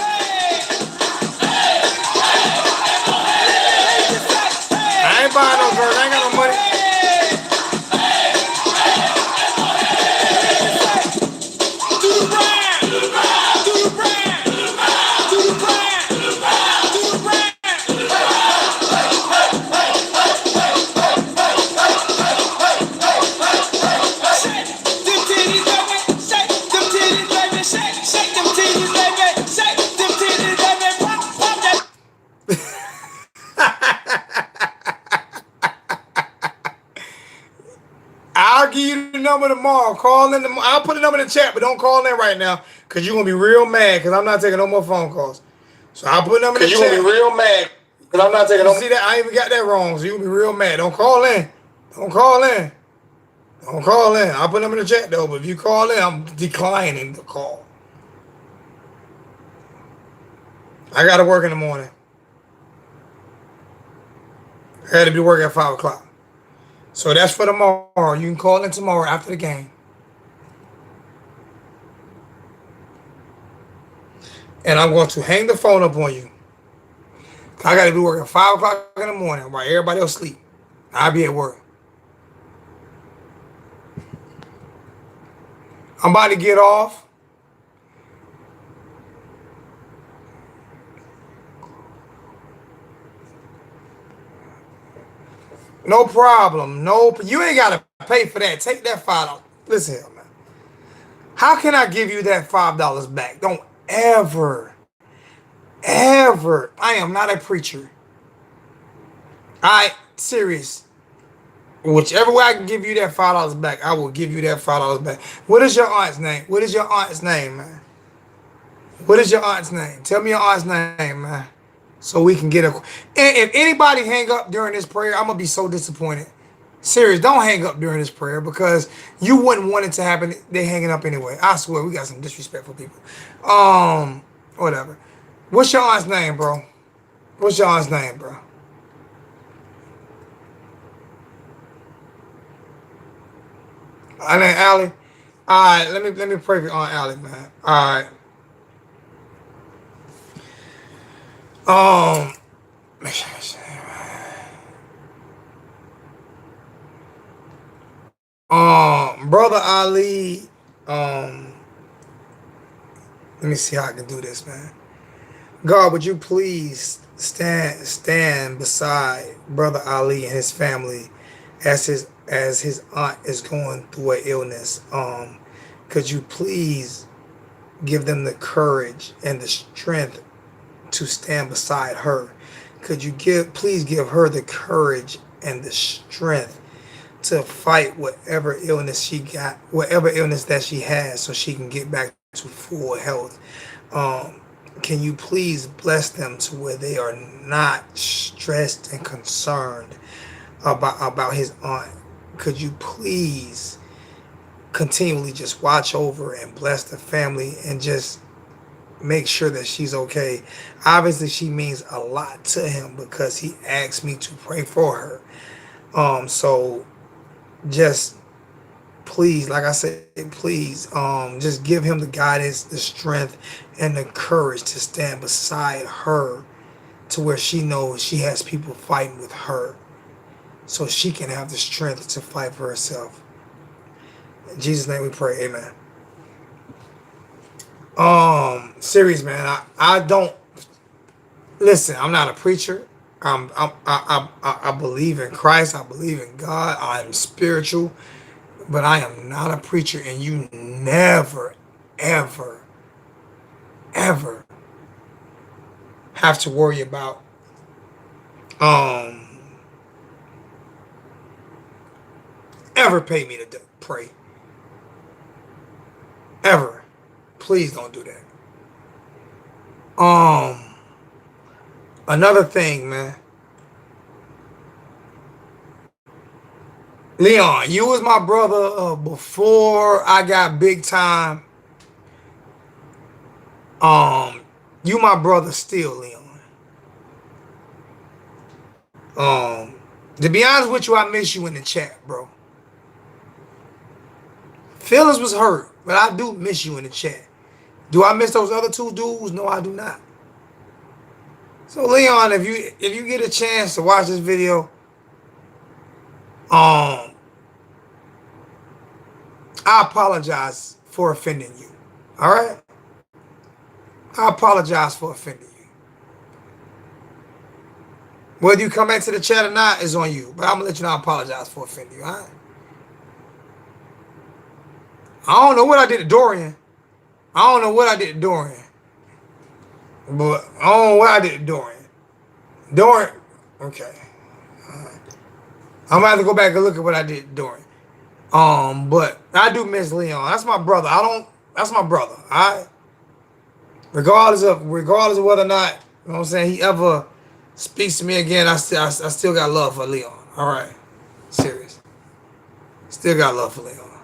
I ain't buying no jersey. I ain't got no money. I'll give you the number tomorrow. Call in. I'll put the number in the chat, but don't call in right now because you're going to be real mad because I'm not taking no more phone calls. So I'll put the number in the chat. Because you're going to be real mad because I'm not taking no more. See that? I even got that wrong, so you're going to be real mad. Don't call in. Don't call in. Don't call in. I'll put them in the chat, though, but if you call in, I'm declining the call. I got to work in the morning. I had to be working at 5 o'clock. So that's for tomorrow. You can call in tomorrow after the game. And I'm going to hang the phone up on you. I got to be working at 5 o'clock in the morning while everybody else sleep. I'll be at work. I'm about to get off. No problem. No, you ain't got to pay for that. Take that $5. Listen here, man. How can I give you that $5 back? Don't ever. I am not a preacher. Serious. Whichever way I can give you that $5 back, I will give you that $5 back. What is your aunt's name? What is your aunt's name, man? What is your aunt's name? Tell me your aunt's name, man. So we can get a... And if anybody hang up during this prayer, I'm going to be so disappointed. Serious, don't hang up during this prayer because you wouldn't want it to happen. They hanging up anyway. I swear, we got some disrespectful people. Whatever. What's your aunt's name, bro? What's your aunt's name, bro? I named Allie. All right, let me pray for Aunt Allie, man. All right. Brother Ali, let me see how I can do this, man. God, would you please stand beside Brother Ali and his family as his aunt is going through an illness. Could you please give them the courage and the strength to stand beside her? Could you please give her the courage and the strength to fight whatever illness that she has so she can get back to full health? Can you please bless them to where they are not stressed and concerned about his aunt? Could you please continually just watch over and bless the family and just make sure that she's okay? Obviously, she means a lot to him because he asked me to pray for her. So just please, like I said, please, just give him the guidance, the strength, and the courage to stand beside her to where she knows she has people fighting with her so she can have the strength to fight for herself. In Jesus' name we pray, amen. Serious, man. I don't listen. I'm not a preacher. I believe in Christ. I believe in God. I am spiritual, but I am not a preacher. And you never, ever, ever have to worry about ever pay me to pray. Ever. Please don't do that. Another thing, man. Leon, you was my brother before I got big time. You my brother still, Leon. To be honest with you, I miss you in the chat, bro. Feelings was hurt, but I do miss you in the chat. Do I miss those other two dudes? No, I do not. So Leon, if you get a chance to watch this video, I apologize for offending you. All right? I apologize for offending you. Whether you come back to the chat or not is on you. But I'm going to let you know I apologize for offending you. All right? I don't know what I did to Dorian. But I don't know what I did to Dorian. Dorian. Okay. I'm going to have to go back and look at what I did to Dorian. But I do miss Leon. That's my brother. That's my brother. All right? Regardless of whether or not, you know what I'm saying, he ever speaks to me again, I still got love for Leon. All right. Serious. Still got love for Leon.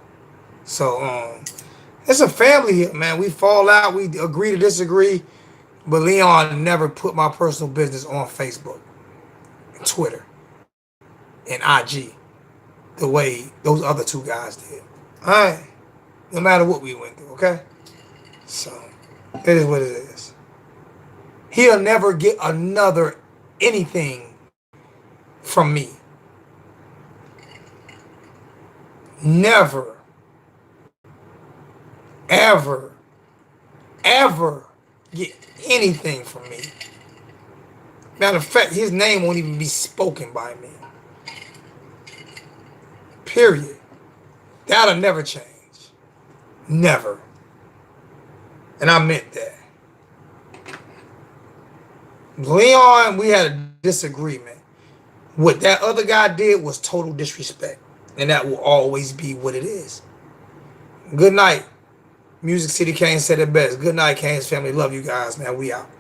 So, it's a family here, man. We fall out. We agree to disagree. But Leon never put my personal business on Facebook, and Twitter, and IG the way those other two guys did. All right? No matter what we went through, okay? So, it is what it is. He'll never get another anything from me. Never, ever, ever get anything from me. Matter of fact, his name won't even be spoken by me. Period. That'll never change. Never. And I meant that. Leon, we had a disagreement. What that other guy did was total disrespect. And that will always be what it is. Good night. Music City Kane said it best. Good night, Kane's family. Love you guys, man. We out.